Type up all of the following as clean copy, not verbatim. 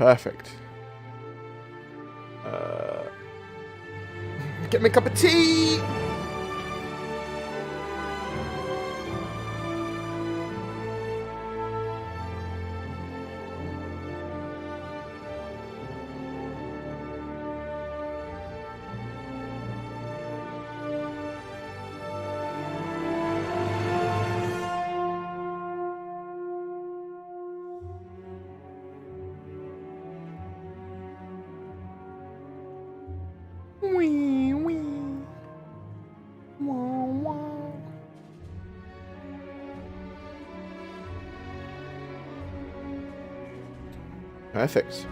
Perfect. Get me a cup of tea! Wee, wee. Wah, wah. Perfect.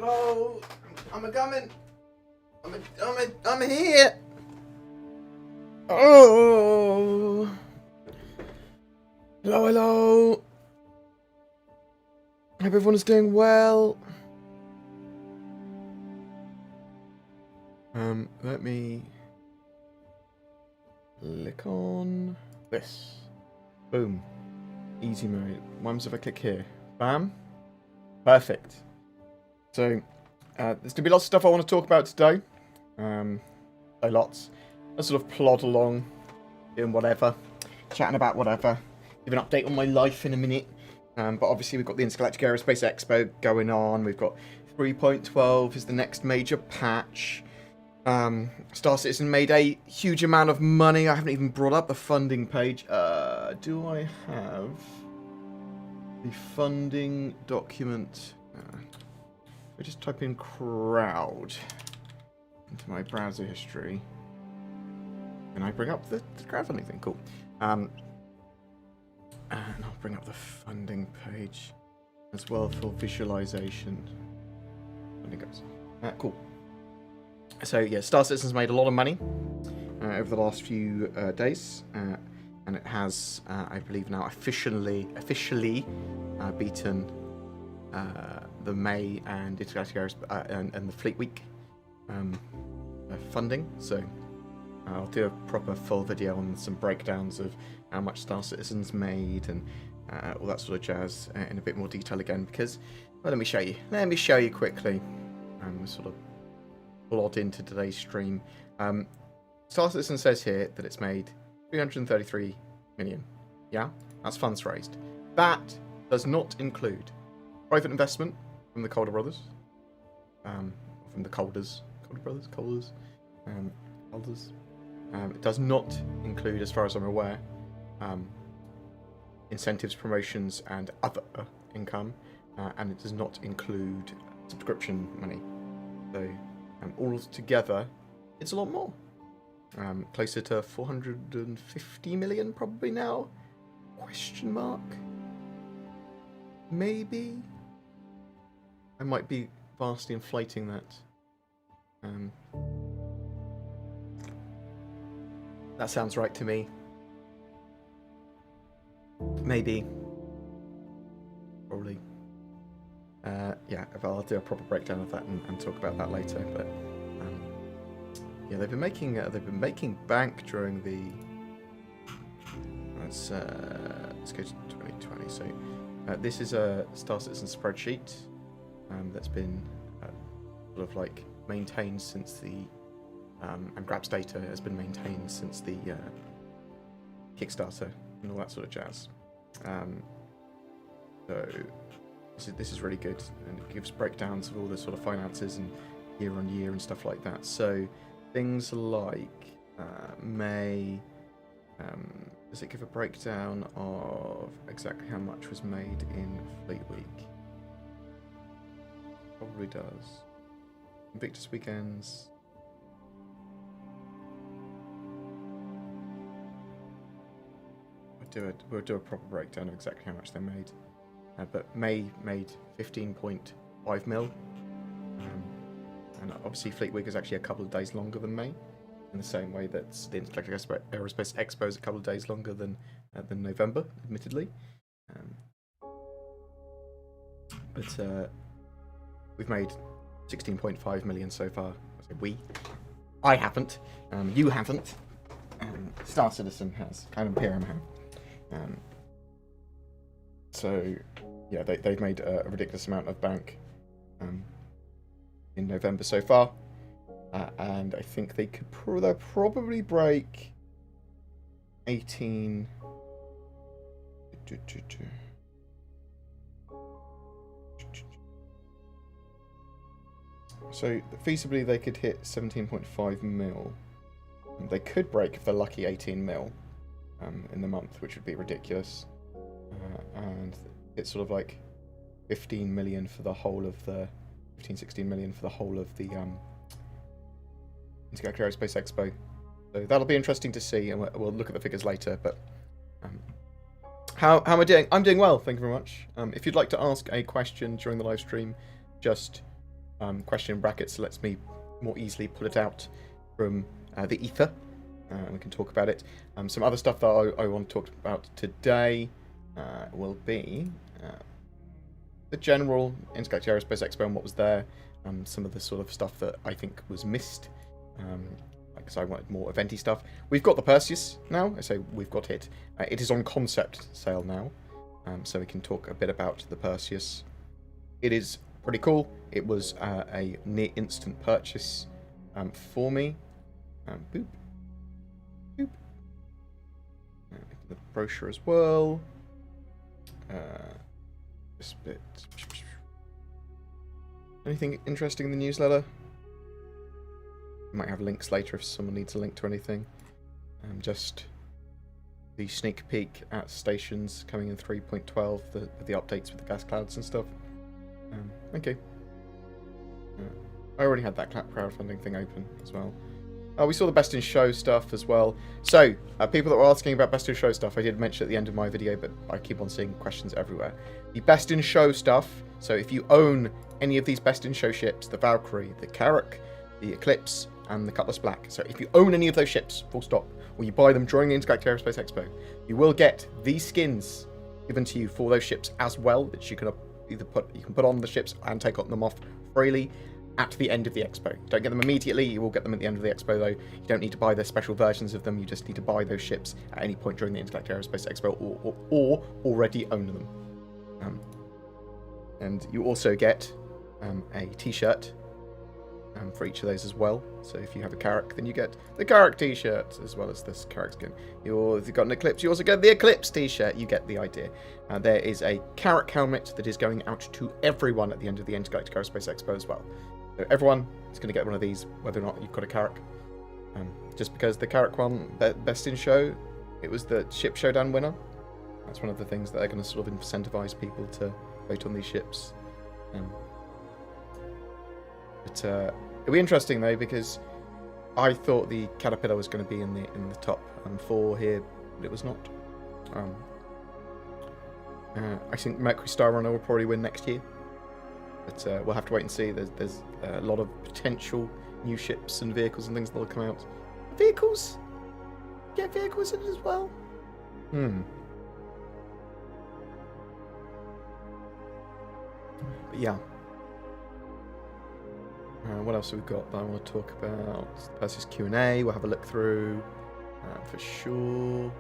Hello. I'm a coming. I'm here. Oh. Hello, hello. Hope everyone's doing well. Let me click on this. Boom. Easy mode. What happens if I click here? Bam. Perfect. So, there's going to be lots of stuff I want to talk about today. Lots. I'll sort of plod along, doing whatever, chatting about whatever. Give an update on my life in a minute. But obviously we've got the Intergalactic Aerospace Expo going on. We've got 3.12 is the next major patch. Star Citizen made a huge amount of money. I haven't even brought up the funding page. Do I have the funding document? I just type in crowd into my browser history. And I bring up the crowdfunding thing. Cool. And I'll bring up the funding page as well for visualization. Funding goes. Cool. So yeah, Star Citizen's made a lot of money over the last few days, and it has, I believe, now officially beaten the May and Intergalactic Aerospace and the Fleet Week funding. So I'll do a proper full video on some breakdowns of how much Star Citizen's made and all that sort of jazz in a bit more detail again. Because, well, let me show you. Let me show you quickly. Sort of plod into today's stream. Star Citizen says here that it's made 333 million. Yeah, that's funds raised. That does not include private investment from the Calder brothers, from the Calder brothers. It does not include, as far as I'm aware, incentives, promotions, and other income, and it does not include subscription money. So, all together, it's a lot more. Closer to 450 million probably now? Question mark? Maybe? I might be vastly inflating that. That sounds right to me. Maybe. Probably. Yeah, I'll do a proper breakdown of that and talk about that later. But yeah, they've been making bank during the. Let's go to 2020. So this is a Star Citizen spreadsheet that's been sort of like maintained since the and grabs data has been maintained since the Kickstarter and all that sort of jazz. So this is really good, and it gives breakdowns of all the sort of finances and year on year and stuff like that. So things like May, does it give a breakdown of exactly how much was made in Fleet Week? Probably does. Invictus weekends. We'll do a proper breakdown of exactly how much they made. But May made 15.5 mil. And obviously Fleet Week is actually a couple of days longer than May, in the same way that the Intergalactic Aerospace Expo is a couple of days longer than November, admittedly. But we've made 16.5 million so far. I say I haven't. You haven't. Star Citizen has. Cloud Imperium have. So, yeah, they've made a ridiculous amount of bank in November so far, and I think they'll probably break 18. So feasibly they could hit 17.5 mil. They could break, if they're lucky, 18 mil in the month, which would be ridiculous. And it's sort of like 15 million for the whole of the 16 million for the whole of the Intergalactic Aerospace Expo. So that'll be interesting to see, and we'll look at the figures later. But how am I doing? I'm doing well, thank you very much. If you'd like to ask a question during the live stream, just question in brackets lets me more easily pull it out from the ether. We can talk about it. Some other stuff that I want to talk about today will be the general Intergalactic Aerospace Expo and what was there. Some of the sort of stuff that I think was missed. Because I wanted more eventy stuff. We've got the Perseus now. I say we've got it. It is on concept sale now. So we can talk a bit about the Perseus. It is pretty cool. It was a near instant purchase for me. Boop. Boop. The brochure as well. This bit. Anything interesting in the newsletter? Might have links later if someone needs a link to anything. Just the sneak peek at stations coming in 3.12, the updates with the gas clouds and stuff. Okay. I already had that crowdfunding thing open as well. We saw the Best in Show stuff as well. So, people that were asking about Best in Show stuff, I did mention at the end of my video, but I keep on seeing questions everywhere. The Best in Show stuff, so if you own any of these Best in Show ships, the Valkyrie, the Carrack, the Eclipse, and the Cutlass Black. So if you own any of those ships, full stop, or you buy them during the Intergalactic Aerospace Expo, you will get these skins given to you for those ships as well, that you can either put on the ships and take them off freely at the end of the expo. You don't get them immediately, you will get them at the end of the expo though. You don't need to buy the special versions of them, you just need to buy those ships at any point during the Intergalactic Aerospace Expo or already own them. And you also get a t-shirt for each of those as well. So if you have a Carrack, then you get the Carrack t-shirt as well as this Carrack skin. If you've got an Eclipse, you also get the Eclipse t-shirt. You get the idea. There is a Carrack helmet that is going out to everyone at the end of the Intergalactic Aerospace Expo as well. So everyone is going to get one of these, whether or not you've got a Carrack. Just because the Carrack one, Best in Show, it was the Ship Showdown winner. That's one of the things that are going to sort of incentivize people to vote on these ships. It'll be interesting though, because I thought the Caterpillar was going to be in the top 4 here, but it was not. I think Mercury Star Runner will probably win next year, but we'll have to wait and see. There's a lot of potential new ships and vehicles and things that'll come out. Vehicles? Get vehicles in it as well? But yeah. What else have we got that I want to talk about? Perseus Q&A, we'll have a look through for sure.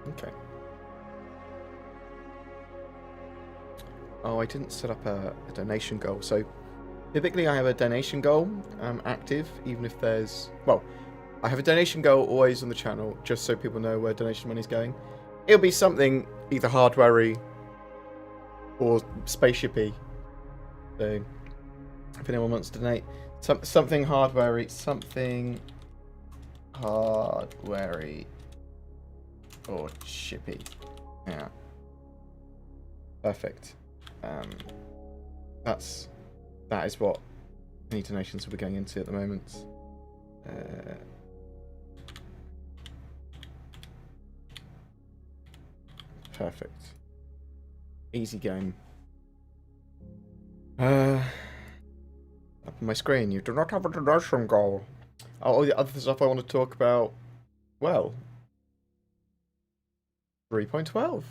Okay. Oh, I didn't set up a donation goal. So typically I have a donation goal active, even if there's... Well, I have a donation goal always on the channel, just so people know where donation money's going. It'll be something either hardware-y or spaceship-y. So if anyone wants to donate something hardware-y, or shippy. Yeah. Perfect. That is what any donations will be going into at the moment. Perfect. Easy game. Up on my screen, you do not have a donation goal. Oh, the other stuff I want to talk about, well, 3.12.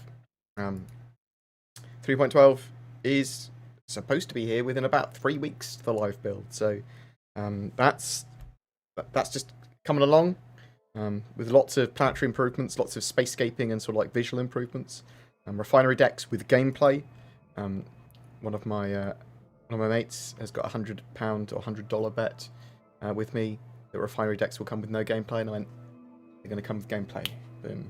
3.12 is supposed to be here within about 3 weeks to the live build, so that's just coming along with lots of planetary improvements, lots of spacescaping and sort of like visual improvements. Refinery decks with gameplay. One of my mates has got £100 or $100 bet with me that refinery decks will come with no gameplay, and I went, they're going to come with gameplay. Boom.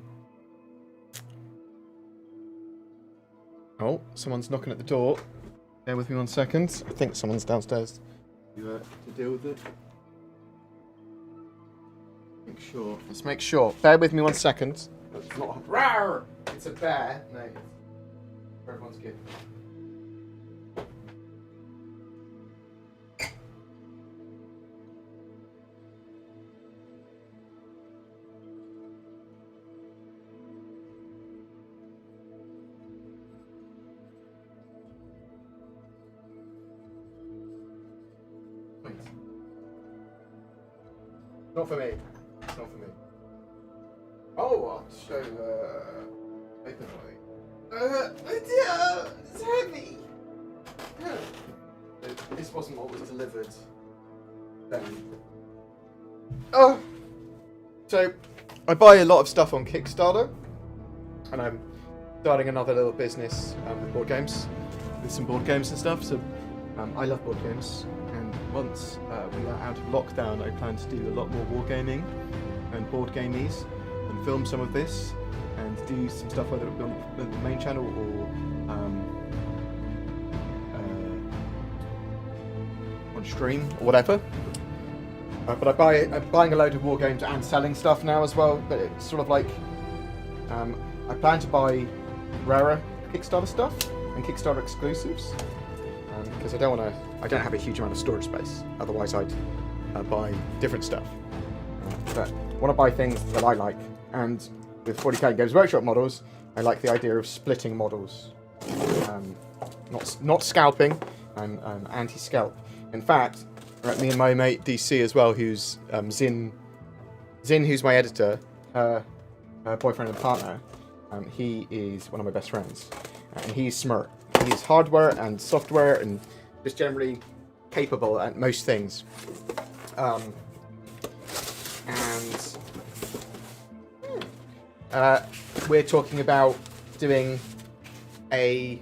Oh, someone's knocking at the door. Bear with me 1 second. I think someone's downstairs to deal with it. Make sure. Let's make sure. Bear with me 1 second. It's not a rawr! It's a bear. No. Everyone's good. mind. Not for me. It's not for me. Oh, I'll show open it's heavy. Yeah. This wasn't what was delivered then. Oh! So, I buy a lot of stuff on Kickstarter, and I'm starting another little business with board games, with some board games and stuff. So, I love board games, and once we are out of lockdown, I plan to do a lot more wargaming and board gamies, and film some of this, and do some stuff whether it be on the main channel or on stream or whatever. But I'm buying a load of war games and selling stuff now as well. But it's sort of like I plan to buy rarer Kickstarter stuff and Kickstarter exclusives because I don't have a huge amount of storage space. Otherwise, I'd buy different stuff. But I want to buy things that I like. And with 40k Games Workshop models, I like the idea of splitting models, not scalping. I'm anti-scalp. In fact, me and my mate DC as well, who's Zin, who's my editor, her boyfriend and partner. He is one of my best friends, and he's smart. He's hardware and software, and just generally capable at most things. We're talking about doing a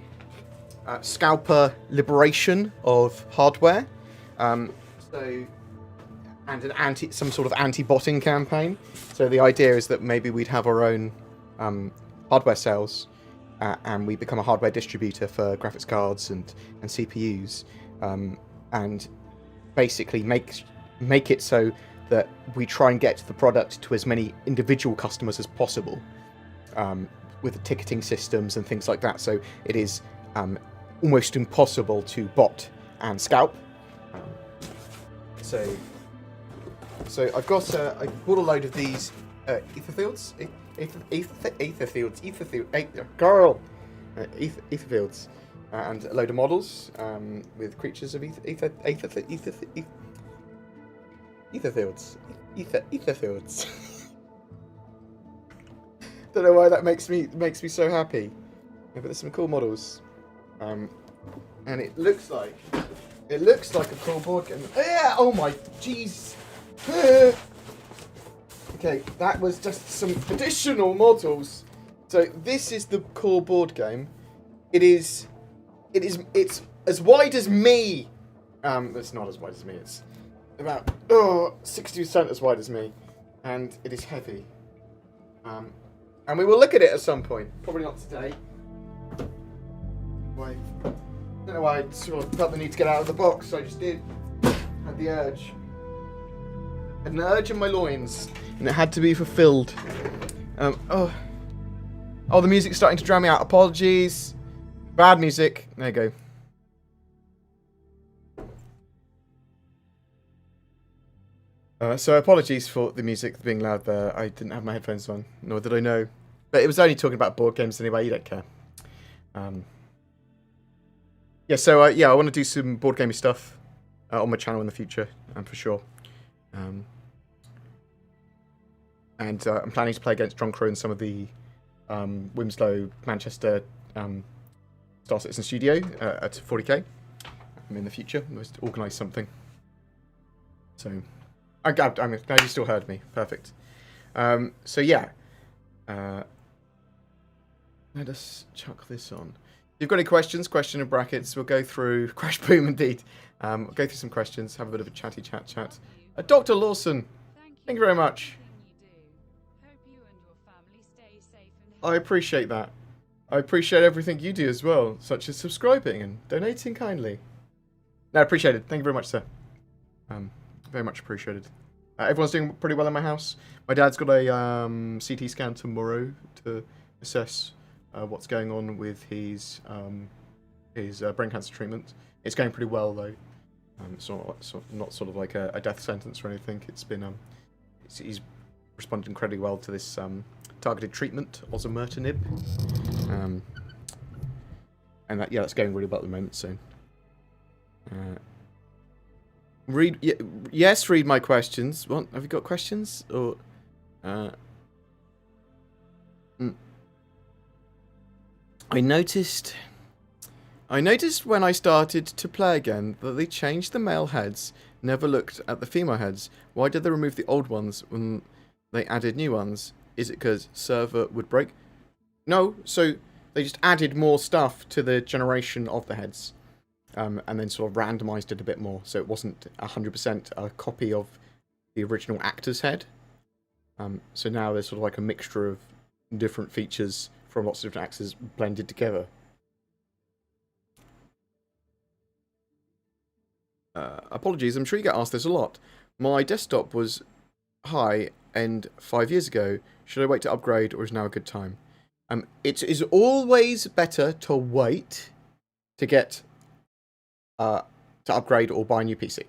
scalper liberation of hardware. And some sort of anti-botting campaign. So the idea is that maybe we'd have our own hardware sales, and we become a hardware distributor for graphics cards and CPUs, and basically make it so that we try and get the product to as many individual customers as possible, with the ticketing systems and things like that. So it is almost impossible to bot and scalp. So I've got I bought a load of these ether fields, and a load of models with creatures of ether fields. Don't know why that makes me so happy. Yeah, but there's some cool models, and it looks like a cool board game. Yeah! Oh my jeez. Okay, that was just some additional models. So this is the core board game. It's as wide as me. It's not as wide as me. It's about 60% as wide as me, and it is heavy. And we will look at it at some point. Probably not today. Why? I don't know why I sort of felt the need to get out of the box, so I just did. Had the urge. Had an urge in my loins, and it had to be fulfilled. Oh, the music's starting to drown me out. Apologies. Bad music. There you go. So apologies for the music being loud there. I didn't have my headphones on, nor did I know. But it was only talking about board games anyway. You don't care. Yeah, so I want to do some board gaming stuff on my channel in the future, for sure. And I'm planning to play against Drunkrow in some of the Winslow, Manchester Star Citizen Studio at 40k. In the future, I must organise something. So, I'm glad you still heard me. Perfect. So yeah, let us chuck this on. If you've got any questions, question in brackets. We'll go through Crash Boom indeed. We'll go through some questions, have a bit of a chatty chat. Dr. Lawson, thank you very much. I appreciate that. I appreciate everything you do as well, such as subscribing and donating kindly. No, appreciated. Thank you very much, sir. Very much appreciated. Everyone's doing pretty well in my house. My dad's got a CT scan tomorrow to assess what's going on with his brain cancer treatment. It's going pretty well though. It's not sort of like a death sentence or anything. It's been he's responded incredibly well to this targeted treatment, osimertinib, and that's going really well at the moment. So Yes, read my questions. What, have you got questions? Or... mm. I noticed when I started to play again that they changed the male heads, never looked at the female heads. Why did they remove the old ones when they added new ones? Is it because server would break? No, so they just added more stuff to the generation of the heads. And then sort of randomized it a bit more, so it wasn't 100% a copy of the original actor's head. So now there's sort of like a mixture of different features from lots of different actors blended together. Apologies, I'm sure you get asked this a lot. My desktop was high-end 5 years ago. Should I wait to upgrade, or is now a good time? It is always better to wait to get... to upgrade or buy a new PC.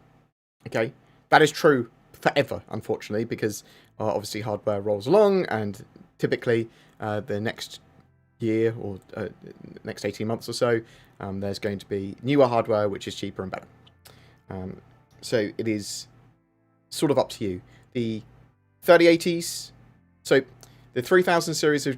Okay? That is true forever, unfortunately, because obviously hardware rolls along, and typically the next year or next 18 months or so, there's going to be newer hardware which is cheaper and better. So it is sort of up to you. The 3080s, so the 3000 series of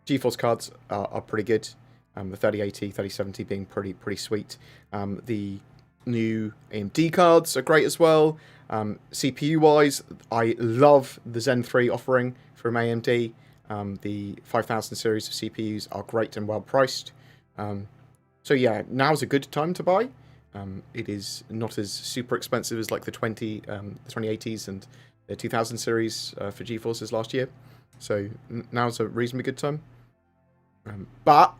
GeForce cards are pretty good. The 3080, 3070 being pretty sweet. The new AMD cards are great as well. CPU-wise, I love the Zen 3 offering from AMD. The 5000 series of CPUs are great and well priced. So yeah, now's a good time to buy. It is not as super expensive as like the 2080s and the 2000 series for GeForce's last year. So now's a reasonably good time. But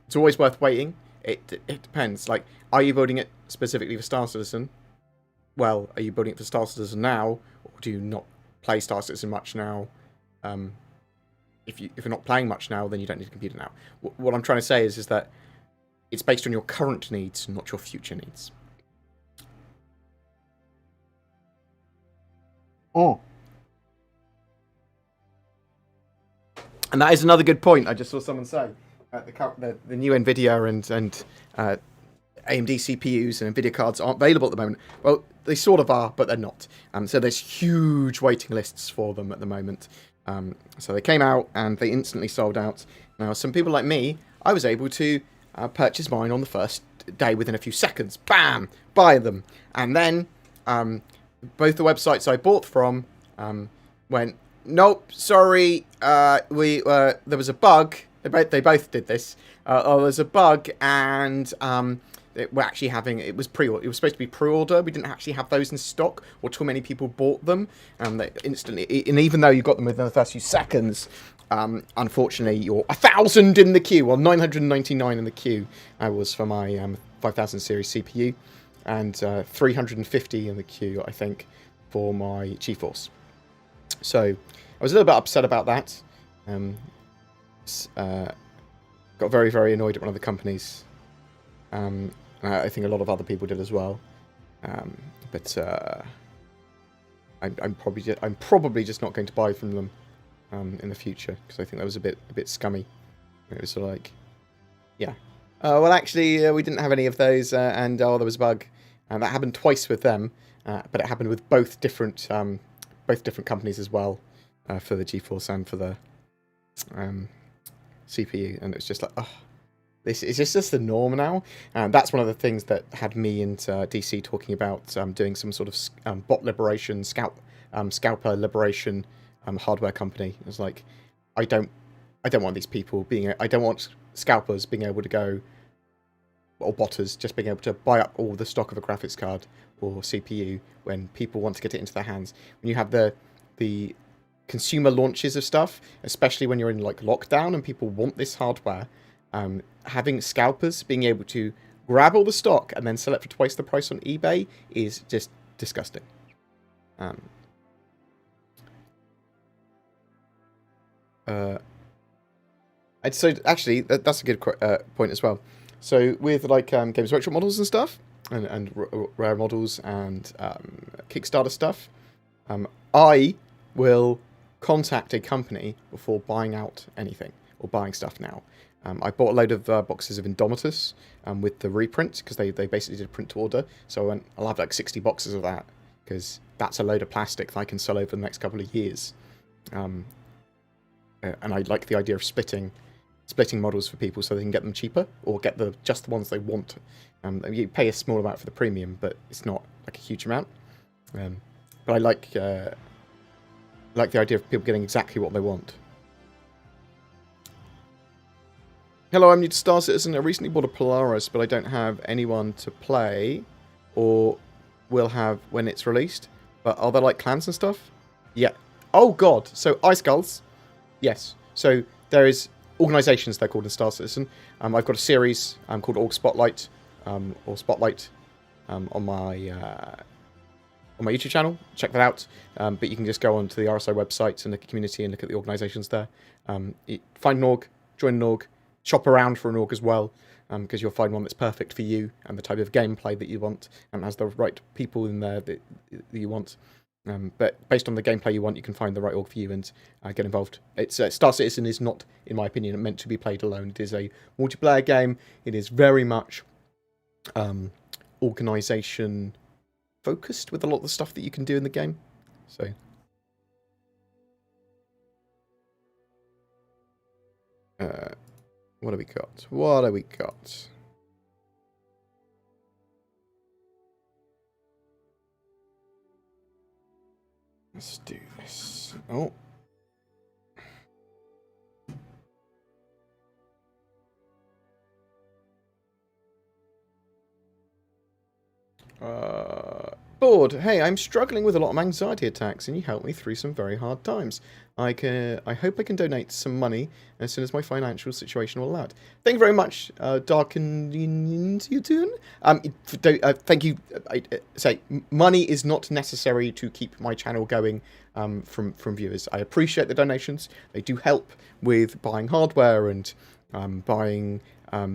it's always worth waiting. It depends. Like, are you building it specifically for Star Citizen? Well, are you building it for Star Citizen now, or do you not play Star Citizen much now? If you're not playing much now, then you don't need a computer now. What I'm trying to say is that it's based on your current needs, not your future needs. Oh. And that is another good point. I just saw someone say the new NVIDIA and AMD CPUs and NVIDIA cards aren't available at the moment. Well, they sort of are, but they're not. So there's huge waiting lists for them at the moment. So they came out and they instantly sold out. Now, some people like me, I was able to purchase mine on the first day within a few seconds. Bam! Buy them. And then both the websites I bought from went, nope, sorry, there was a bug. They both did this. There's a bug, and we're actually having it was supposed to be pre-order. We didn't actually have those in stock, or too many people bought them, and they instantly. And even though you got them within the first few seconds, unfortunately, you're 1,000 in the queue, or 999 in the queue. I was for my 5000 series CPU, and 350 in the queue, I think, for my GeForce. So I was a little bit upset about that. Got very, very annoyed at one of the companies. I think a lot of other people did as well. But I'm probably just not going to buy from them in the future, because I think that was a bit scummy. It was sort of like, yeah. Well, actually, we didn't have any of those, and there was a bug, and that happened twice with them. But it happened with both different companies as well, for the GeForce and for the CPU, and it's just like, oh, this is just the norm now. And that's one of the things that had me into DC talking about doing some sort of bot liberation, scalper liberation hardware company. It's like, I don't want these people I don't want scalpers being able to go, or botters just being able to buy up all the stock of a graphics card or CPU when people want to get it into their hands. When you have the consumer launches of stuff, especially when you're in like lockdown and people want this hardware, having scalpers being able to grab all the stock and then sell it for twice the price on eBay is just disgusting. So actually, that's a good point as well. So with like Games Workshop models and stuff, and rare models and Kickstarter stuff, I will contact a company before buying out anything or buying stuff now. I bought a load of boxes of Indomitus with the reprint, because they basically did a print to order. So I went, I'll have like 60 boxes of that, because that's a load of plastic that I can sell over the next couple of years. And I like the idea of splitting models for people so they can get them cheaper, or get just the ones they want. You pay a small amount for the premium, but it's not like a huge amount. But I like the idea of people getting exactly what they want. Hello, I'm new to Star Citizen. I recently bought a Polaris, but I don't have anyone to play, or will have when it's released. But are there like clans and stuff? Yeah. Oh god. So Ice Skulls. Yes. So there is organisations, they're called in Star Citizen. I've got a series called Org Spotlight, or Spotlight, on my YouTube channel. Check that out. But you can just go onto the RSI website and look at community and look at the organisations there. Find an org, join an org, shop around for an org as well, because you'll find one that's perfect for you and the type of gameplay that you want, and has the right people in there that you want. But based on the gameplay you want, you can find the right org for you and get involved. It's Star Citizen is not, in my opinion, meant to be played alone. It is a multiplayer game. It is very much organisation focused with a lot of the stuff that you can do in the game. So. What have we got? What have we got? Let's do this. Oh. Bored. Hey, I'm struggling with a lot of anxiety attacks, and you helped me through some very hard times. I hope I can donate some money as soon as my financial situation will allow it. Thank you very much, Dark and YouTube. Thank you. I say money is not necessary to keep my channel going from viewers. I appreciate the donations. They do help with buying hardware and buying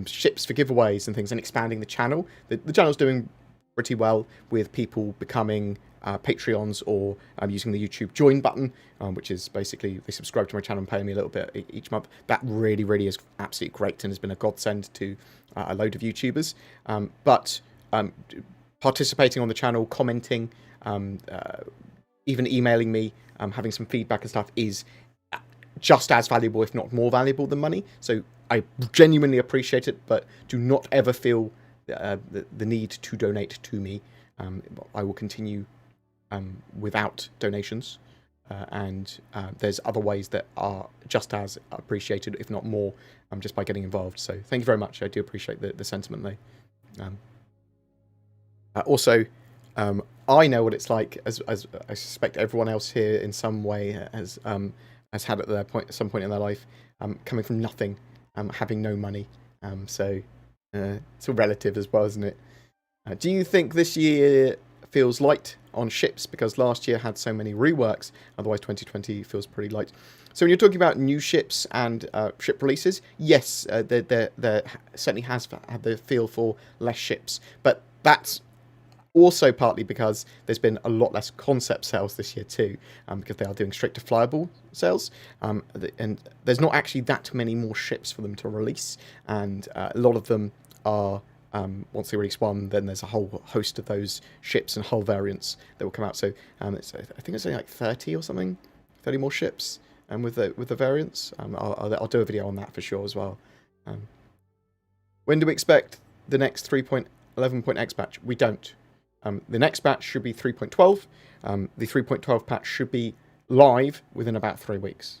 ships for giveaways and things, and expanding the channel. The channel's doing pretty well with people becoming Patreons, or using the YouTube join button, which is basically they subscribe to my channel and pay me a little bit each month. That really, really is absolutely great and has been a godsend to a load of YouTubers. But participating on the channel, commenting, even emailing me, having some feedback and stuff is just as valuable, if not more valuable, than money. So I genuinely appreciate it, but do not ever feel the need to donate to me. I will continue without donations, and there's other ways that are just as appreciated, if not more, just by getting involved. So thank you very much. I do appreciate the sentiment there. Also, I know what it's like, as I suspect everyone else here in some way has had at some point in their life, coming from nothing, having no money. So it's all relative as well, isn't it? Do you think this year feels light on ships because last year had so many reworks? Otherwise 2020 feels pretty light. So when you're talking about new ships and ship releases, yes, there certainly has had the feel for less ships, but that's also partly because there's been a lot less concept sales this year too, because they are doing straight to flyable sales, and there's not actually that many more ships for them to release, and a lot of them are, once they release one, then there's a whole host of those ships and hull variants that will come out. So I think it's only like 30 or something, 30 more ships, with the variants. I'll do a video on that for sure as well. When do we expect the next 3.11.x patch? We don't. The next patch should be 3.12. The 3.12 patch should be live within about 3 weeks.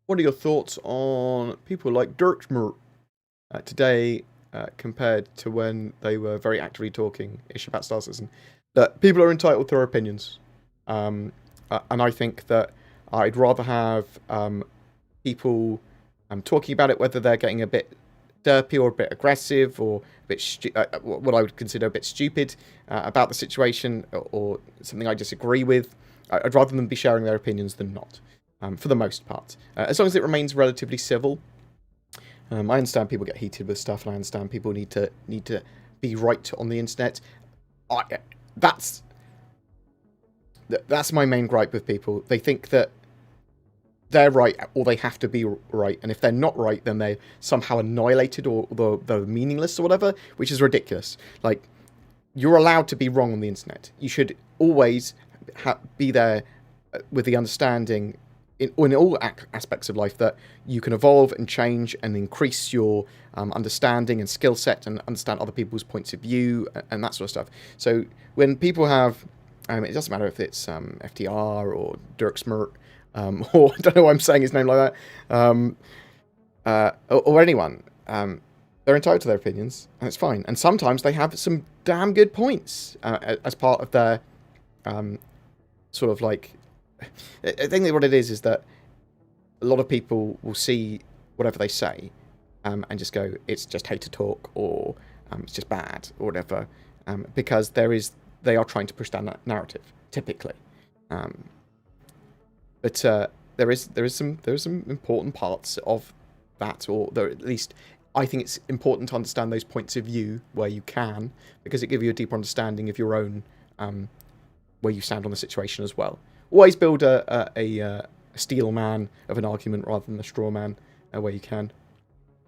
What are your thoughts on people like Dirkmer today compared to when they were very actively talking-ish about Star Citizen? That people are entitled to their opinions. And I think that I'd rather have people talking about it, whether they're getting a bit derpy or a bit aggressive or a bit what I would consider a bit stupid about the situation, or something I disagree with. I'd rather them be sharing their opinions than not, for the most part. As long as it remains relatively civil. I understand people get heated with stuff, and I understand people need to be right on the internet. that's my main gripe with people. They think that they're right, or they have to be right, and if they're not right, then they're somehow annihilated, or they're meaningless, or whatever, which is ridiculous. Like, you're allowed to be wrong on the internet. You should always be there with the understanding in all aspects of life that you can evolve and change and increase your understanding and skill set and understand other people's points of view and that sort of stuff. So when people have, it doesn't matter if it's FTR or Dirk Smirt, or I don't know why I'm saying his name like that, or anyone, they're entitled to their opinions, and it's fine. And sometimes they have some damn good points as part of their sort of like. I think that what it is that a lot of people will see whatever they say and just go, it's just hater talk, or it's just bad, or whatever, because they are trying to push down that narrative typically. But there is some important parts of that, or there, at least I think it's important to understand those points of view where you can, because it gives you a deeper understanding of your own where you stand on the situation as well. Always build a steel man of an argument rather than a straw man where you can.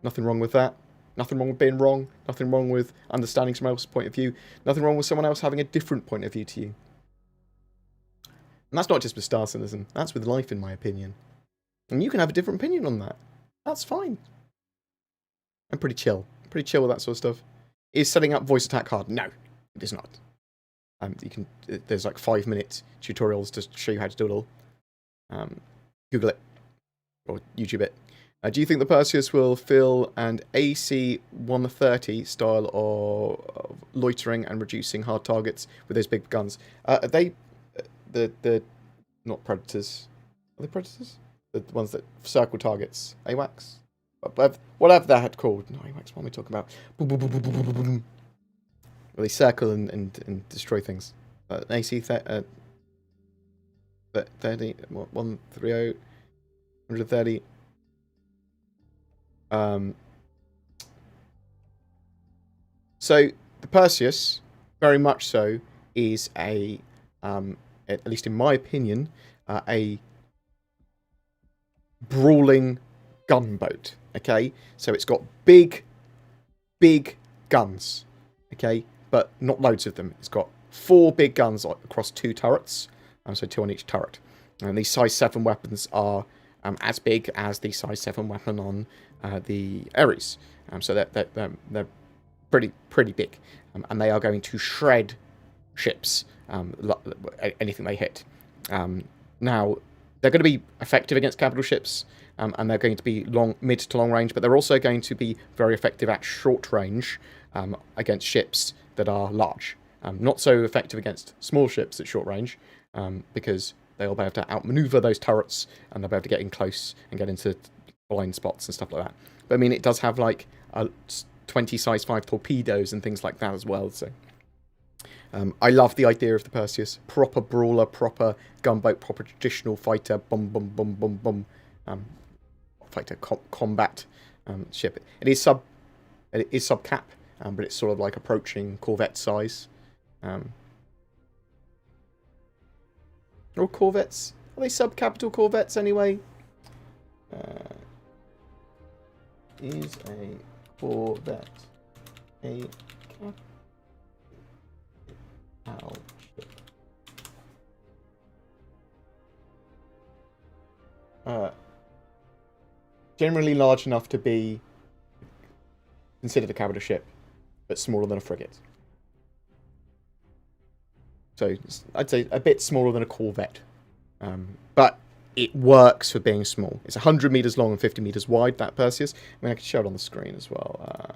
Nothing wrong with that. Nothing wrong with being wrong. Nothing wrong with understanding someone else's point of view. Nothing wrong with someone else having a different point of view to you. And that's not just with Star Citizen. That's with life, in my opinion. And you can have a different opinion on that. That's fine. I'm pretty chill. Pretty chill with that sort of stuff. Is setting up voice attack hard? No, it is not. There's like 5-minute tutorials to show you how to do it all. Google it. Or YouTube it. Do you think the Perseus will fill an AC-130 style of loitering and reducing hard targets with those big guns? Are they the not Predators? Are they Predators? The ones that circle targets? AWACS? Whatever they're called. No, AWACS, what am I talking about? Boom, boom, boom, boom, boom, boom, boom. Well, they circle and destroy things. AC 30, 130, 130. So the Perseus, very much so, is at least in my opinion, a brawling gunboat. Okay, so it's got big guns. Okay, but not loads of them. It's got 4 big guns across 2 turrets, so 2 on each turret. And these size 7 weapons are as big as the size 7 weapon on the Ares. So they're pretty big, and they are going to shred ships, anything they hit. Now, they're going to be effective against capital ships, and they're going to be mid to long range, but they're also going to be very effective at short range against ships that are large. Not so effective against small ships at short range, because they'll be able to outmaneuver those turrets, and they'll be able to get in close and get into blind spots and stuff like that. But I mean, it does have like 20 size 5 torpedoes and things like that as well. So I love the idea of the Perseus. Proper brawler, proper gunboat, proper traditional fighter, boom, fighter combat ship. It is sub cap, but it's sort of like approaching Corvette size. Or Corvettes? Are they sub-capital Corvettes anyway? Is a Corvette a capital ship? Generally large enough to be considered a capital ship, but smaller than a frigate. So I'd say a bit smaller than a Corvette. But it works for being small. It's 100 meters long and 50 meters wide, that Perseus. I mean, I can show it on the screen as well.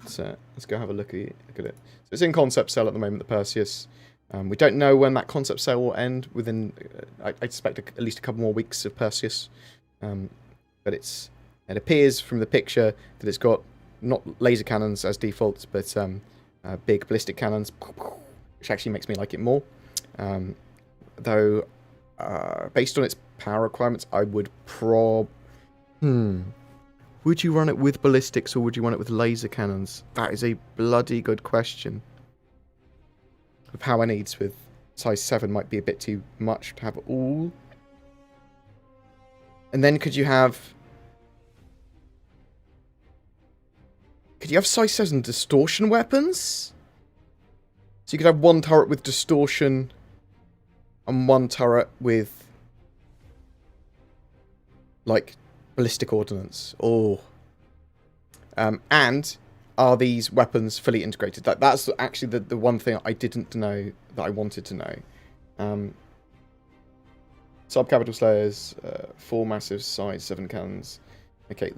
Let's go have a look at it. So it's in concept sale at the moment, the Perseus. We don't know when that concept sale will end. Within, I expect at least a couple more weeks of Perseus. But it appears from the picture that it's got not laser cannons as default, but big ballistic cannons, which actually makes me like it more. Though, based on its power requirements, I would would you run it with ballistics or would you run it with laser cannons? That is a bloody good question. the power needs with size 7 might be a bit too much to have all. And then could you have size 7 distortion weapons? So you could have one turret with distortion and one turret with, like, ballistic ordnance. Oh. And are these weapons fully integrated? That's actually the one thing I didn't know that I wanted to know. Sub-capital slayers, 4 massive size 7 cannons. Okay,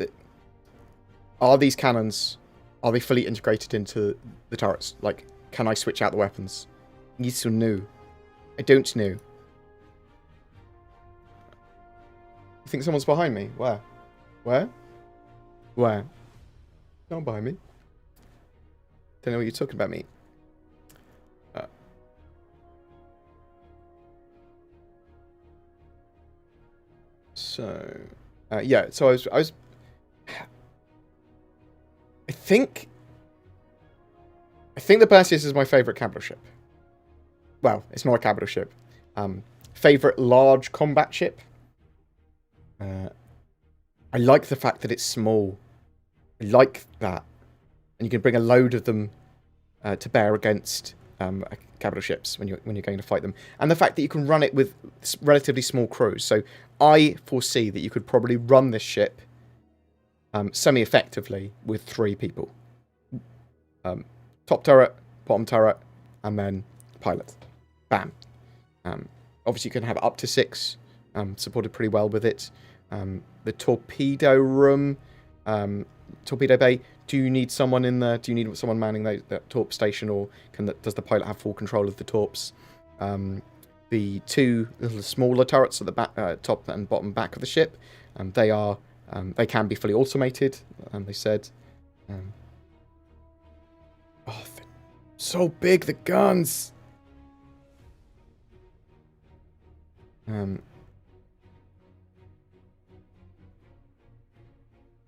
are these cannons, are they fully integrated into the turrets? Like, can I switch out the weapons? Yes or no? I don't know. You think someone's behind me? Where? Where? Where? No one behind me. Don't know what you're talking about, me. Yeah, so I was I think the Perseus is my favourite capital ship. Well, it's not a capital ship. Favourite large combat ship. I like the fact that it's small. I like that. And you can bring a load of them to bear against capital ships when you're going to fight them. And the fact that you can run it with relatively small crews. So I foresee that you could probably run this ship semi-effectively with 3 people. Top turret, bottom turret, and then pilot. Bam. Obviously you can have up to 6, supported pretty well with it. The torpedo room, torpedo bay, do you need someone in there? Do you need someone manning that torp station, or does the pilot have full control of the torps? The 2 little smaller turrets at the back, top and bottom back of the ship, they can be fully automated, they said. Oh, they're so big, the guns!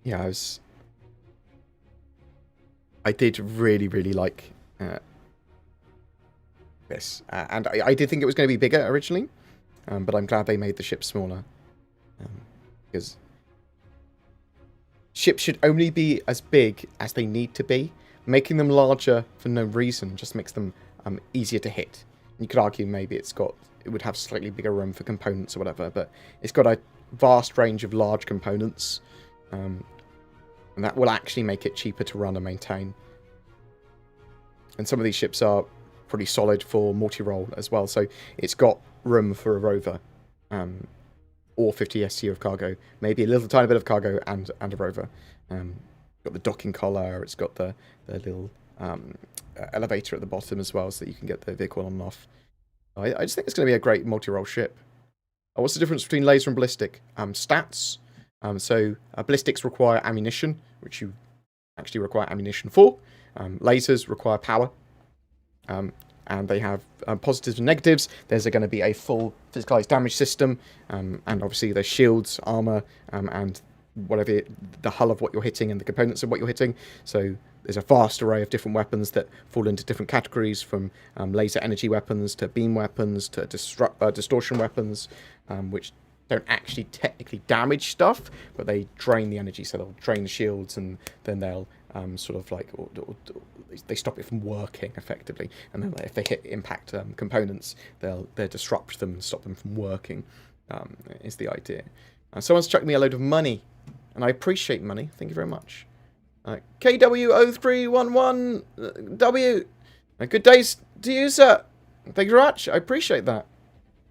Yeah, I did really, really like this. And I did think it was going to be bigger originally, but I'm glad they made the ship smaller. Because ships should only be as big as they need to be. Making them larger for no reason just makes them easier to hit. You could argue maybe it would have slightly bigger room for components or whatever, but it's got a vast range of large components. And that will actually make it cheaper to run and maintain. And some of these ships are pretty solid for multi-role as well. So it's got room for a rover. Or 50 STU of cargo. Maybe a little tiny bit of cargo and a rover. Got the docking collar. It's got the little elevator at the bottom as well, so that you can get the vehicle on and off. I just think it's going to be a great multi-role ship. What's the difference between laser and ballistic? Stats. Ballistics require ammunition, which you actually require ammunition for. Lasers require power. And they have positives and negatives. There's going to be a full physicalized damage system. And obviously there's shields, armor, and whatever the hull of what you're hitting and the components of what you're hitting. So there's a vast array of different weapons that fall into different categories, from laser energy weapons to beam weapons to distortion weapons, which don't actually technically damage stuff, but they drain the energy, so they'll drain the shields, and then they'll sort of like, or they stop it from working effectively, and then if they hit impact components, they'll disrupt them and stop them from working, is the idea. Someone's chucked me a load of money, and I appreciate money. Thank you very much. KW0311W. Good day to you, sir. Thank you very much. I appreciate that.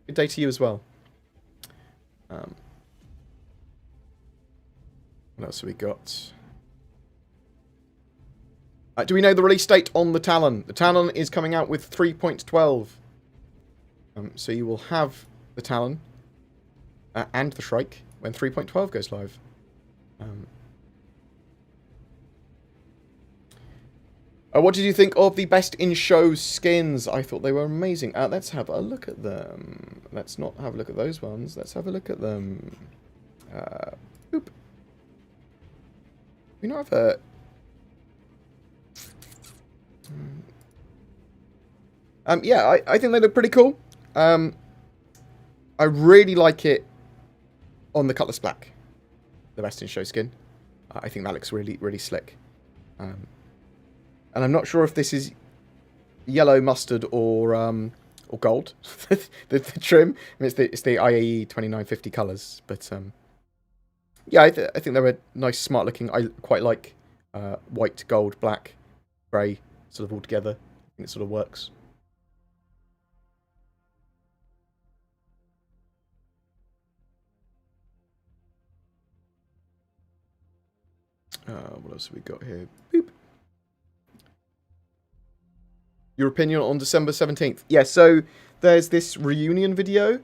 Good day to you as well. What else have we got? Do we know the release date on the Talon? The Talon is coming out with 3.12. So you will have the Talon and the Shrike when 3.12 goes live. What did you think of the best in show skins? I thought they were amazing. Let's have a look at them. Let's not have a look at those ones. Let's have a look at them. Boop. We not have a... Yeah, I think they look pretty cool. I really like it on the Cutlass Black, the Best in Show skin. I think that looks really, really slick. And I'm not sure if this is yellow, mustard, or gold. the trim. I mean, it's the IAE 2950 colours, but yeah, I think they're a nice, smart looking. I quite like white, gold, black, grey, sort of all together. I think it sort of works. What else have we got here? Boop. Your opinion on December 17th? Yeah, so there's this reunion video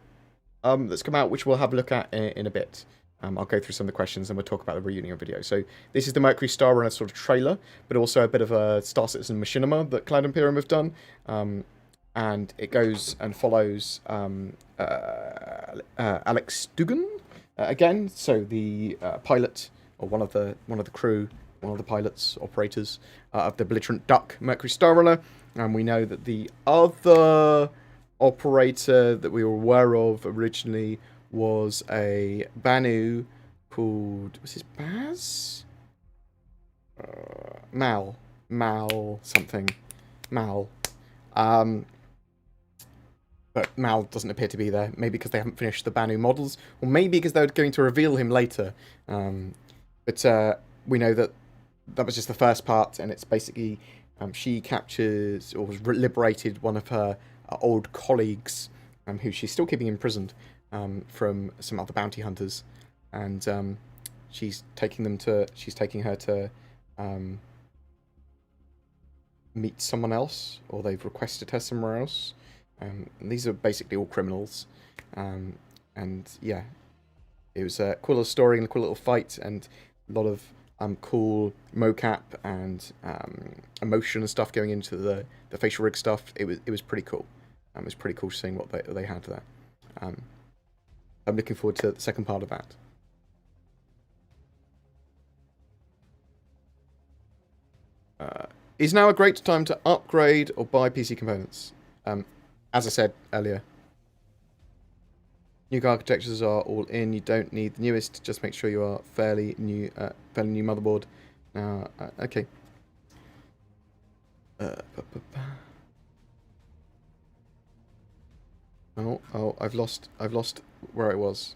that's come out, which we'll have a look at in a bit. I'll go through some of the questions and we'll talk about the reunion video. So this is the Mercury Star Runner sort of trailer, but also a bit of a Star Citizen machinima that Cloud Imperium have done. And it goes and follows Alex Dugan again, so the pilot, or one of the crew, one of the pilots, operators of the belligerent Duck Mercury Star Runner. And we know that the other operator that we were aware of originally was a Banu called, was his Baz? Mal something. Mal. But Mal doesn't appear to be there. Maybe because they haven't finished the Banu models, or maybe because they're going to reveal him later. But we know that that was just the first part, and it's basically she captures, or was liberated, one of her old colleagues, who she's still keeping imprisoned from some other bounty hunters, and she's taking her to meet someone else, or they've requested her somewhere else. And these are basically all criminals, and yeah, it was a cool little story and a cool little fight, and a lot of cool mocap and emotion and stuff going into the facial rig stuff. It was pretty cool. It was pretty cool seeing what they had there. I'm looking forward to the second part of that. Is now a great time to upgrade or buy PC components? As I said earlier, new architectures are all in. You don't need the newest. Just make sure you are fairly new motherboard. Okay. Oh, I've lost where I was.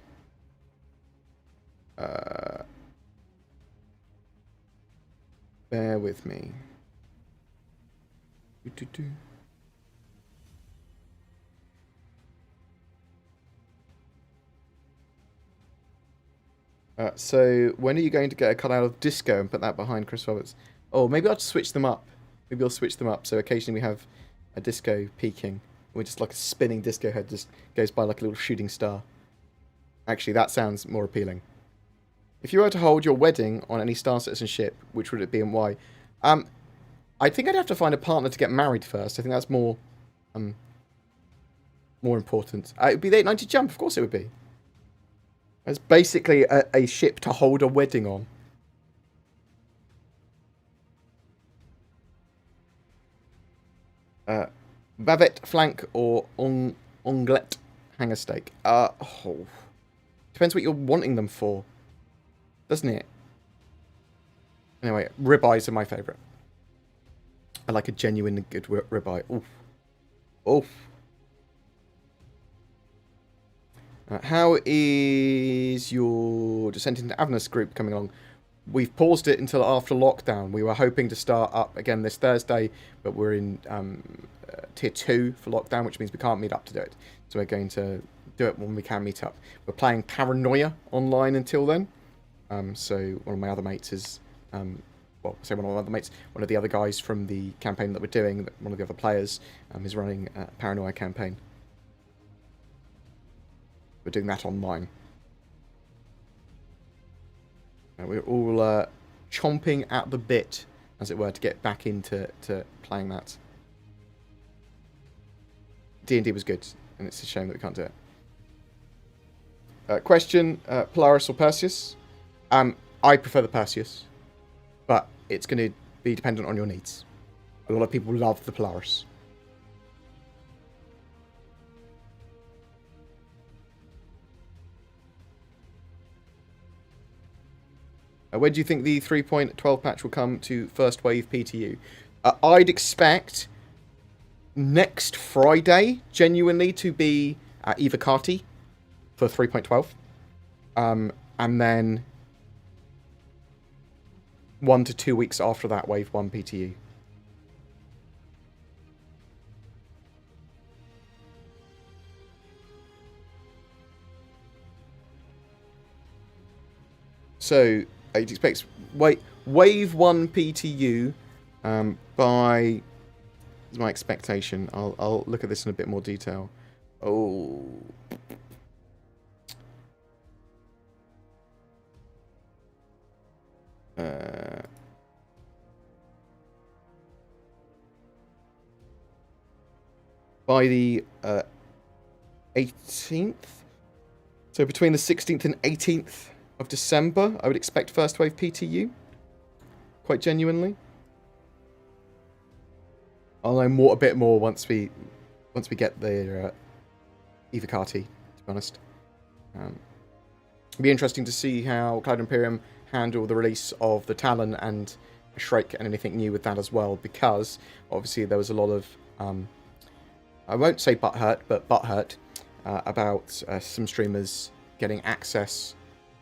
Bear with me. So when are you going to get a cutout of Disco and put that behind Chris Roberts? Oh, maybe I'll just switch them up. Maybe I'll switch them up. So occasionally we have a Disco peaking. We're just like a spinning Disco head just goes by like a little shooting star. Actually, that sounds more appealing. If you were to hold your wedding on any Star Citizen ship, which would it be and why? I think I'd have to find a partner to get married first. I think that's more important. It would be the 890 Jump. Of course it would be. It's basically a ship to hold a wedding on. Bavette flank or onglet hanger steak. Depends what you're wanting them for, doesn't it? Anyway, ribeyes are my favourite. I like a genuine good ribeye. Oof. Oof. How is your Descent into Avernus group coming along? We've paused it until after lockdown. We were hoping to start up again this Thursday, but we're in tier 2 for lockdown, which means we can't meet up to do it. So we're going to do it when we can meet up. We're playing Paranoia online until then. So one of my other mates is, one of my other mates, one of the other guys from the campaign that we're doing, one of the other players, is running a Paranoia campaign. We're doing that online. We're all chomping at the bit, as it were, to get back into playing that. D&D was good, and it's a shame that we can't do it. Question, Polaris or Perseus? I prefer the Perseus, but it's going to be dependent on your needs. A lot of people love the Polaris. When do you think the 3.12 patch will come to first wave PTU? I'd expect next Friday, genuinely, to be Evocati for 3.12. And then 1 to 2 weeks after that, Wave 1 PTU. So, I'd expect Wave 1 PTU by... is my expectation. I'll look at this in a bit more detail. Oh... by the 18th, so between the 16th and 18th of December, I would expect first wave PTU. Quite genuinely. I'll know a bit more once we get the Evocati, to be honest. It'll be interesting to see how Cloud Imperium handle the release of the Talon and Shrike and anything new with that as well, because obviously there was a lot of I won't say butthurt, but butthurt about some streamers getting access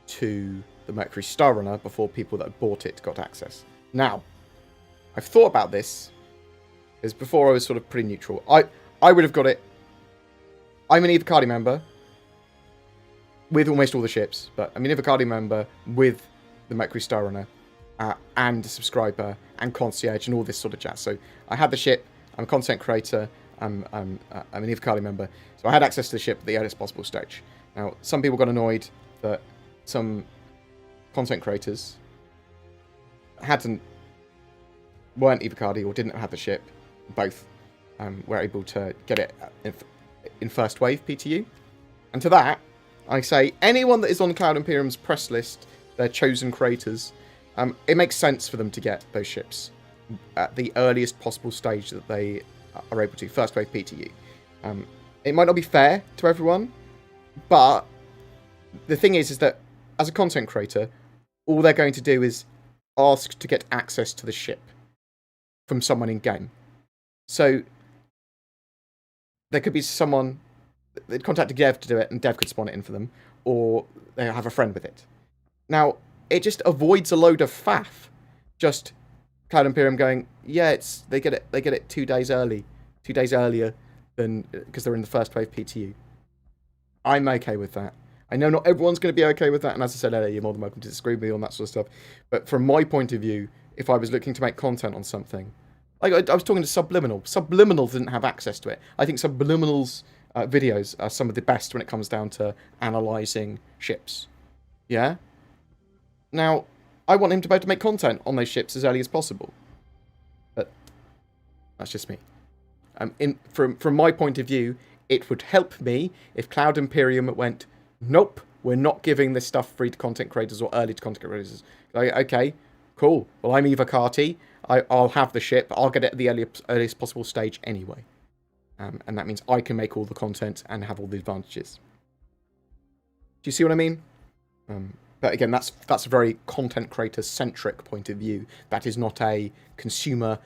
to the Mercury Star Runner before people that had bought it got access. Now, I've thought about this, because before I was sort of pretty neutral. I would have got it. I'm an Evocati member with almost all the ships, but I'm an Evocati member with the Mercury Star Runner and a subscriber and concierge and all this sort of jazz. So I had the ship, I'm a content creator, I'm an Evocati member, so I had access to the ship at the earliest possible stage. Now, some people got annoyed that some content creators weren't Evocati or didn't have the ship, both were able to get it in first wave PTU. And to that, I say anyone that is on Cloud Imperium's press list, their chosen creators, it makes sense for them to get those ships at the earliest possible stage that they are able to, first wave PTU. It might not be fair to everyone, but the thing is that as a content creator, all they're going to do is ask to get access to the ship from someone in game. So there could be someone that contacted Dev to do it, and Dev could spawn it in for them, or they have a friend with it. Now, it just avoids a load of faff. Just Cloud Imperium going, yeah, they get it 2 days earlier than because they're in the first wave PTU. I'm okay with that. I know not everyone's going to be okay with that, and as I said earlier, you're more than welcome to disagree with me on that sort of stuff. But from my point of view, if I was looking to make content on something, like I was talking to Subliminal. Subliminal didn't have access to it. I think Subliminal's videos are some of the best when it comes down to analysing ships. Yeah? Now, I want him to be able to make content on those ships as early as possible. But that's just me. From my point of view, it would help me if Cloud Imperium went, nope, we're not giving this stuff free to content creators or early to content creators. Like, okay, cool. Well, I'm Evocati. I'll have the ship. I'll get it at the earliest possible stage anyway. And that means I can make all the content and have all the advantages. Do you see what I mean? But again, that's a very content creator centric point of view. That is not a consumer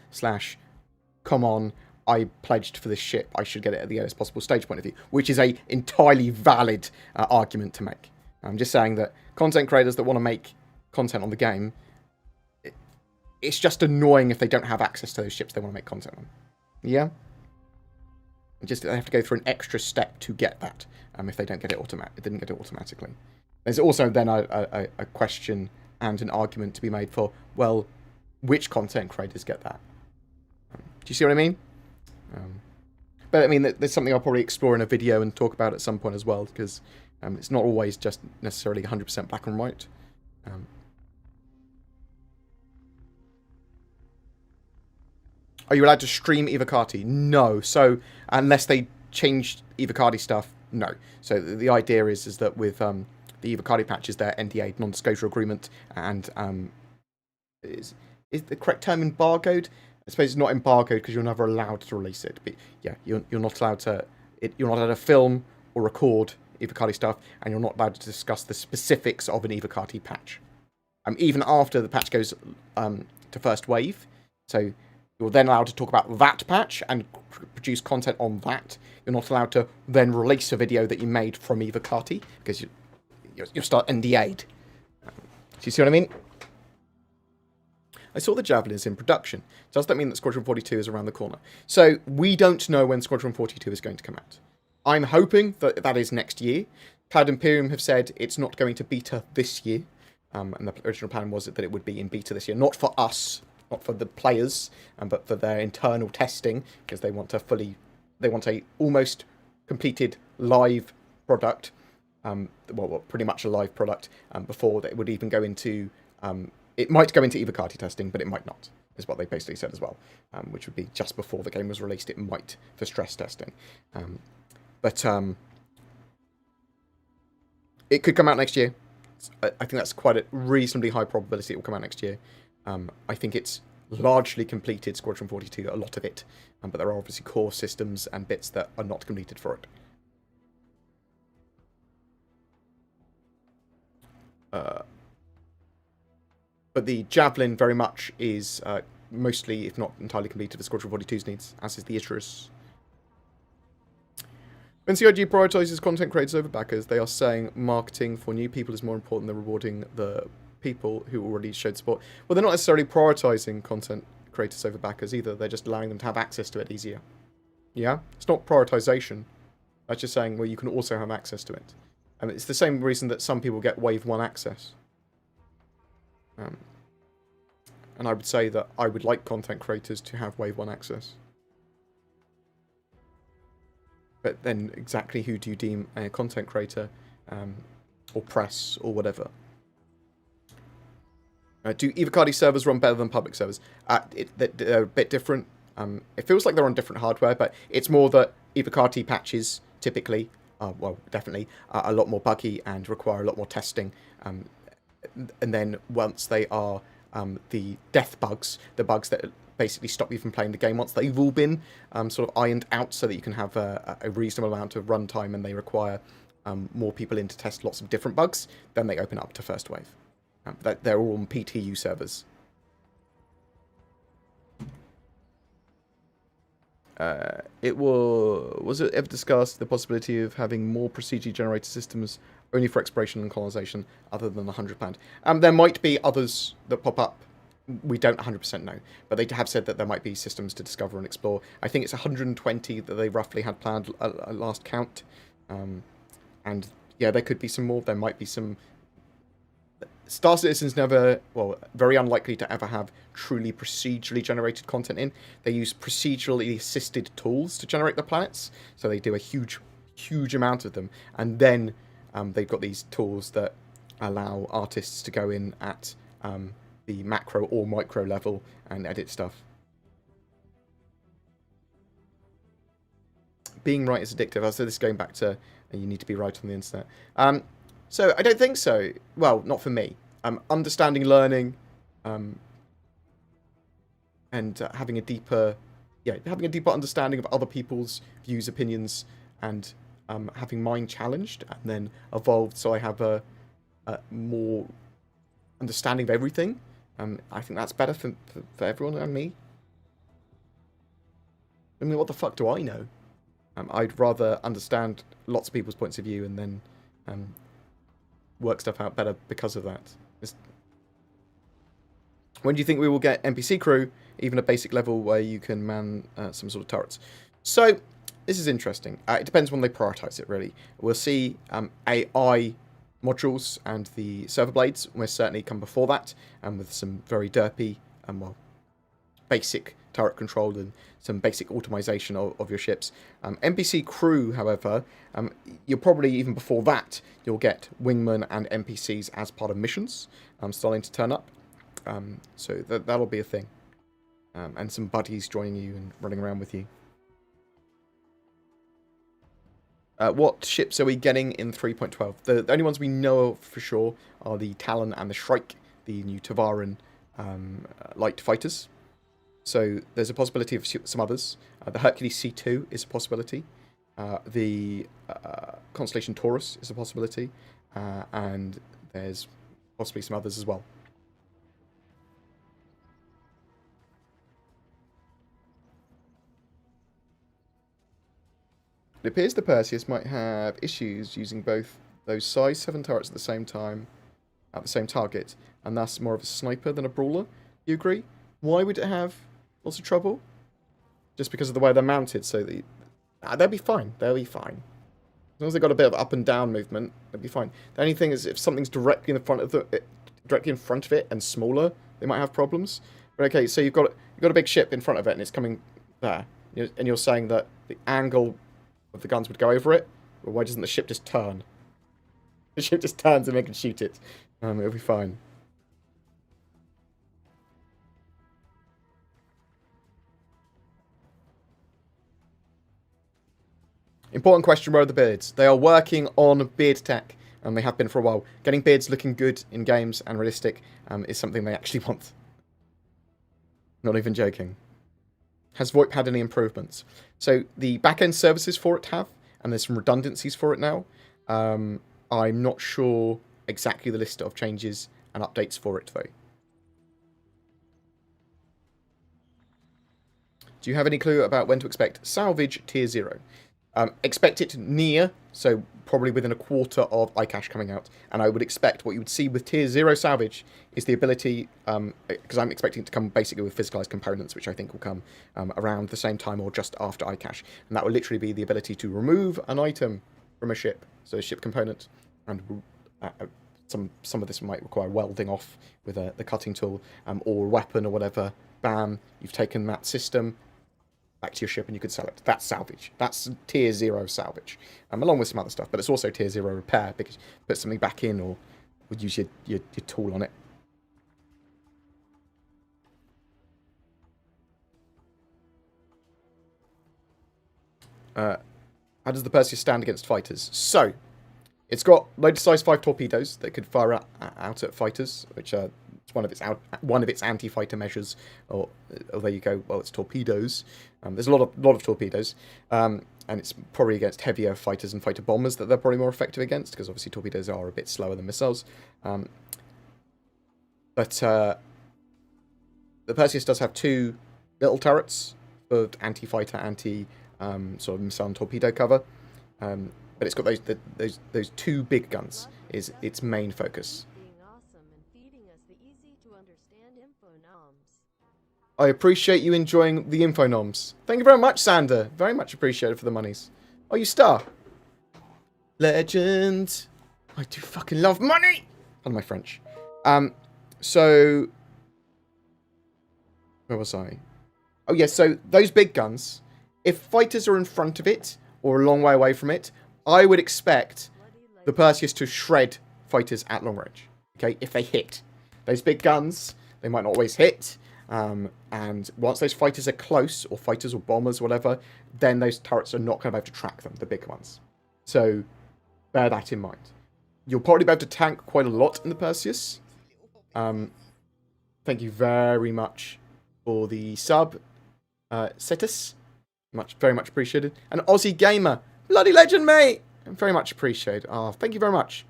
/ come on, I pledged for this ship, I should get it at the earliest possible stage point of view, which is a entirely valid argument to make. I'm just saying that content creators that want to make content on the game, it's just annoying if they don't have access to those ships they want to make content on. Yeah? They have to go through an extra step to get that, if they don't get it didn't get it automatically. There's also then a question and an argument to be made for, well, which content creators get that? Do you see what I mean? But I mean, there's something I'll probably explore in a video and talk about at some point as well, because it's not always just necessarily 100% black and white. Are you allowed to stream Evocati? No. So, unless they changed Evocati stuff, no. So, the idea is that with the Evocati patches, their NDA, non-disclosure agreement, and is the correct term embargoed? I suppose it's not embargoed because you're never allowed to release it. But yeah, you're not allowed to. You're not allowed to film or record Evocati stuff, and you're not allowed to discuss the specifics of an Evocati patch. even after the patch goes to first wave. So you're then allowed to talk about that patch and produce content on that. You're not allowed to then release a video that you made from either party, because you'll start NDA'd. Do you see what I mean? I saw the Javelin is in production. Does that mean that Squadron 42 is around the corner? So we don't know when Squadron 42 is going to come out. I'm hoping that that is next year. Cloud Imperium have said it's not going to beta this year. And the original plan was that it would be in beta this year. Not for us, not for the players, but for their internal testing, because they want a almost completed live product, well, pretty much a live product, before it would even go into, it might go into Evocati testing, but it might not, is what they basically said as well, which would be just before the game was released. It might for stress testing. But it could come out next year. I think that's quite a reasonably high probability it will come out next year. I think it's largely completed, Squadron 42, a lot of it, but there are obviously core systems and bits that are not completed for it. But the Javelin very much is mostly, if not entirely completed, for Squadron 42's needs, as is the Icarus. When CIG prioritises content creators over backers, they are saying marketing for new people is more important than rewarding the people who already showed support. Well, they're not necessarily prioritising content creators over backers either. They're just allowing them to have access to it easier. Yeah? It's not prioritisation. That's just saying, well, you can also have access to it. And it's the same reason that some people get Wave 1 access. And I would say that I would like content creators to have Wave 1 access. But then exactly who do you deem a content creator, or press, or whatever? Do Evocati servers run better than public servers? They're a bit different. It feels like they're on different hardware, but it's more that Evocati patches typically, well, definitely, are a lot more buggy and require a lot more testing. And then once they are the death bugs, the bugs that basically stop you from playing the game, once they've all been sort of ironed out so that you can have a reasonable amount of runtime and they require more people in to test lots of different bugs, then they open up to first wave. They're all on PTU servers. Was it ever discussed the possibility of having more procedurally generated systems only for exploration and colonization other than the £100? There might be others that pop up. We don't 100% know, but they have said that there might be systems to discover and explore. I think it's 120 that they roughly had planned at last count. And yeah, there could be some more. There might be some. Star Citizen's never, well, very unlikely to ever have truly procedurally generated content in. They use procedurally assisted tools to generate the planets, so they do a huge, huge amount of them. And then they've got these tools that allow artists to go in at the macro or micro level and edit stuff. Being right is addictive. I said this going back to you need to be right on the internet. So I don't think so. Well, not for me. Understanding, learning, and having a deeper understanding of other people's views, opinions, and having mine challenged and then evolved so I have a more understanding of everything. I think that's better for everyone and me. I mean, what the fuck do I know? I'd rather understand lots of people's points of view and then work stuff out better because of that. When do you think we will get NPC crew, even a basic level where you can man some sort of turrets? So, this is interesting. It depends when they prioritize it, really. We'll see AI modules and the server blades will certainly come before that, and with some very derpy and, well, basic turret control and some basic automation of your ships. NPC crew, however, you'll probably, even before that, you'll get wingmen and NPCs as part of missions starting to turn up. So that'll be a thing. And some buddies joining you and running around with you. What ships are we getting in 3.12? The only ones we know of for sure are the Talon and the Shrike, the new Tavaran light fighters. So there's a possibility of some others. The Hercules C2 is a possibility. The Constellation Taurus is a possibility. And there's possibly some others as well. It appears the Perseus might have issues using both those size 7 turrets at the same time, at the same target, and thus more of a sniper than a brawler. You agree? Why would it have lots of trouble? Just because of the way they're mounted, so they'll be fine. They'll be fine. As long as they've got a bit of up and down movement, they'll be fine. The only thing is if something's directly in front of it and smaller, they might have problems. But okay, so you've got a big ship in front of it and it's coming there, and you're saying that the angle of the guns would go over it. Well, why doesn't the ship just turn? The ship just turns and they can shoot it. It'll be fine. Important question, where are the beards? They are working on beard tech, and they have been for a while. Getting beards looking good in games and realistic is something they actually want. Not even joking. Has VoIP had any improvements? So the back-end services for it have, and there's some redundancies for it now. I'm not sure exactly the list of changes and updates for it, though. Do you have any clue about when to expect salvage tier 0? Expect it near, so probably within a quarter of iCache coming out. And I would expect what you would see with tier 0 salvage is the ability, because I'm expecting it to come basically with physicalized components, which I think will come around the same time or just after iCache. And that will literally be the ability to remove an item from a ship, so a ship component, and some of this might require welding off with the cutting tool, or a weapon or whatever. Bam, you've taken that system back to your ship and you could sell it. That's salvage. That's tier 0 salvage. Along with some other stuff, but it's also tier 0 repair because you put something back in or would use your tool on it. How does the Perseus stand against fighters? So, it's got loader size 5 torpedoes that could fire out at fighters, which are one of its anti-fighter measures. Or there you go. Well, it's torpedoes. There's a lot of torpedoes, and it's probably against heavier fighters and fighter bombers that they're probably more effective against, because obviously torpedoes are a bit slower than missiles. But the Perseus does have 2 little turrets for anti-fighter, sort of missile and torpedo cover. But it's got those 2 big guns is its main focus. I appreciate you enjoying the info noms. Thank you very much, Sander. Very much appreciated for the monies. Oh, you star. Legend. I do fucking love money. Pardon my French. So where was I? Oh yeah, so those big guns, if fighters are in front of it or a long way away from it, I would expect the Perseus to shred fighters at long range. Okay, if they hit. Those big guns, they might not always hit. And once those fighters are close, or fighters or bombers, whatever, then those turrets are not going to be able to track them, the big ones. So, bear that in mind. You'll probably be able to tank quite a lot in the Perseus. Thank you very much for the sub, Cetus. Very much appreciated. And Aussie Gamer, bloody legend, mate! Very much appreciated. Oh, thank you very much.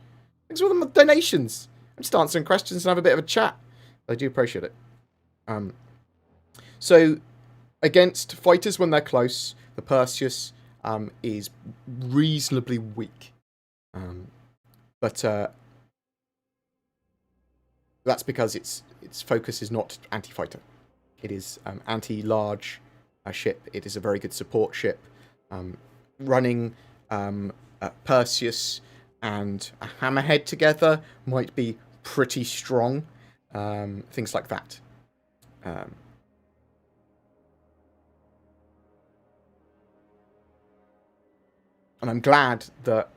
Thanks for all the donations. I'm just answering questions and have a bit of a chat. I do appreciate it. So, against fighters when they're close, the Perseus is reasonably weak. But that's because its focus is not anti-fighter. It is anti-large ship. It is a very good support ship. Running Perseus and a hammerhead together might be pretty strong. Things like that. And I'm glad that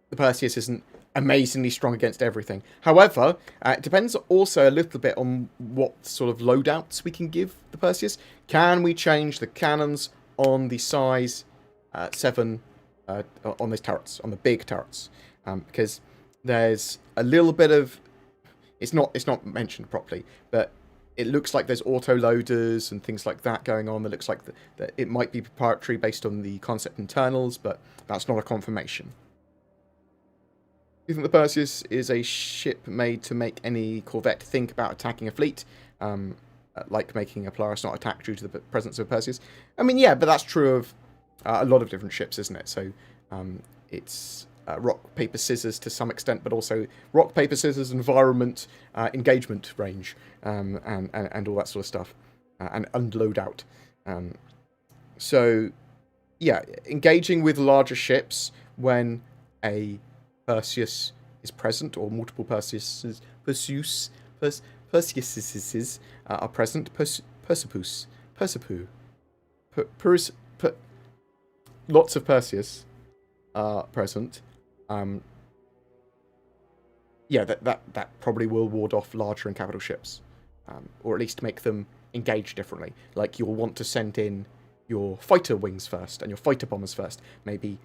the Perseus isn't amazingly strong against everything. However, it depends also a little bit on what sort of loadouts we can give the Perseus. Can we change the cannons on the size 7 on those turrets, on the big turrets? Because there's a little bit of... It's not mentioned properly, but it looks like there's auto-loaders and things like that going on. That looks like that it might be proprietary based on the concept internals, but that's not a confirmation. You think the Perseus is a ship made to make any corvette think about attacking a fleet? Like making a Polaris not attack due to the presence of Perseus? I mean, yeah, but that's true of A lot of different ships, isn't it? So it's rock, paper, scissors to some extent, but also rock, paper, scissors, environment, engagement range, and all that sort of stuff, and unload out. So, yeah, engaging with larger ships when a Perseus is present, or multiple Perseuses are present. Lots of Perseus are present. Yeah, that probably will ward off larger and capital ships, or at least make them engage differently. Like, you'll want to send in your fighter wings first and your fighter bombers first. Maybe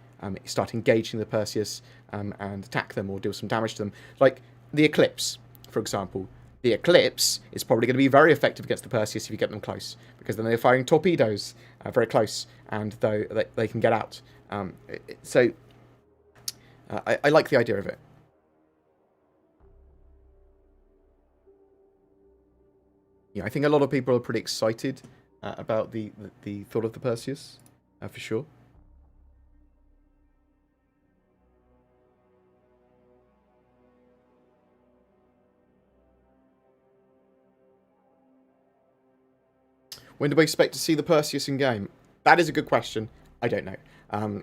start engaging the Perseus and attack them or deal some damage to them. Like the Eclipse, for example. The Eclipse is probably going to be very effective against the Perseus if you get them close, because then they're firing torpedoes very close, and though they can get out. So I like the idea of it. Yeah, I think a lot of people are pretty excited about the thought of the Perseus, for sure. When do we expect to see the Perseus in game? That is a good question. I don't know.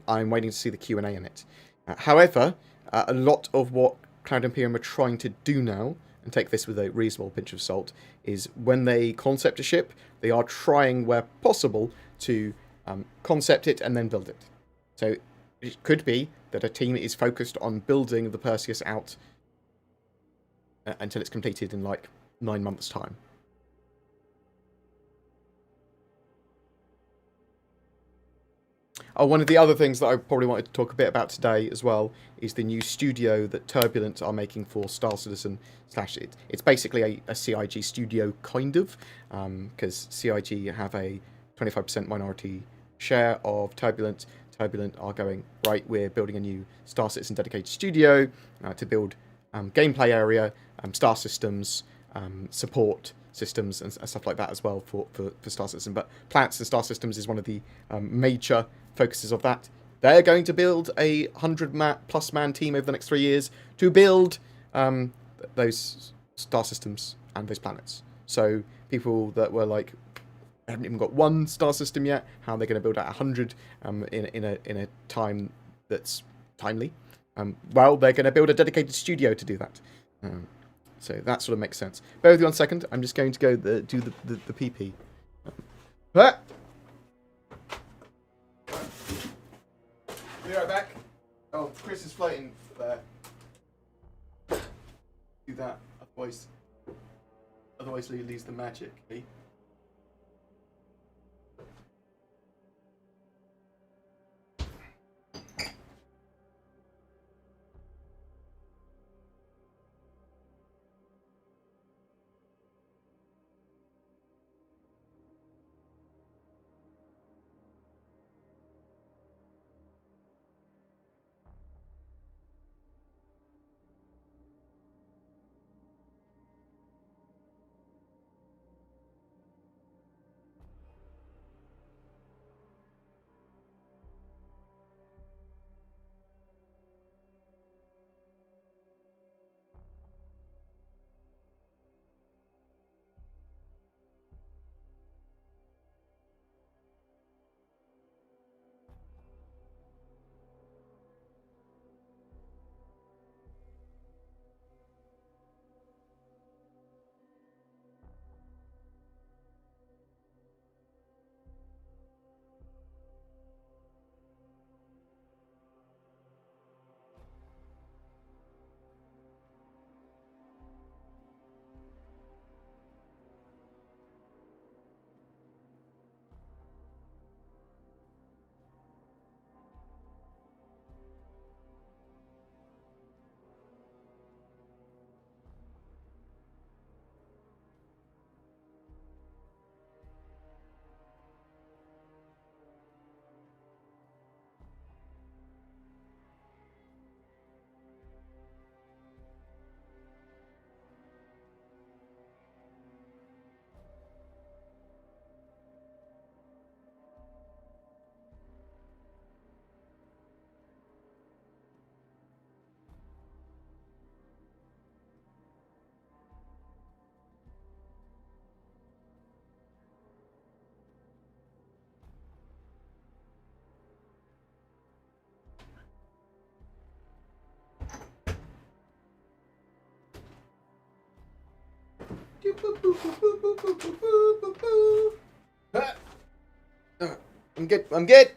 I'm waiting to see the Q&A in it. However, a lot of what Cloud Imperium are trying to do now, and take this with a reasonable pinch of salt, is when they concept a ship, they are trying, where possible, to concept it and then build it. So it could be that a team is focused on building the Perseus out until it's completed in like 9 months' time. Oh, one of the other things that I probably wanted to talk a bit about today as well is the new studio that Turbulent are making for Star Citizen / it's basically a CIG studio, kind of, because CIG have a 25% minority share of Turbulent. Turbulent are going, right, we're building a new Star Citizen dedicated studio to build gameplay area, star systems, support systems, and stuff like that as well for Star Citizen. But planets and star systems is one of the major focuses of that. They're going to build a 100+ man team over the next 3 years to build those star systems and those planets. So people that were like, they haven't even got one star system yet, how are they going to build out 100 in a time that's timely? Well, they're going to build a dedicated studio to do that. So that sort of makes sense. Bear with me 1 second. I'm just going to go do the PP. Be right back. Oh, Chris is floating there. Do that. Otherwise you lose the magic. Eh? I'm good. I'm good.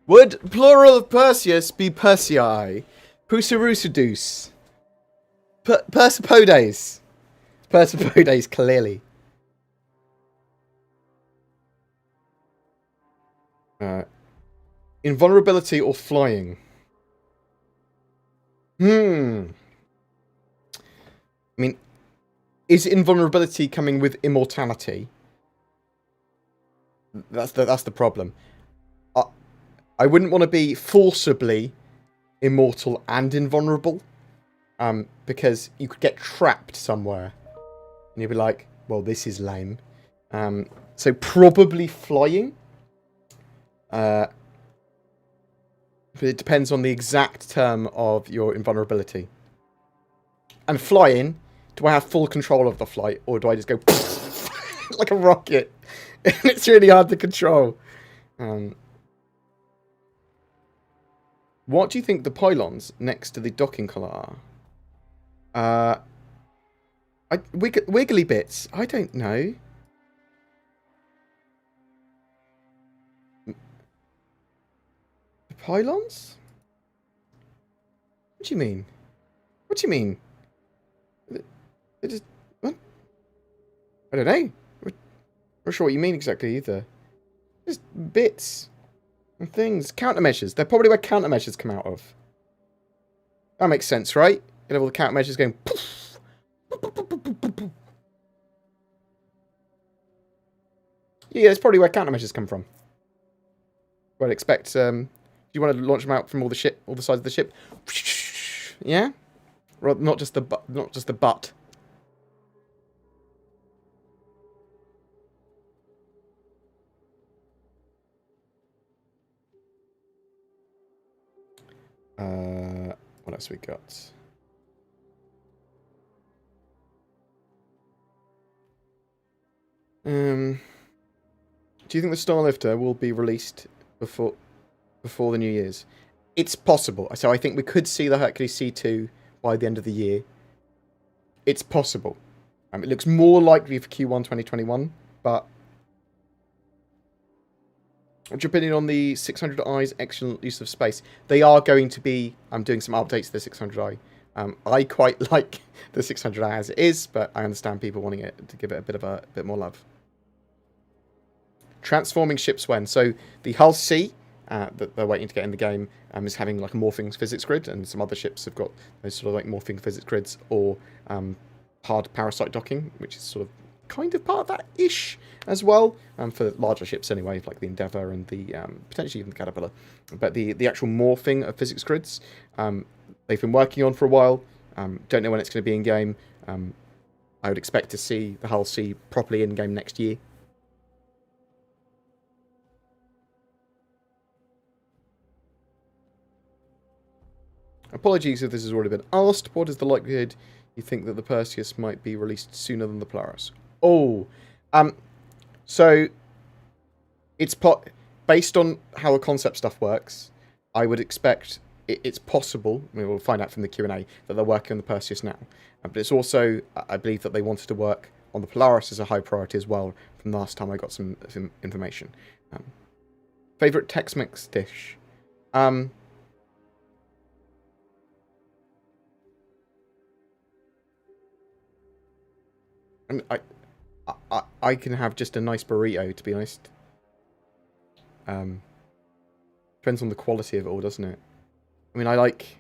Would plural of Perseus be Persei? Pusarusadus. Persepodes. Persepodes, clearly. Invulnerability or flying? I mean, is invulnerability coming with immortality? That's the problem. I wouldn't want to be forcibly immortal and invulnerable, because you could get trapped somewhere, and you'd be like, "Well, this is lame." So probably flying. But it depends on the exact term of your invulnerability. And flying, do I have full control of the flight, or do I just go like a rocket? And it's really hard to control. What do you think the pylons next to the docking collar are? Wiggly bits? I don't know. The pylons? What do you mean? What do you mean? They just... What? I don't know. I'm not sure what you mean exactly either. Just bits and things. Countermeasures. They're probably where countermeasures come out of. That makes sense, right? You have all the countermeasures going poof. Yeah, that's probably where countermeasures come from. I'd expect. Do you want to launch them out from all the sides of the ship? Yeah, well, not just the butt. What else we got? Do you think the Starlifter will be released before the New Year's? It's possible. So I think we could see the Hercules C2 by the end of the year. It's possible. It looks more likely for Q1 2021, but... What's your opinion on the 600i's excellent use of space? They are going to be doing some updates to the 600i. I quite like the 600i as it is, but I understand people wanting it to give it a bit more love. Transforming ships when? So the Hull C that they're waiting to get in the game is having like a morphing physics grid, and some other ships have got those sort of like morphing physics grids or hard parasite docking, which is sort of kind of part of that ish as well, for larger ships anyway, like the Endeavour and the potentially even the Caterpillar. But the actual morphing of physics grids, they've been working on for a while. Don't know when it's going to be in game. I would expect to see the Hull C properly in game next year. Apologies if this has already been asked. What is the likelihood you think that the Perseus might be released sooner than the Polaris? Oh, so it's based on how the concept stuff works. I would expect it's possible. We'll find out from the Q&A that they're working on the Perseus now. But it's also, I believe that they wanted to work on the Polaris as a high priority as well. From the last time I got some information. Favorite Tex-Mex dish? I can have just a nice burrito, to be honest. Depends on the quality of it all, doesn't it? I mean, I like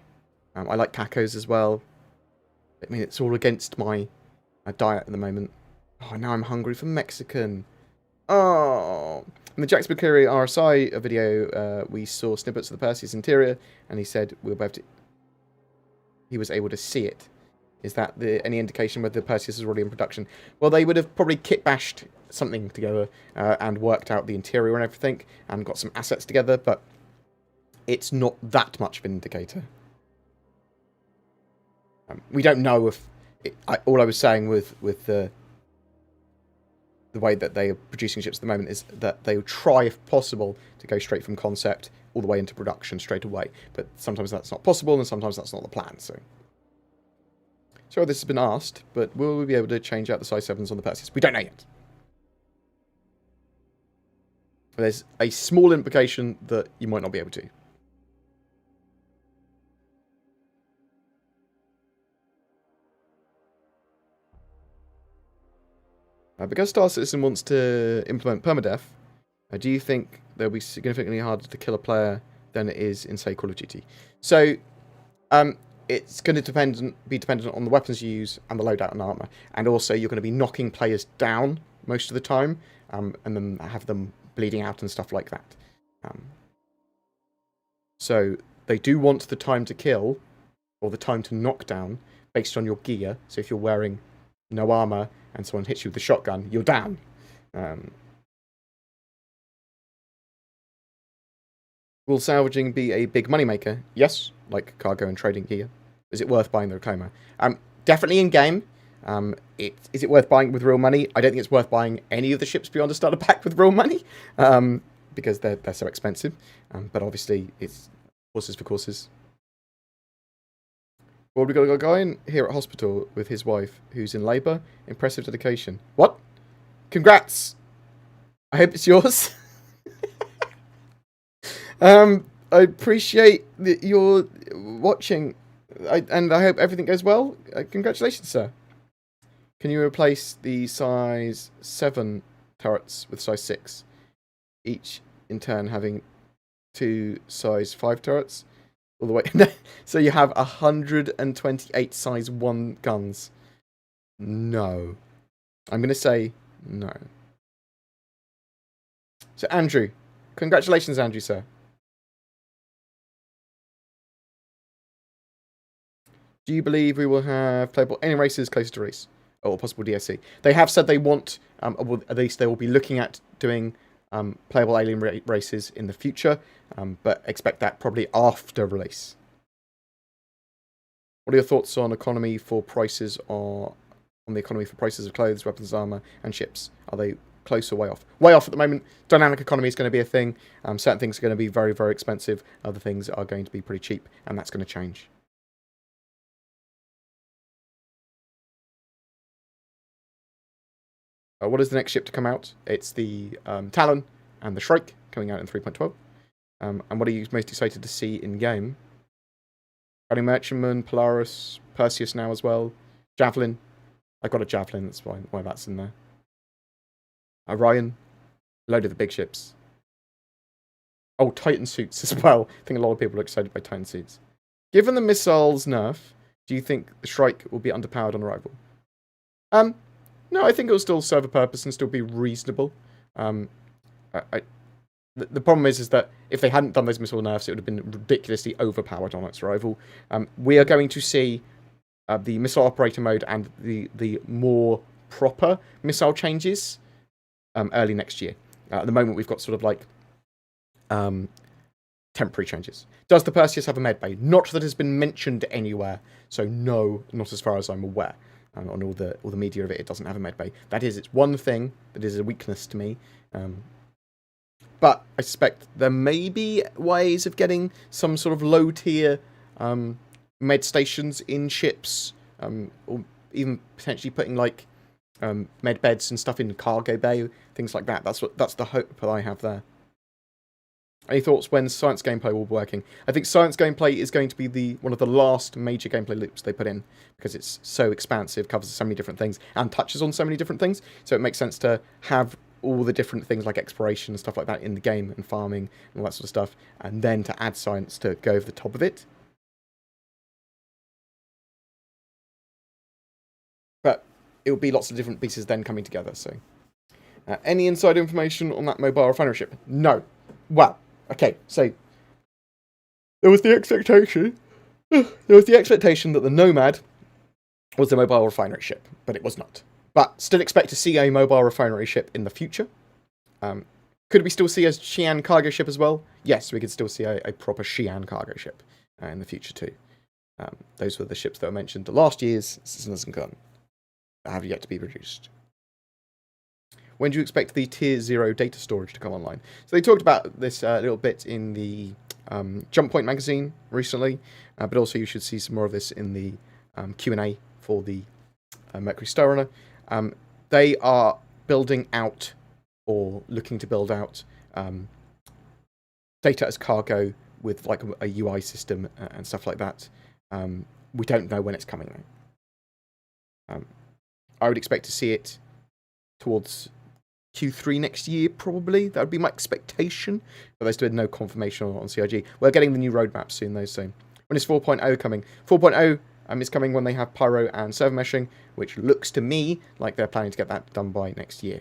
tacos as well. I mean, it's all against my diet at the moment. Oh, now I'm hungry for Mexican. Oh, in the Jax Bakuri RSI video, we saw snippets of the Perseus interior, and he said he was able to see it. Is that any indication whether the Perseus is already in production? Well, they would have probably kit-bashed something together and worked out the interior and everything and got some assets together, but it's not that much of an indicator. We don't know if... all I was saying with the way that they are producing ships at the moment is that they will try, if possible, to go straight from concept all the way into production straight away. But sometimes that's not possible, and sometimes that's not the plan, so Sorry this has been asked, but will we be able to change out the size 7s on the Perseus? We don't know yet. There's a small implication that you might not be able to. Because Star Citizen wants to implement permadeath, do you think they'll be significantly harder to kill a player than it is in, say, Call of Duty? So, it's going to be dependent on the weapons you use and the loadout and armor. And also, you're going to be knocking players down most of the time, and then have them bleeding out and stuff like that. So, they do want the time to kill, or the time to knock down, based on your gear. So, if you're wearing no armor and someone hits you with a shotgun, you're down. Will salvaging be a big moneymaker? Yes, like cargo and trading gear. Is it worth buying the reclaimer? Definitely in game. Is it worth buying with real money? I don't think it's worth buying any of the ships beyond a starter pack with real money, because they're so expensive. But obviously, it's horses for courses. Well, we've got a guy in here at hospital with his wife who's in labour. Impressive dedication. What? Congrats! I hope it's yours. I appreciate that you're watching, and I hope everything goes well. Congratulations, sir. Can you replace the size 7 turrets with size 6? Each, in turn, having 2 size 5 turrets? All the way. So you have 128 size 1 guns. No. I'm going to say no. So Andrew. Congratulations, Andrew, sir. Do you believe we will have playable any races closer to race? Or possible DSC? They have said they want, or at least they will be looking at doing playable alien races in the future, but expect that probably after release. What are your thoughts on economy for prices on the economy for prices of clothes, weapons, armor, and ships? Are they close or way off? Way off at the moment. Dynamic economy is going to be a thing. Certain things are going to be very, very expensive. Other things are going to be pretty cheap, and that's going to change. What is the next ship to come out? It's the Talon and the Shrike coming out in 3.12. And what are you most excited to see in game? Fighting Merchantman, Polaris, Perseus now as well. Javelin. I've got a Javelin, that's why that's in there. Orion. A load of the big ships. Oh, Titan suits as well. I think a lot of people are excited by Titan suits. Given the missiles nerf, do you think the Shrike will be underpowered on arrival? No, I think it'll still serve a purpose and still be reasonable. The problem is that if they hadn't done those missile nerfs, it would have been ridiculously overpowered on its arrival. We are going to see the missile operator mode and the more proper missile changes early next year. At the moment, we've got sort of like temporary changes. Does the Perseus have a med bay? Not that has been mentioned anywhere, so no, not as far as I'm aware. On all the media of it, it doesn't have a med bay. That is, it's one thing that is a weakness to me. But I suspect there may be ways of getting some sort of low-tier med stations in ships, or even potentially putting like med beds and stuff in the cargo bay, things like that. That's the hope that I have there. Any thoughts when science gameplay will be working? I think science gameplay is going to be one of the last major gameplay loops they put in, because it's so expansive, covers so many different things, and touches on so many different things. So it makes sense to have all the different things like exploration and stuff like that in the game, and farming and all that sort of stuff, and then to add science to go over the top of it. But it will be lots of different pieces then coming together. So, any inside information on that mobile refinery ship? No. Well. Okay, so there was the expectation that the Nomad was a mobile refinery ship, but it was not. But still expect to see a mobile refinery ship in the future. Could we still see a Xi'an cargo ship as well? Yes, we could still see a proper Xi'an cargo ship in the future too. Those were the ships that were mentioned last year's Citizens and Gun that have yet to be produced. When do you expect the Tier 0 data storage to come online? So they talked about this a little bit in the Jump Point magazine recently, but also you should see some more of this in the Q&A for the Mercury Starrunner. They are building out, or looking to build out, data as cargo with like a UI system and stuff like that. We don't know when it's coming though. I would expect to see it towards Q3 next year, probably. That would be my expectation. But there's been no confirmation on CIG. We're getting the new roadmap soon, though, so. When is 4.0 coming? 4.0 is coming when they have Pyro and server meshing, which looks to me like they're planning to get that done by next year.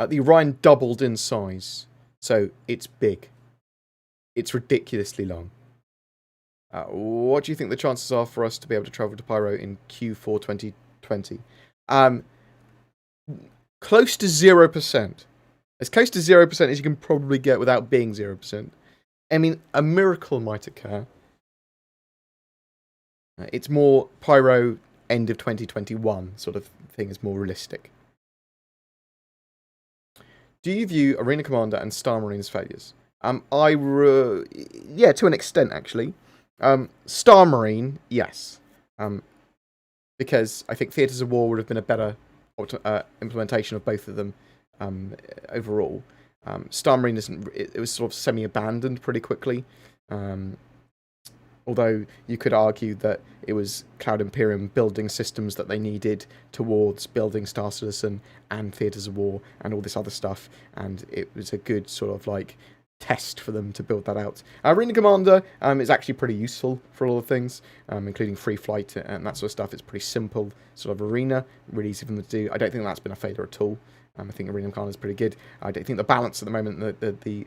The Orion doubled in size, so it's big. It's ridiculously long. What do you think the chances are for us to be able to travel to Pyro in Q4 2020? Close to 0%. As close to 0% as you can probably get without being 0%. I mean, a miracle might occur. It's more Pyro end of 2021 sort of thing is more realistic. Do you view Arena Commander and Star Marine as failures? Yeah, to an extent, actually. Star Marine, yes. Because I think Theatres of War would have been a better implementation of both of them overall. Star Marine it was sort of semi-abandoned pretty quickly. Although you could argue that it was Cloud Imperium building systems that they needed towards building Star Citizen and Theatres of War and all this other stuff, and it was a good sort of like test for them to build that out. Arena Commander is actually pretty useful for all the things, including free flight and that sort of stuff. It's pretty simple sort of arena, really easy for them to do. I don't think that's been a failure at all. I think Arena Commander is pretty good. I don't think the balance at the moment, the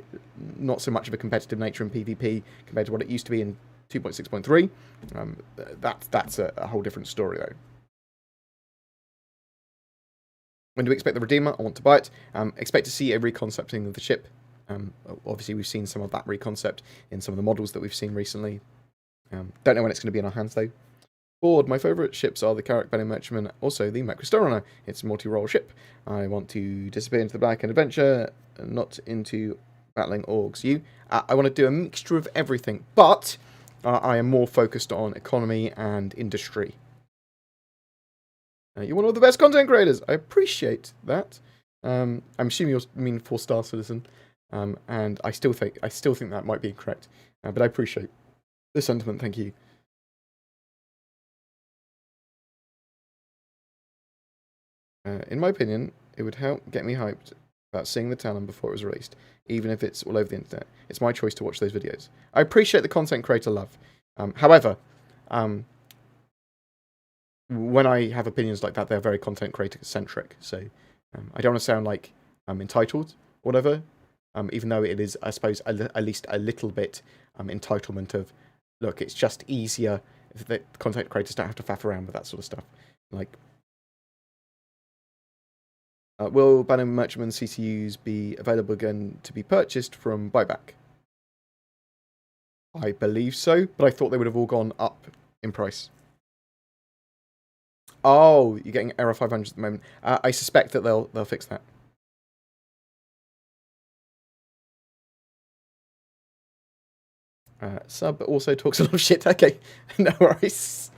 not so much of a competitive nature in PvP compared to what it used to be in 2.6.3, that's a whole different story though. When do we expect the Redeemer? I want to buy it. Expect to see a reconcepting of the ship. Obviously, we've seen some of that reconcept in some of the models that we've seen recently. Don't know when it's going to be in our hands though. Board, my favourite ships are the Carrack Benning Merchantman, also the Mercury Starrunner. It's a multi-role ship. I want to disappear into the black and adventure, not into battling orgs. I want to do a mixture of everything, but I am more focused on economy and industry. You're one of the best content creators. I appreciate that. I'm assuming you mean 4-star citizen, and I still think that might be incorrect, but I appreciate the sentiment. Thank you. In my opinion, it would help get me hyped about seeing the Talon before it was released, even if it's all over the internet. It's my choice to watch those videos. I appreciate the content creator love. However, when I have opinions like that, they're very content creator centric. So I don't want to sound like I'm entitled or whatever, even though it is, I suppose, at least a little bit entitlement of, look, it's just easier if the content creators don't have to faff around with that sort of stuff. Like, will Benning Merchantman CCUs be available again to be purchased from buyback? I believe so, but I thought they would have all gone up in price. Oh, you're getting error 500 at the moment. I suspect that they'll fix that. Sub also talks a lot of shit. Okay, no worries.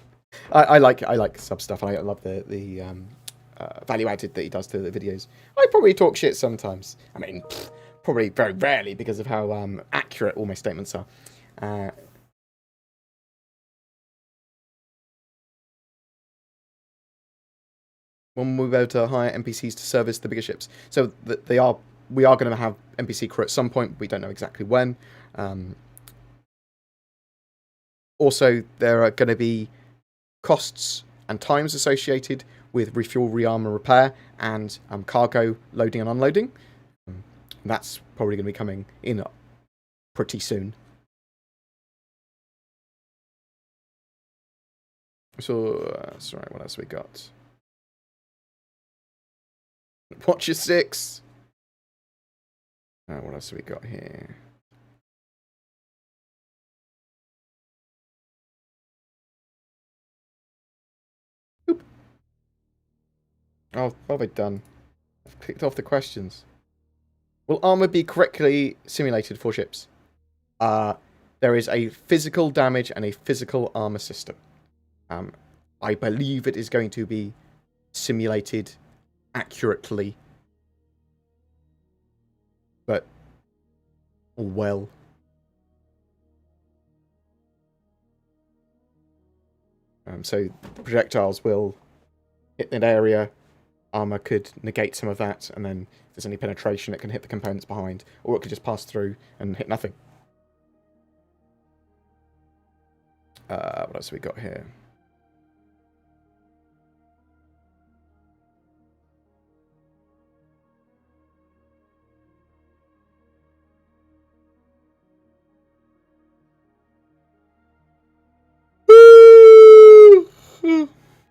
I like sub stuff. I love the value added that he does to the videos. I probably talk shit sometimes. I mean, probably very rarely because of how accurate all my statements are. When we'll be able to hire NPCs to service the bigger ships. So we are going to have NPC crew at some point. We don't know exactly when. Also, there are going to be costs and times associated with refuel, rearm, and repair, and cargo loading and unloading. That's probably going to be coming in pretty soon. So, sorry, what else we got? Watcher 6. What else have we got here? Oop. Oh, what have I done? I've clicked off the questions. Will armor be correctly simulated for ships? There is a physical damage and a physical armor system. I believe it is going to be simulated accurately, but well. So projectiles will hit an area, armor could negate some of that, and then if there's any penetration, it can hit the components behind, or it could just pass through and hit nothing. What else have we got here?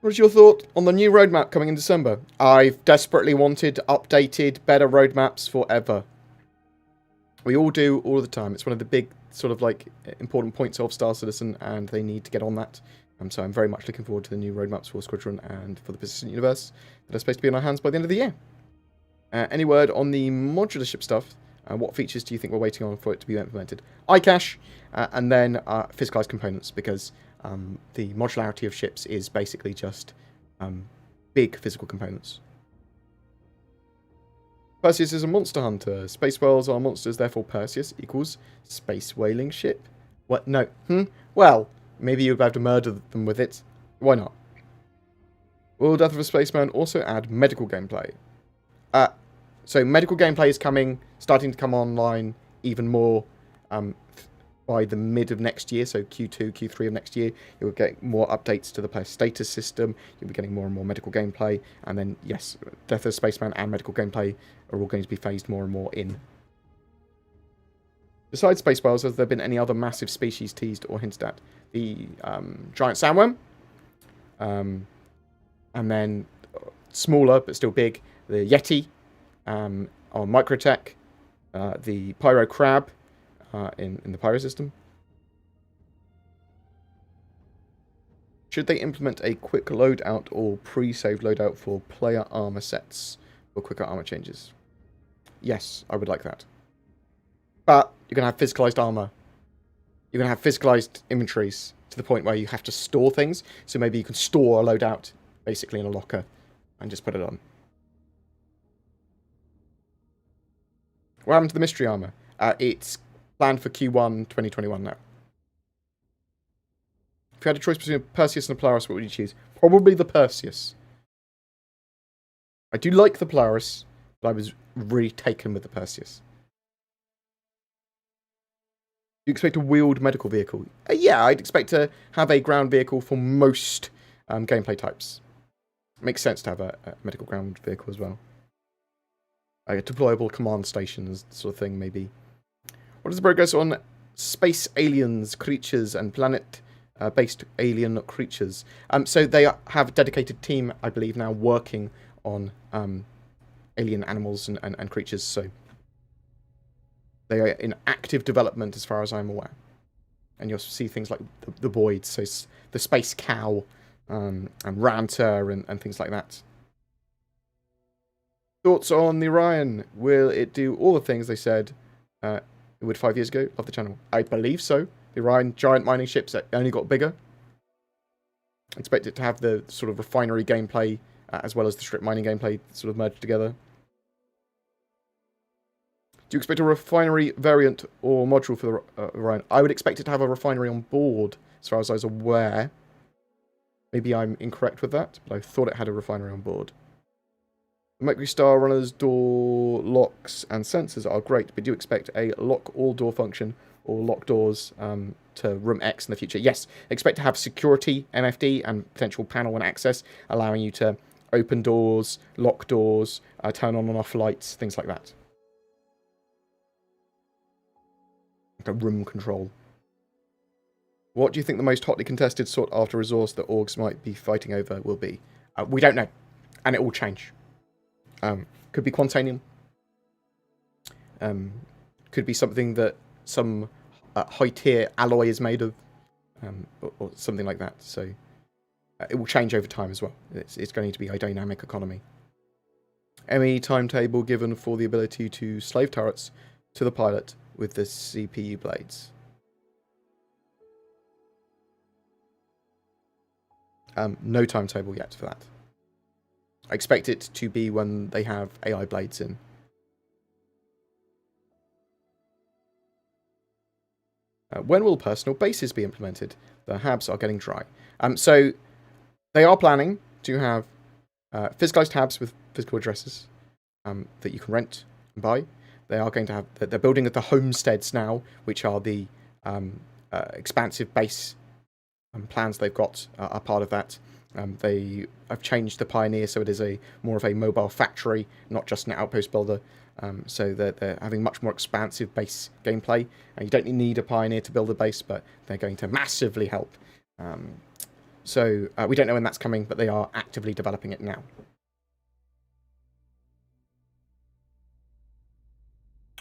What's your thought on the new roadmap coming in December? I've desperately wanted updated, better roadmaps forever. We all do, all the time. It's one of the big, sort of like, important points of Star Citizen, and they need to get on that. So I'm very much looking forward to the new roadmaps for Squadron and for the Persistent Universe that are supposed to be in our hands by the end of the year. Any word on the modular ship stuff? What features do you think we're waiting on for it to be implemented? iCache, and then physicalized components, because the modularity of ships is basically just big physical components. Perseus is a monster hunter. Space whales are monsters, therefore Perseus equals space whaling ship. What? No. Well, maybe you'd have to murder them with it. Why not? Will Death of a Spaceman also add medical gameplay? So medical gameplay is starting to come online even more by the mid of next year, so Q2, Q3 of next year. You'll get more updates to the player status system, you'll be getting more and more medical gameplay, and then, yes, Death of a Spaceman and medical gameplay are all going to be phased more and more in. Besides space whales, has there been any other massive species teased or hinted at? The giant sandworm, and then smaller but still big, the Yeti, on Microtech, the Pyro Crab in the Pyro system. Should they implement a quick loadout or pre-save loadout for player armor sets or quicker armor changes? Yes, I would like that. But you're going to have physicalized armor. You're going to have physicalized inventories to the point where you have to store things. So maybe you can store a loadout basically in a locker and just put it on. What happened to the mystery armor? It's planned for Q1 2021 now. If you had a choice between a Perseus and a Polaris, what would you choose? Probably the Perseus. I do like the Polaris, but I was really taken with the Perseus. Do you expect a wheeled medical vehicle? Yeah, I'd expect to have a ground vehicle for most gameplay types. Makes sense to have a medical ground vehicle as well. A deployable command stations sort of thing, maybe. What is the progress on space aliens, creatures, and planet-based alien creatures? So they have a dedicated team, I believe, now working on alien animals and creatures, so they are in active development as far as I'm aware. And you'll see things like the Boyd, so the space cow, and Ranter, and things like that. Thoughts on the Orion? Will it do all the things they said it would 5 years ago? Love the channel. I believe so. The Orion giant mining ships only got bigger. I expect it to have the sort of refinery gameplay as well as the strip mining gameplay sort of merged together. Do you expect a refinery variant or module for the Orion? I would expect it to have a refinery on board, as far as I was aware. Maybe I'm incorrect with that, but I thought it had a refinery on board. The Mercury Star Runner's door locks and sensors are great, but do you expect a lock all door function or lock doors to room X in the future? Yes, expect to have security, MFD, and potential panel and access, allowing you to open doors, lock doors, turn on and off lights, things like that. Like a room control. What do you think the most hotly contested sought-after resource that orgs might be fighting over will be? We don't know, and it will change. Could be Quantanium. Could be something that some high-tier alloy is made of, or something like that. So it will change over time as well. It's going to be a dynamic economy. Any timetable given for the ability to slave turrets to the pilot with the CPU blades? No timetable yet for that. I expect it to be when they have AI blades in. When will personal bases be implemented? The habs are getting dry. So they are planning to have physicalized habs with physical addresses that you can rent and buy. They are going to have. They're building the homesteads now, which are the expansive base plans they've got are part of that. They have changed the Pioneer so it is more of a mobile factory, not just an outpost builder. So they're having much more expansive base gameplay. You don't need a Pioneer to build a base, but they're going to massively help. So we don't know when that's coming, but they are actively developing it now.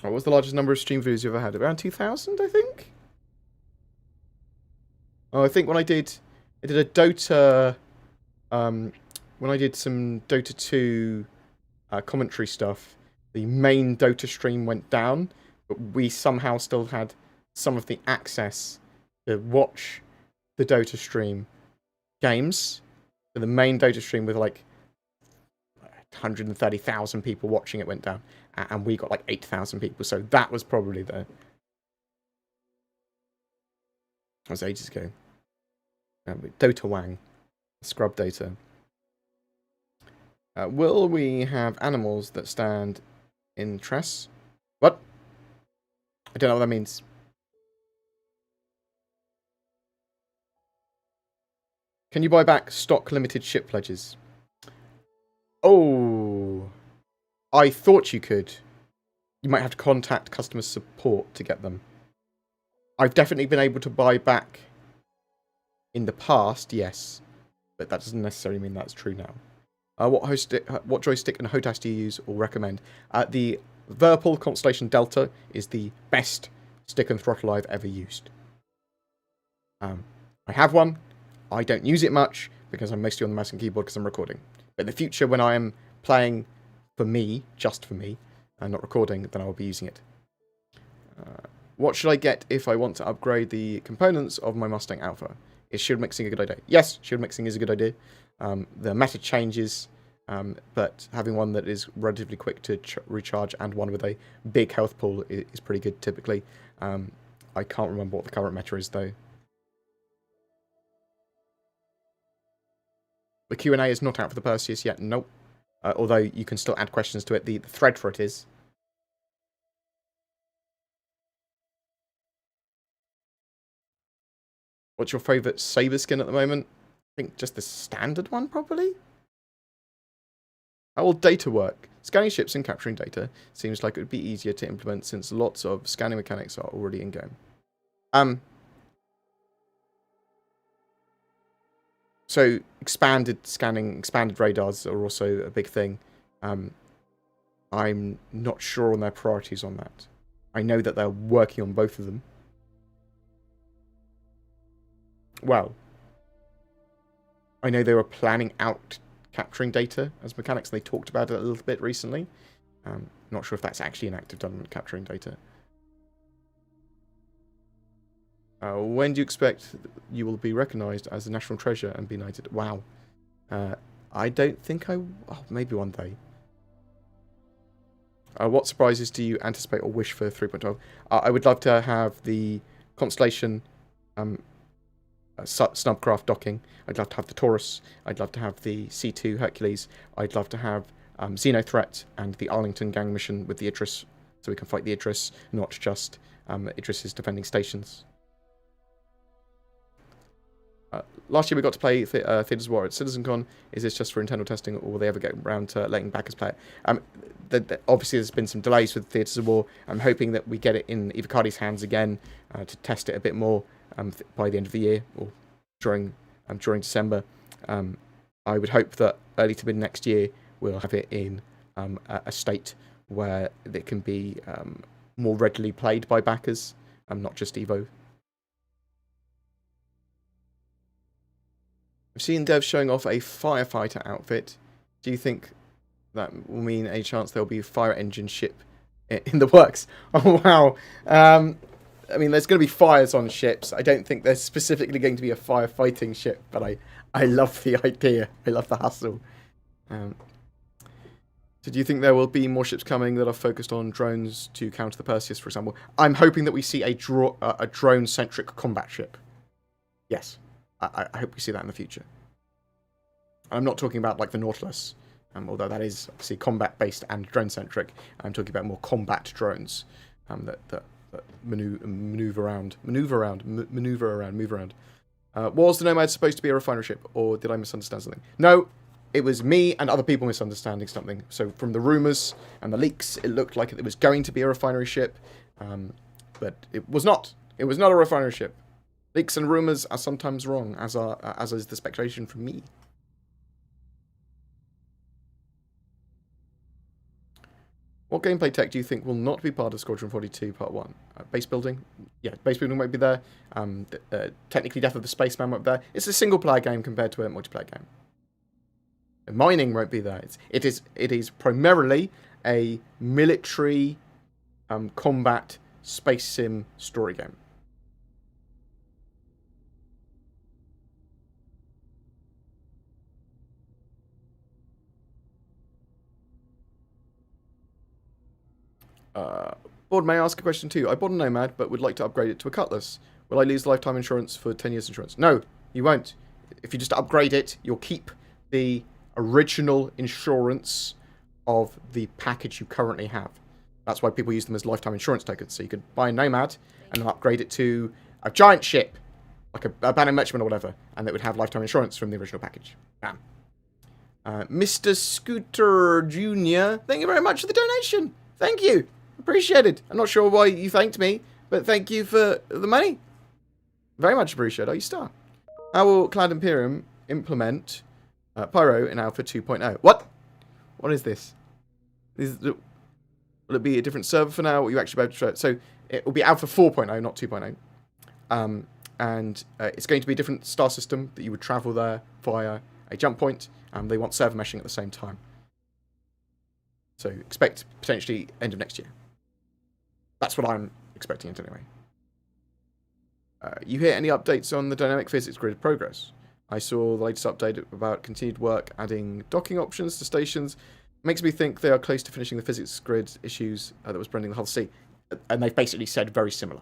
What was the largest number of stream views you ever had? Around 2,000, I think? Oh, I think when I did a Dota, when I did some Dota 2 commentary stuff, the main Dota stream went down, but we somehow still had some of the access to watch the Dota stream games. So the main Dota stream with like 130,000 people watching it went down, and we got like 8,000 people. So that was probably that was ages ago. Dota Wang, Scrub Data. Will we have animals that stand in tress? What? I don't know what that means. Can you buy back stock limited ship pledges? Oh, I thought you could. You might have to contact customer support to get them. I've definitely been able to buy back in the past, yes, but that doesn't necessarily mean that's true now. What joystick and HOTAS do you use or recommend? The Whirlpool Constellation Delta is the best stick and throttle I've ever used. I have one. I don't use it much because I'm mostly on the mouse and keyboard because I'm recording. But in the future, when I am playing for me, just for me, and not recording, then I will be using it. What should I get if I want to upgrade the components of my Mustang Alpha? Is shield mixing a good idea? Yes, shield mixing is a good idea. The meta changes, but having one that is relatively quick to recharge and one with a big health pool is pretty good typically. I can't remember what the current meta is though. The Q&A is not out for the Perseus yet, nope. Although you can still add questions to it. The thread for it is. What's your favourite Saber skin at the moment? I think just the standard one, probably? How will data work? Scanning ships and capturing data seems like it would be easier to implement since lots of scanning mechanics are already in game. So expanded scanning, expanded radars are also a big thing. I'm not sure on their priorities on that. I know that they're working on both of them. Well, I know they were planning out capturing data as mechanics. They talked about it a little bit recently. Not sure if that's actually an active development, capturing data. When do you expect you will be recognised as a national treasure and be knighted? Wow. I don't think I... Oh, maybe one day. What surprises do you anticipate or wish for 3.12? I would love to have the Constellation snubcraft docking. I'd love to have the Taurus. I'd love to have the C2 Hercules. I'd love to have Xeno Threat and the Arlington gang mission with the Idris, so we can fight the Idris, not just Idris's defending stations. Last year we got to play Theaters of War at CitizenCon. Is this just for internal testing, or will they ever get around to letting backers play it? Obviously, there's been some delays with Theaters of War. I'm hoping that we get it in Ivacardi's hands again to test it a bit more by the end of the year or during December. I would hope that early to mid next year we'll have it in a state where it can be more readily played by backers, not just Evo. I've seen devs showing off a firefighter outfit. Do you think That will mean a chance there'll be a fire engine ship in the works. Oh, wow. I mean, there's going to be fires on ships. I don't think there's specifically going to be a firefighting ship, but I love the idea. I love the hustle. So do you think there will be more ships coming that are focused on drones to counter the Perseus, for example? I'm hoping that we see a drone-centric combat ship. Yes. I hope we see that in the future. I'm not talking about like the Nautilus, although that is obviously combat-based and drone-centric. I'm talking about more combat drones that move around. Was the Nomad supposed to be a refinery ship, or did I misunderstand something? No, it was me and other people misunderstanding something. So from the rumours and the leaks, it looked like it was going to be a refinery ship, but it was not. It was not a refinery ship. Leaks and rumours are sometimes wrong, as is the speculation from me. What gameplay tech do you think will not be part of Squadron 42 Part 1? Base building? Yeah, base building won't be there. Technically, Death of the Spaceman won't be there. It's a single-player game compared to a multiplayer game. Mining won't be there. It is primarily a military combat space sim story game. Board, may I ask a question too? I bought a Nomad, but would like to upgrade it to a Cutlass. Will I lose lifetime insurance for 10 years insurance? No, you won't. If you just upgrade it, you'll keep the original insurance of the package you currently have. That's why people use them as lifetime insurance tokens. So you could buy a Nomad and then upgrade it to a giant ship, like a Banner Merchantman or whatever, and it would have lifetime insurance from the original package. Bam. Mr. Scooter Jr., thank you very much for the donation. Thank you. Appreciated. I'm not sure why you thanked me, but thank you for the money. Very much appreciated. Are you star? How will Cloud Imperium implement Pyro in Alpha 2.0? What? What is this? Will it be a different server for now? Or will you actually be able to try it? So it will be Alpha 4.0, not 2.0. And it's going to be a different star system that you would travel there via a jump point. They want server meshing at the same time. So expect potentially end of next year. That's what I'm expecting it anyway. You hear any updates on the dynamic physics grid progress? I saw the latest update about continued work adding docking options to stations. Makes me think they are close to finishing the physics grid issues that was branding the Hull C. And they've basically said very similar.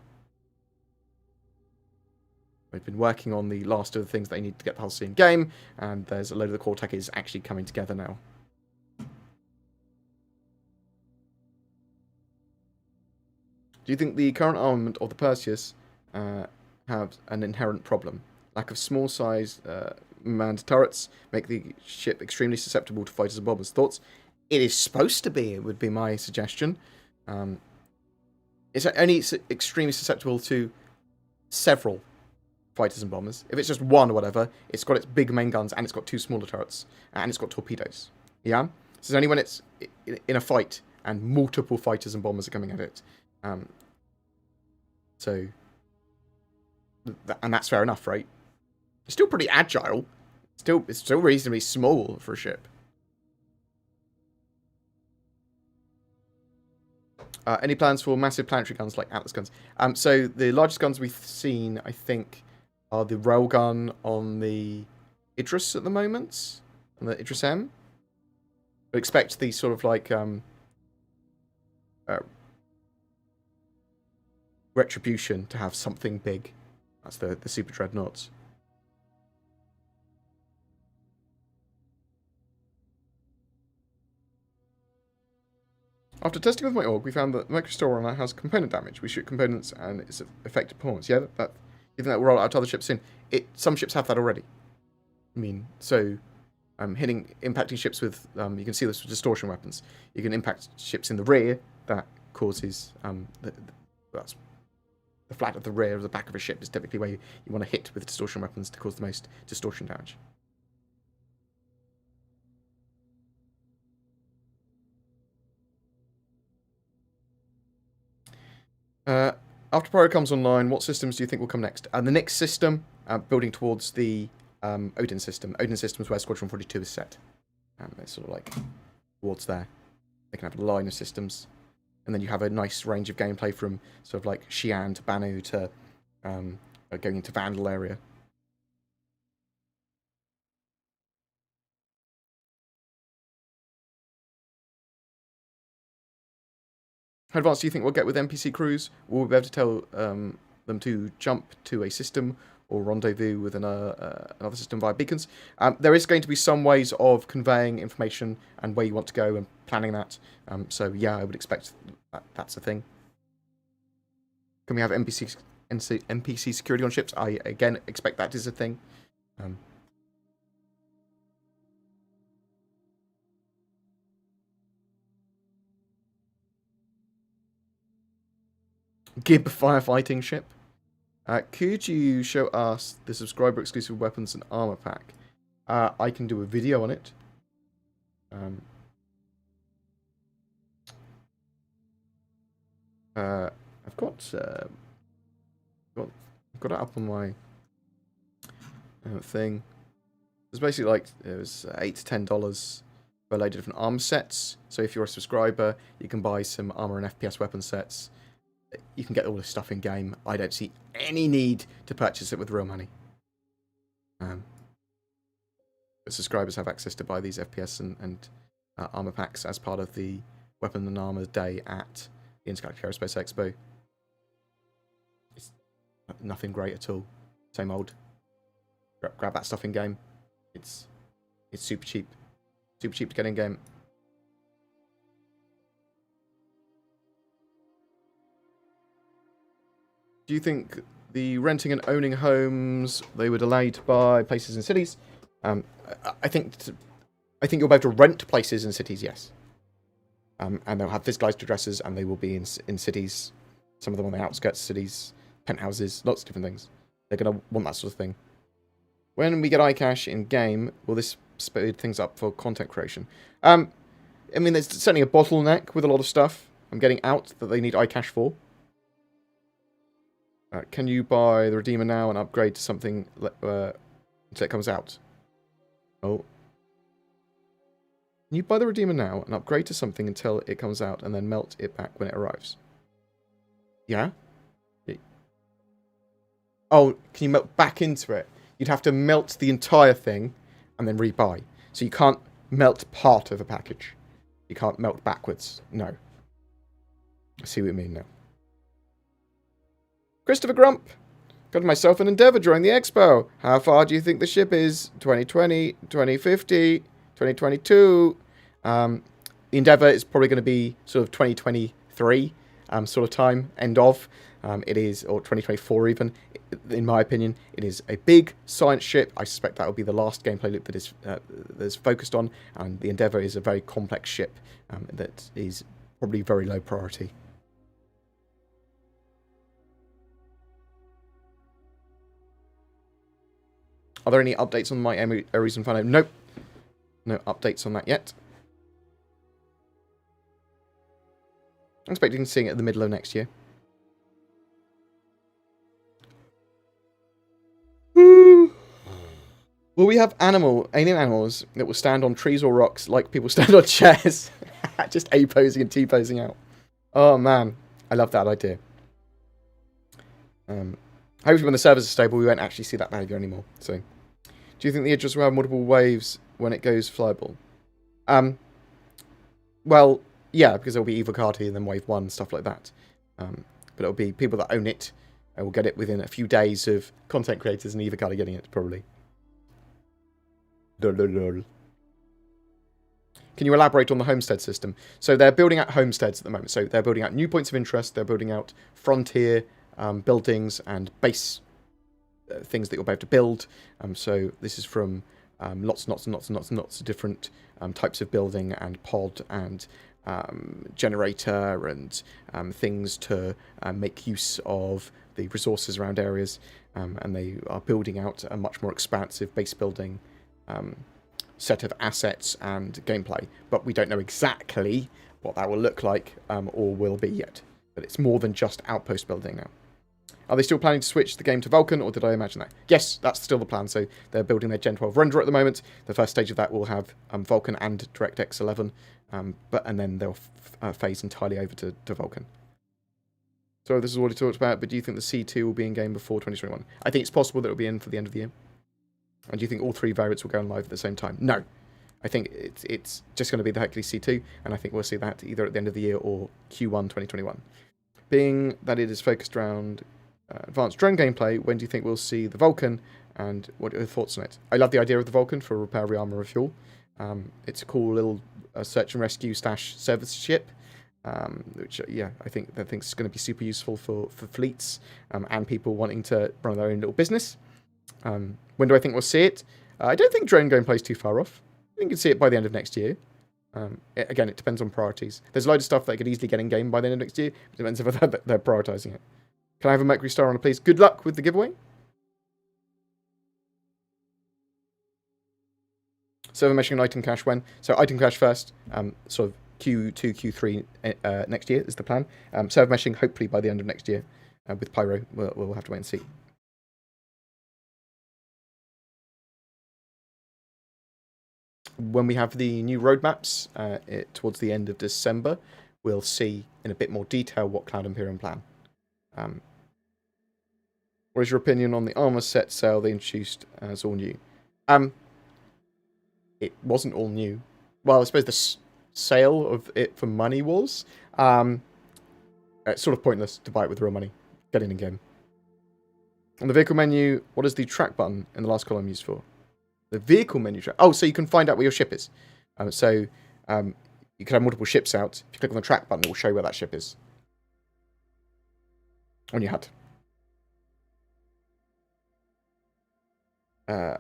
We've been working on the last of the things they need to get the Hull C in game, and there's a load of the core tech is actually coming together now. Do you think the current armament of the Perseus have an inherent problem? Lack of small size manned turrets make the ship extremely susceptible to fighters and bombers. Thoughts? It is supposed to be, it would be my suggestion. It's only extremely susceptible to several fighters and bombers. If it's just one or whatever, it's got its big main guns and it's got two smaller turrets and it's got torpedoes. Yeah? So it's only when it's in a fight and multiple fighters and bombers are coming at it. And that's fair enough, right? It's still pretty agile. It's still reasonably small for a ship. Any plans for massive planetary guns like Atlas guns? So the largest guns we've seen, I think, are the railgun on the Idris at the moment, on the Idris M. I expect these sort of like Retribution to have something big. That's the Super Dreadnoughts. After testing with my org, we found that the microstore runner has component damage. We shoot components and it's affected performance. Yeah, you think that will roll out to other ships soon? Some ships have that already. I mean, so impacting ships with you can see this with distortion weapons. You can impact ships in the rear. That causes that's the flat of the rear of the back of a ship is typically where you want to hit with distortion weapons to cause the most distortion damage. After Pyro comes online, what systems do you think will come next? The next system, building towards the Odin system. Odin system is where Squadron 42 is set. It's sort of like towards there. They can have a line of systems. And then you have a nice range of gameplay from sort of like Xi'an to Banu to going into Vandal area. How advanced do you think we'll get with NPC crews? Will we be able to tell them to jump to a system or rendezvous with another system via beacons? There is going to be some ways of conveying information and where you want to go and planning that. So yeah, I would expect that's a thing. Can we have NPC security on ships? I, again, expect that is a thing. Gib firefighting ship. Could you show us the subscriber exclusive weapons and armor pack? I can do a video on it. I've got it up on my thing. It's basically like it was $8 to $10 for a load of different armor sets. So if you're a subscriber, you can buy some armor and FPS weapon sets. You can get all this stuff in game. I don't see any need to purchase it with real money. But subscribers have access to buy these FPS and armor packs as part of the Weapon and Armor Day at the Intergalactic Aerospace Expo. It's nothing great at all. Same old. Grab that stuff in game. It's super cheap. Super cheap to get in game. Do you think the renting and owning homes, they were delayed by places in cities? I think you'll be able to rent places in cities, yes. And they'll have physicalized addresses, and they will be in cities. Some of them on the outskirts of cities, penthouses, lots of different things. They're going to want that sort of thing. When we get iCache in game, will this speed things up for content creation? I mean, there's certainly a bottleneck with a lot of stuff I'm getting out that they need iCache for. Can you buy the Redeemer now and upgrade to something until it comes out? Oh. Can you buy the Redeemer now and upgrade to something until it comes out and then melt it back when it arrives? Yeah? Oh, can you melt back into it? You'd have to melt the entire thing and then rebuy. So you can't melt part of a package. You can't melt backwards. No. I see what you mean now. Christopher Grump. Got myself an Endeavour during the expo. How far do you think the ship is? 2020, 2050, 2022? The Endeavour is probably going to be sort of 2023 sort of time, end of. It is, or 2024 even, in my opinion. It is a big science ship. I suspect that will be the last gameplay loop that is focused on. And the Endeavour is a very complex ship that is probably very low priority. Are there any updates on my Ares Inferno? Nope. No updates on that yet. I'm expecting seeing it in the middle of next year. Will we have alien animals that will stand on trees or rocks like people stand on chairs? Just A-posing and T-posing out. Oh man, I love that idea. Hopefully when the servers are stable, we won't actually see that behavior anymore. So, do you think the Idris will have multiple waves when it goes flyable? Well, yeah, because there'll be Evocati and then wave 1, stuff like that. But it'll be people that own it and will get it within a few days of content creators and Evocati getting it, probably. Can you elaborate on the homestead system? So they're building out homesteads at the moment. So they're building out new points of interest. They're building out frontier buildings and base things that you'll be able to build. So this is from lots of different types of building and pod and generator and things to make use of the resources around areas. And they are building out a much more expansive base building set of assets and gameplay. But we don't know exactly what that will look like or will be yet. But it's more than just outpost building now. Are they still planning to switch the game to Vulkan, or did I imagine that? Yes, that's still the plan. So they're building their Gen 12 renderer at the moment. The first stage of that will have Vulkan and DirectX 11 and then they'll phase entirely over to Vulcan. So this is what he talked about, but do you think the C2 will be in game before 2021? I think it's possible that it'll be in for the end of the year. And do you think all 3 variants will go on live at the same time? No. I think it's just going to be the Hercules C2, and I think we'll see that either at the end of the year or Q1 2021. Being that it is focused around advanced drone gameplay, when do you think we'll see the Vulcan, and what are your thoughts on it? I love the idea of the Vulcan for repair, rearmor, and refuel. It's a cool little search and rescue / service ship. Which, I think it's going to be super useful for fleets and people wanting to run their own little business. When do I think we'll see it? I don't think drone gameplay is too far off. I think you can see it by the end of next year. Again, it depends on priorities. There's a load of stuff that could easily get in game by the end of next year. It depends if they're prioritizing it. Can I have a Mercury Star on it, please? Good luck with the giveaway. Server meshing and item cache when? So item cache first, sort of Q2, Q3 next year is the plan. Server meshing hopefully by the end of next year. With Pyro, we'll have to wait and see. When we have the new roadmaps towards the end of December, we'll see in a bit more detail what Cloud Imperium plan. What is your opinion on the armor set sale they introduced as all new? It wasn't all new. Well, I suppose the sale of it for money was. It's sort of pointless to buy it with real money. Get in game. On the vehicle menu, what is the track button in the last column used for? The vehicle menu track. Oh, so you can find out where your ship is. You can have multiple ships out. If you click on the track button, it will show you where that ship is. On your HUD.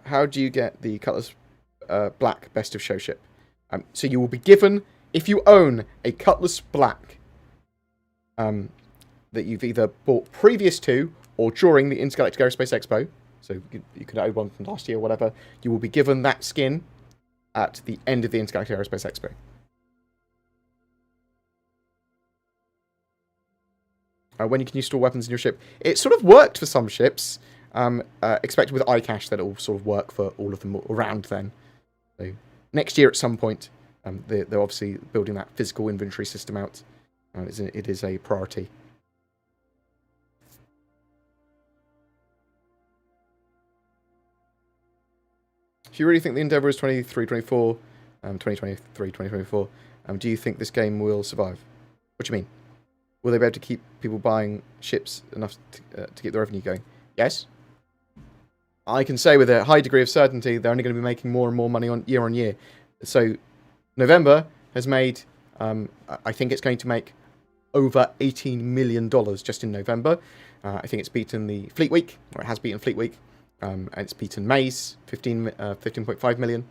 How do you get the Cutlass Black Best of Show ship? So you will be given, if you own a Cutlass Black that you've either bought previous to or during the Intergalactic Aerospace Expo, so you could own one from last year or whatever, you will be given that skin at the end of the Intergalactic Aerospace Expo. When you can use store weapons in your ship. It sort of worked for some ships. Expected with iCache that it will sort of work for all of them around then. So next year at some point, they're obviously building that physical inventory system out. It is a priority. If you really think the Endeavour is 23-24, 2023-2024, do you think this game will survive? What do you mean? Will they be able to keep people buying ships enough to keep the revenue going? Yes. I can say with a high degree of certainty they're only going to be making more and more money on year. So November has made, I think it's going to make over $18 million just in November. I think it's beaten the Fleet Week, or it has beaten Fleet Week, and it's beaten May's 15.5 million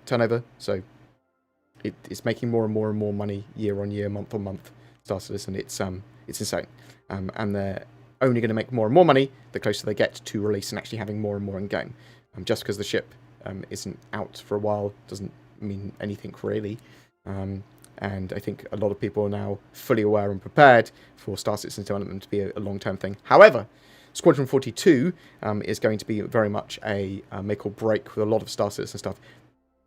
turnover. So it's making more and more and more money year on year, month on month. Star Citizen, it's insane, and they're only going to make more and more money the closer they get to release and actually having more and more in game. Just because the ship isn't out for a while doesn't mean anything really. And I think a lot of people are now fully aware and prepared for Star Citizen development to be a long-term thing. However, Squadron 42 is going to be very much a make or break with a lot of Star Citizen stuff.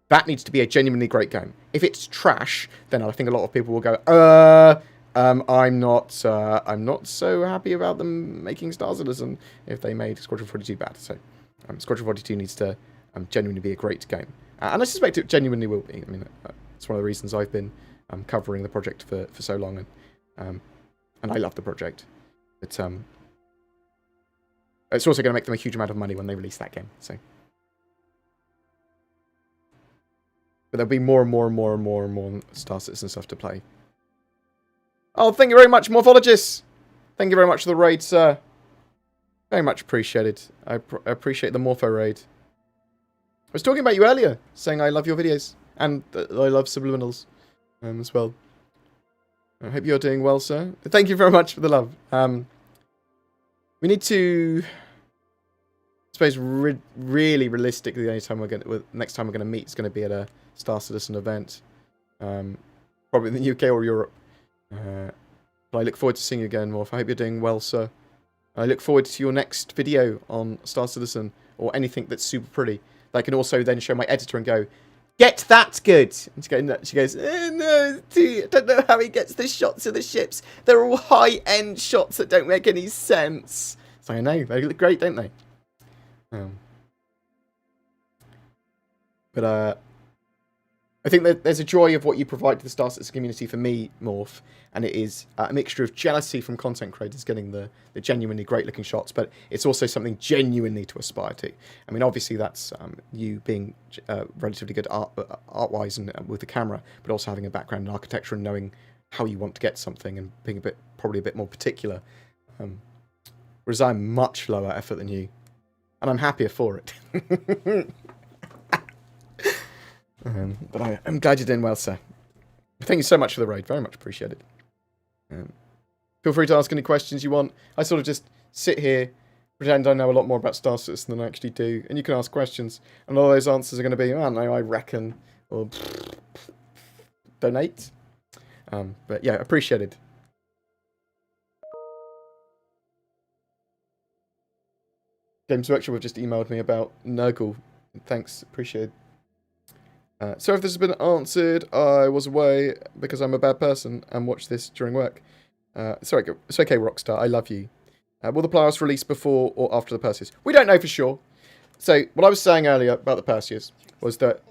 That needs to be a genuinely great game. If it's trash, then I think a lot of people will go, I'm not so happy about them making Star Citizen if they made Squadron 42 bad. So Squadron 42 needs to genuinely be a great game. And I suspect it genuinely will be. I mean, it's one of the reasons I've been covering the project for so long. And I love the project. But it's also going to make them a huge amount of money when they release that game. So. But there'll be more and more and more and more and more Star Citizen stuff to play. Oh, thank you very much, Morphologists! Thank you very much for the raid, sir. Very much appreciated. I appreciate the Morpho raid. I was talking about you earlier, saying I love your videos. And I love subliminals as well. I hope you're doing well, sir. Thank you very much for the love. We need to... I suppose really realistically, the only time next time we're going to meet is going to be at a Star Citizen event. Probably in the UK or Europe. But I look forward to seeing you again, Morph. I hope you're doing well, sir. I look forward to your next video on Star Citizen or anything that's super pretty. That I can also then show my editor and go, Get that good. And she goes, no, I don't know how he gets the shots of the ships. They're all high-end shots that don't make any sense. So I know, they look great, don't they? But I think that there's a joy of what you provide to the Star Citizen community for me, Morph, and it is a mixture of jealousy from content creators getting the genuinely great-looking shots, but it's also something genuinely to aspire to. I mean, obviously that's you being relatively good art-wise and with the camera, but also having a background in architecture and knowing how you want to get something and being probably a bit more particular. Whereas I'm much lower effort than you, and I'm happier for it. But I'm glad you're doing well, sir. Thank you so much for the raid. Very much appreciated. Feel free to ask any questions you want. I sort of just sit here, pretend I know a lot more about Star Citizen than I actually do, and you can ask questions, and all those answers are going to be, oh, no, I reckon, or donate. But yeah, appreciated. Games Workshop have just emailed me about Nurgle. Thanks, appreciate it. So if this has been answered, I was away because I'm a bad person and watched this during work. It's okay, Rockstar, I love you. Will the Polaris release before or after the Perseus? We don't know for sure. So what I was saying earlier about the Perseus was that,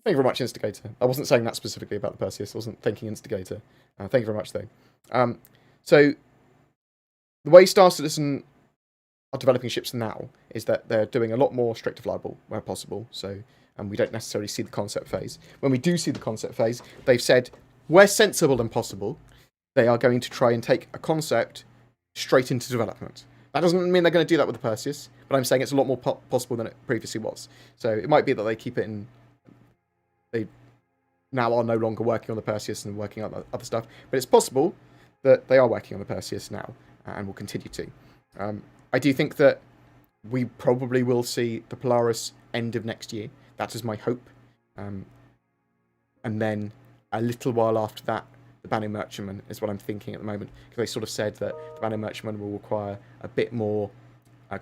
thank you very much, Instigator. I wasn't saying that specifically about the Perseus, I wasn't thinking Instigator. Thank you very much, though. So the way Star Citizen are developing ships now is that they're doing a lot more strict reliable where possible, so we don't necessarily see the concept phase. When we do see the concept phase, they've said, where sensible and possible, they are going to try and take a concept straight into development. That doesn't mean they're going to do that with the Perseus, but I'm saying it's a lot more possible than it previously was. So it might be that they keep it in... They now are no longer working on the Perseus and working on other stuff, but it's possible that they are working on the Perseus now and will continue to. I do think that we probably will see the Polaris end of next year. That is my hope. And then a little while after that, the Banner Merchantman is what I'm thinking at the moment. Because they sort of said that the Banner Merchantman will require a bit more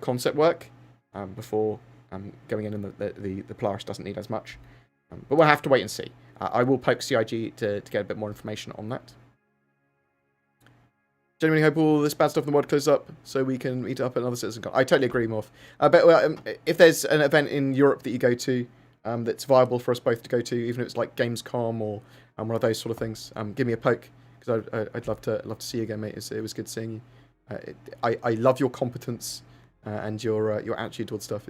concept work before going in, and the Polaris doesn't need as much. But we'll have to wait and see. I will poke CIG to get a bit more information on that. Genuinely hope all this bad stuff in the world closes up so we can meet up at another Citizen Con. I totally agree, Morph. But if there's an event in Europe that you go to that's viable for us both to go to, even if it's like Gamescom or one of those sort of things, give me a poke, because I'd love to see you again, mate. It was good seeing you. I love your competence and your attitude towards stuff.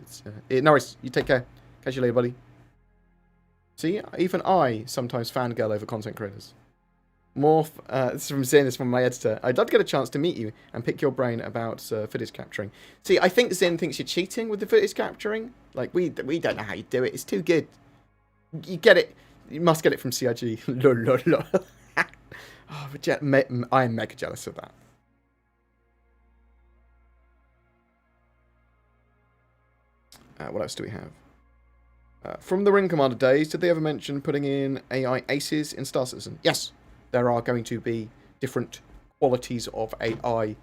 Norris, you take care. Catch you later, buddy. See, even I sometimes fangirl over content creators. Morph, this is from Zin, this is from my editor. I'd love to get a chance to meet you and pick your brain about footage capturing. See, I think Zin thinks you're cheating with the footage capturing. Like, we don't know how you do it. It's too good. You get it. You must get it from CIG. Oh, I am mega jealous of that. What else do we have? From the Ring Commander days, did they ever mention putting in AI aces in Star Citizen? Yes. There are going to be different qualities of AI.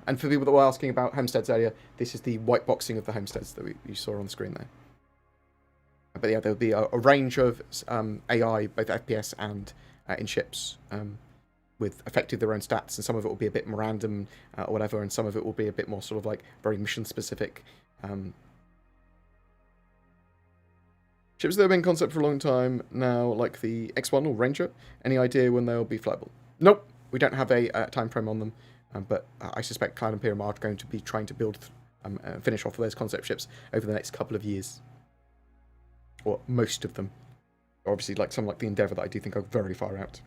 And for people that were asking about homesteads earlier, this is the white boxing of the homesteads that you saw on the screen there. But yeah, there'll be a range of AI, both FPS and in ships, with effectively their own stats. And some of it will be a bit more random or whatever, and some of it will be a bit more sort of like very mission-specific. Ships that have been in concept for a long time now, like the X1 or Ranger. Any idea when they'll be flyable? Nope, we don't have a time frame on them, but I suspect Cloud Imperium are going to be trying to build, finish off those concept ships over the next couple of years, or most of them. Obviously, like some like the Endeavour that I do think are very far out.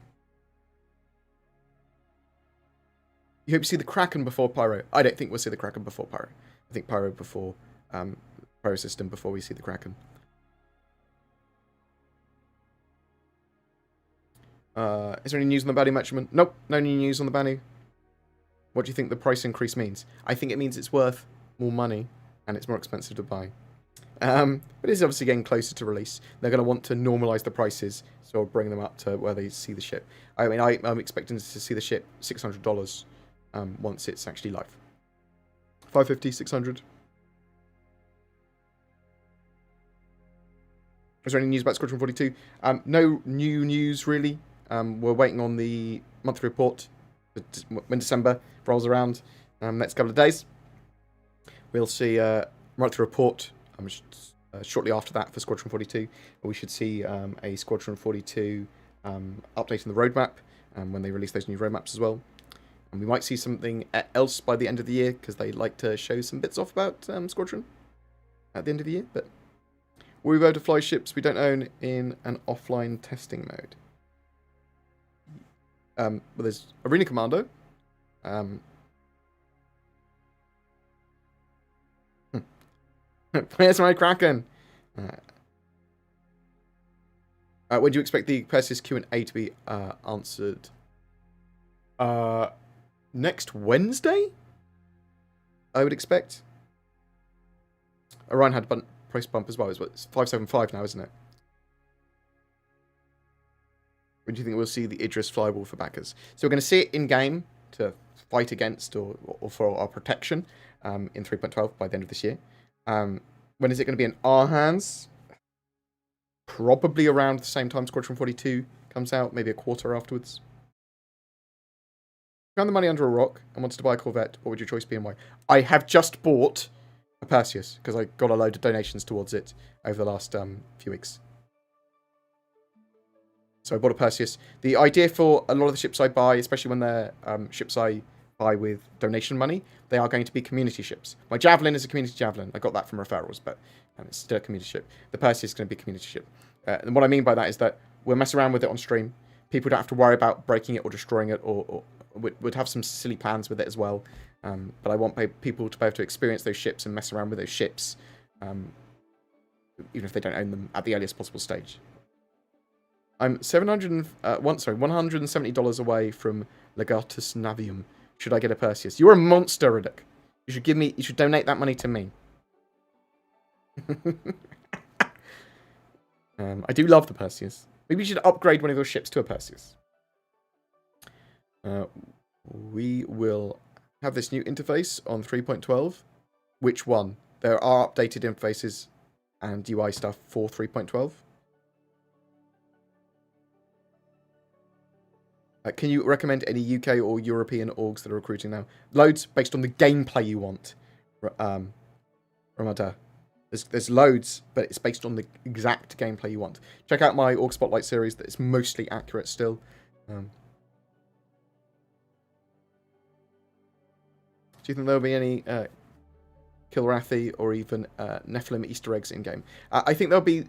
You hope you see the Kraken before Pyro? I don't think we'll see the Kraken before Pyro. I think Pyro before Pyro system before we see the Kraken. Is there any news on the Banu Merchantman? Nope, no new news on the Banu. What do you think the price increase means? I think it means it's worth more money and it's more expensive to buy. But it's obviously getting closer to release. They're going to want to normalise the prices, so bring them up to where they see the ship. I mean, I'm expecting to see the ship $600 once it's actually live. $550, $600. Is there any news about Squadron 42? No new news, really. We're waiting on the monthly report when December rolls around. Next couple of days. We'll see a monthly report shortly after that for Squadron 42. We should see a Squadron 42 update in the roadmap when they release those new roadmaps as well. And we might see something else by the end of the year, because they like to show some bits off about Squadron at the end of the year. But will we be able to fly ships we don't own in an offline testing mode? Well, there's Arena Commando. Where's my Kraken? When do you expect the Perseus Q&A to be answered? Next Wednesday? I would expect. Orion had a price bump as well. It's 575 now, isn't it? When do you think we'll see the Idris flyable for backers? So we're going to see it in-game to fight against or for our protection in 3.12 by the end of this year. When is it going to be in our hands? Probably around the same time Squadron 42 comes out, maybe a quarter afterwards. If you found the money under a rock and wanted to buy a Corvette, what would your choice be and why? I have just bought a Perseus, because I got a load of donations towards it over the last few weeks. So I bought a Perseus. The idea for a lot of the ships I buy, especially when they're ships I buy with donation money, they are going to be community ships. My Javelin is a community Javelin. I got that from referrals, but it's still a community ship. The Perseus is going to be a community ship. And what I mean by that is that we'll mess around with it on stream. People don't have to worry about breaking it or destroying it, or would have some silly plans with it as well. But I want people to be able to experience those ships and mess around with those ships, even if they don't own them at the earliest possible stage. I'm $170 away from Legatus Navium. Should I get a Perseus? You're a monster, Riddick. You should donate that money to me. I do love the Perseus. Maybe you should upgrade one of those ships to a Perseus. We will have this new interface on 3.12. Which one? There are updated interfaces and UI stuff for 3.12. Can you recommend any UK or European orgs that are recruiting now? Loads based on the gameplay you want. Ramada. There's loads, but it's based on the exact gameplay you want. Check out my Org Spotlight series that is mostly accurate still. Do you think there'll be any Kilrathi or even Nephilim Easter eggs in-game? I think there'll be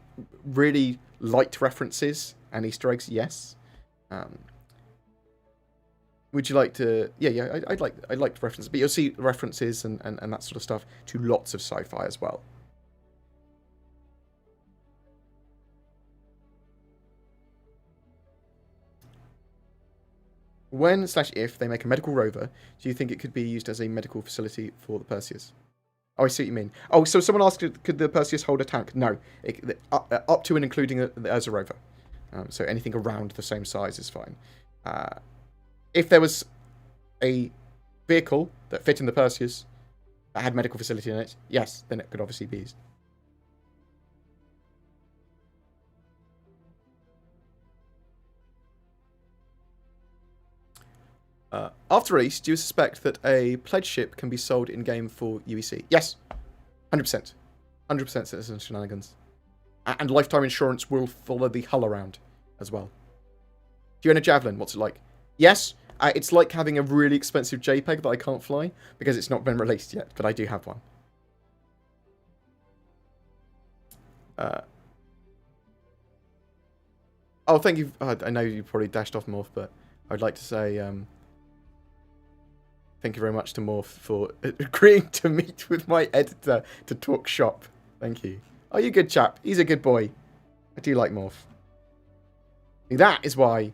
really light references and Easter eggs, yes. Would you like to... Yeah, I'd like to reference, but you'll see references and that sort of stuff to lots of sci-fi as well. When/if they make a medical rover, do you think it could be used as a medical facility for the Perseus? Oh, I see what you mean. Oh, so someone asked, could the Perseus hold a tank? No. Up to and including as a rover. So anything around the same size is fine. If there was a vehicle that fit in the Perseus that had medical facility in it, yes, then it could obviously be used. After release, do you suspect that a pledge ship can be sold in-game for UEC? Yes. 100%. 100% citizen shenanigans. And lifetime insurance will follow the hull around as well. Do you own a Javelin? What's it like? Yes. It's like having a really expensive JPEG that I can't fly because it's not been released yet, but I do have one. Oh, thank you. I know you probably dashed off Morph, but I'd like to say thank you very much to Morph for agreeing to meet with my editor to talk shop. Thank you. Oh, you good chap. He's a good boy. I do like Morph. That is why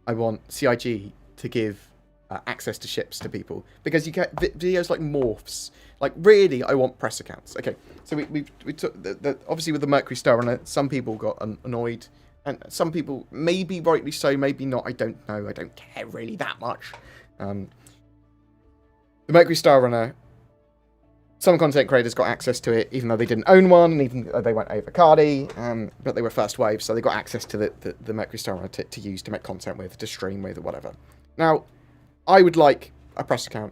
I want CIG to give access to ships to people, because you get videos like Morphs. Like, really, I want press accounts. Okay, so we took obviously with the Mercury Star Runner, some people got annoyed, and some people maybe rightly so, maybe not. I don't know. I don't care really that much. The Mercury Star Runner, some content creators got access to it, even though they didn't own one, and even though they weren't over Cardi, but they were first wave, so they got access to the Mercury Star to use to make content with, to stream with, or whatever. Now, I would like a press account,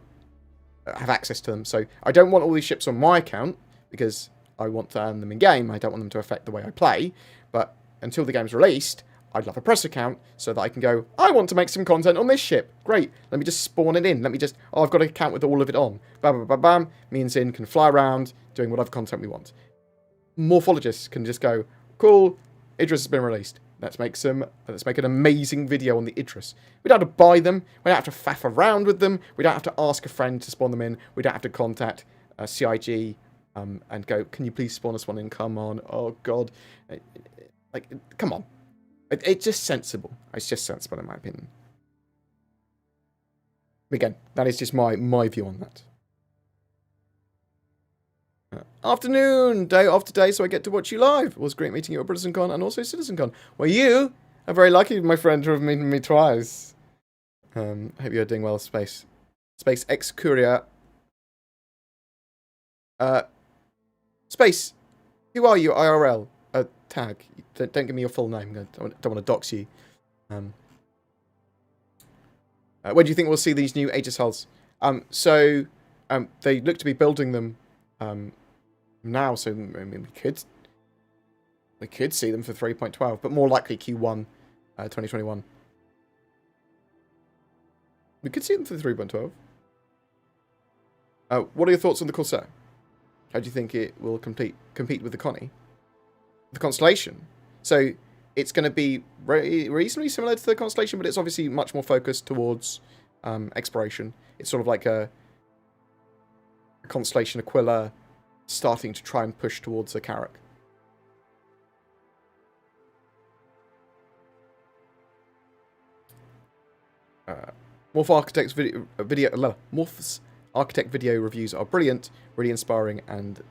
have access to them, so I don't want all these ships on my account, because I want to earn them in-game, I don't want them to affect the way I play, but until the game's released, I'd love a press account so that I can go, I want to make some content on this ship. Great. Let me just spawn it in. Let me just, I've got an account with all of it on. Bam, bam, bam, bam. Me and Zin can fly around doing whatever content we want. Morphologists can just go, cool, Idris has been released. Let's make an amazing video on the Idris. We don't have to buy them. We don't have to faff around with them. We don't have to ask a friend to spawn them in. We don't have to contact CIG and go, can you please spawn us one in? Come on. Oh, God. Like, come on. It's just sensible. It's just sensible in my opinion. Again, that is just my view on that. Afternoon, day after day, so I get to watch you live. It was great meeting you at BritizenCon and also CitizenCon. Well, you are very lucky, my friend, to have met me twice. Hope you're doing well, Space. Space X Courier. Space, who are you, IRL? Tag. Don't give me your full name. I don't want to dox you. When do you think we'll see these new Aegis hulls? They look to be building them now, so I mean, we could see them for 3.12, but more likely Q1 2021. We could see them for 3.12. What are your thoughts on the Corsair? How do you think it will compete with the Connie? The Constellation. So it's going to be reasonably similar to the Constellation, but it's obviously much more focused towards exploration. It's sort of like a Constellation Aquila starting to try and push towards a Carrack. Morph Architect's Morph's Architect video reviews are brilliant, really inspiring, and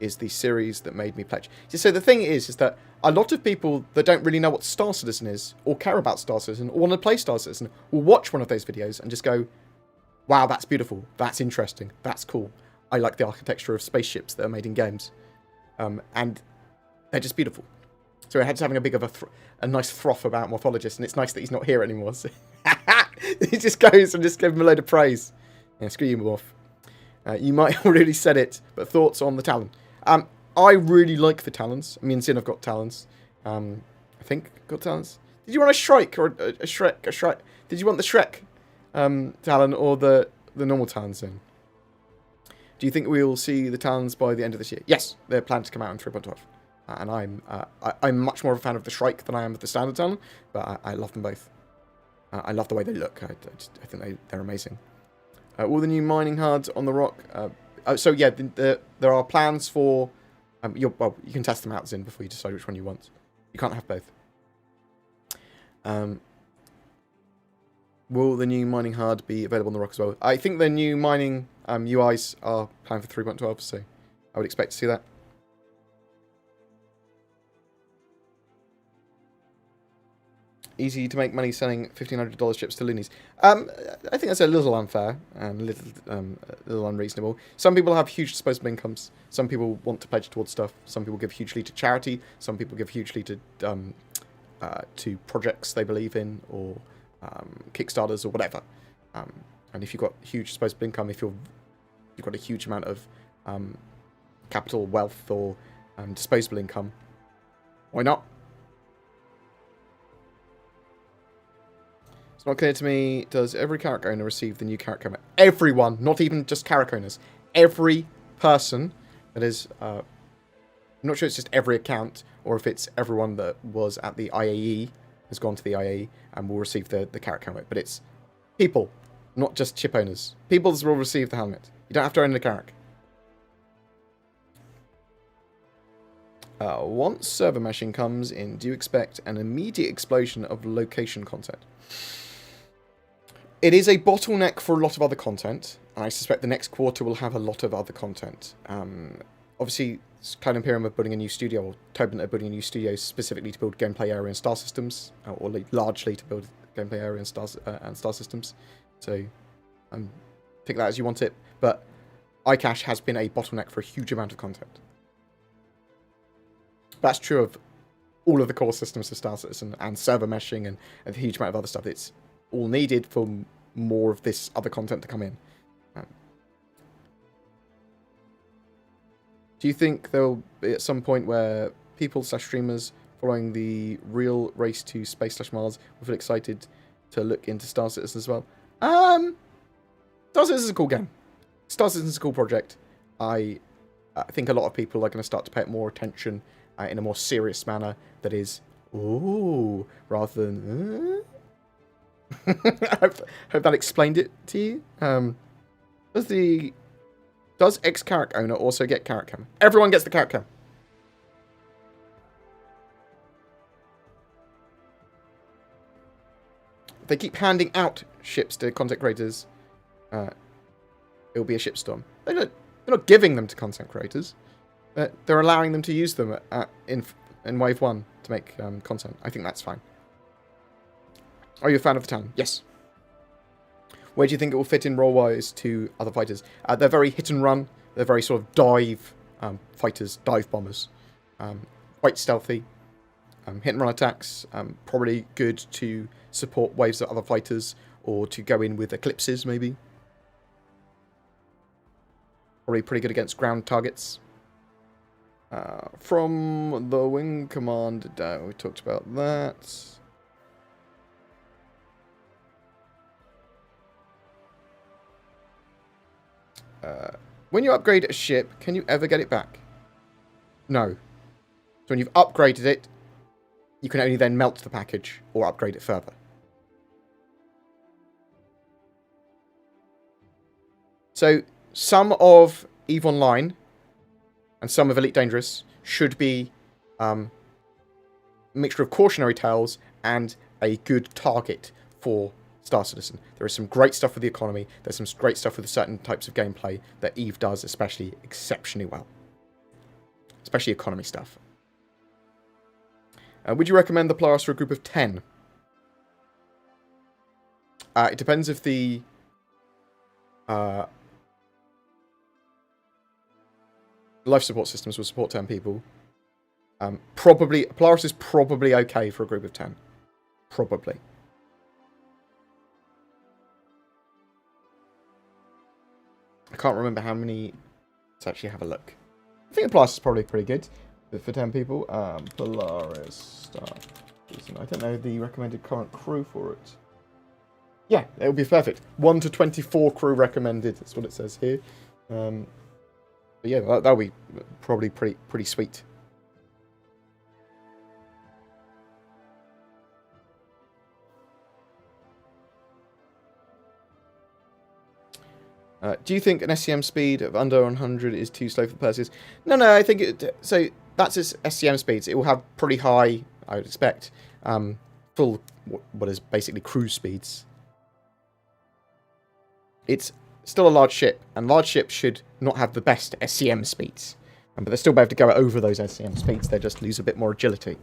is the series that made me pledge. So the thing is that a lot of people that don't really know what Star Citizen is, or care about Star Citizen, or want to play Star Citizen, will watch one of those videos and just go, wow, that's beautiful, that's interesting, that's cool. I like the architecture of spaceships that are made in games. And they're just beautiful. So we're just having a big of a nice froth about Morphologist, and it's nice that he's not here anymore. So he just goes and just give him a load of praise. Yeah, screw you, Morph. You might have already said it, but thoughts on the Talon? I really like the Talons. Me and Zin have got Talons. I think got Talons. Did you want a Shrike or a Shrek? A Shrek? Did you want the Shrek Talon or the normal Talons in? Do you think we will see the Talons by the end of this year? Yes, they're planned to come out in 3.12. And I'm much more of a fan of the Shrike than I am of the standard Talon, but I love them both. I love the way they look. I think they're amazing. All the new mining HUDs on the rock. So yeah, there are plans for. You can test them out, Zin, before you decide which one you want. You can't have both. Will the new mining HUD be available on the rock as well? I think the new mining UIs are planned for 3.12, so I would expect to see that. Easy to make money selling $1,500 chips to loonies. I think that's a little unfair and a little unreasonable. Some people have huge disposable incomes. Some people want to pledge towards stuff. Some people give hugely to charity. Some people give hugely to projects they believe in, or Kickstarters or whatever. And if you've got huge disposable income, if you've got a huge amount of capital, wealth, or disposable income, why not? It's not clear to me, does every Carrack owner receive the new Carrack helmet? Everyone, not even just Carrack owners. Every person that is, I'm not sure it's just every account, or if it's everyone that was at the IAE, has gone to the IAE, and will receive the Carrack helmet. But it's people, not just chip owners. People will receive the helmet. You don't have to own the Carrack. Once server meshing comes in, do you expect an immediate explosion of location content? It is a bottleneck for a lot of other content, and I suspect the next quarter will have a lot of other content. Obviously, Cloud Imperium are building a new studio, or Tobin are building a new studio specifically to build gameplay area and star systems, or largely to build gameplay area and star systems. So, take that as you want it. But iCache has been a bottleneck for a huge amount of content. That's true of all of the core systems of Star Citizen and server meshing and a huge amount of other stuff. It's all needed for more of this other content to come in. Do you think there'll be at some point where people/streamers following the real race to space/Mars will feel excited to look into Star Citizen as well? Star Citizen is a cool game. Star Citizen is a cool project. I think a lot of people are going to start to pay it more attention in a more serious manner. That is, ooh, rather than. I hope that explained it to you. Does ex-carrot owner also get carrot cam? Everyone gets the carrot cam. If they keep handing out ships to content creators, it'll be a shipstorm. They're not giving them to content creators. They're allowing them to use them in Wave 1 to make content. I think that's fine. Are you a fan of the town? Yes. Where do you think it will fit in role-wise to other fighters? They're very hit and run. They're very sort of dive fighters, dive bombers. Quite stealthy. Hit and run attacks. Probably good to support waves of other fighters or to go in with eclipses, maybe. Probably pretty good against ground targets. From the wing command down, we talked about that. When you upgrade a ship, can you ever get it back? No. So when you've upgraded it, you can only then melt the package or upgrade it further. So some of EVE Online and some of Elite Dangerous should be a mixture of cautionary tales and a good target for Star Citizen. There is some great stuff with the economy. There's some great stuff with certain types of gameplay that EVE does especially exceptionally well. Especially economy stuff. Would you recommend the Polaris for a group of 10? It depends if the life support systems will support 10 people. Polaris is probably okay for a group of 10. Probably. I can't remember how many. Let's actually have a look. I think the Polaris is probably pretty good for 10 people. Polaris Star. I don't know the recommended current crew for it. Yeah, it would be perfect. 1 to 24 crew recommended. That's what it says here. But yeah, that'll be probably pretty sweet. Do you think an SCM speed of under 100 is too slow for Perseus? No, I think so. That's its SCM speeds. It will have pretty high, I would expect, full what is basically cruise speeds. It's still a large ship, and large ships should not have the best SCM speeds. But they'll still be able to go over those SCM speeds. They just lose a bit more agility.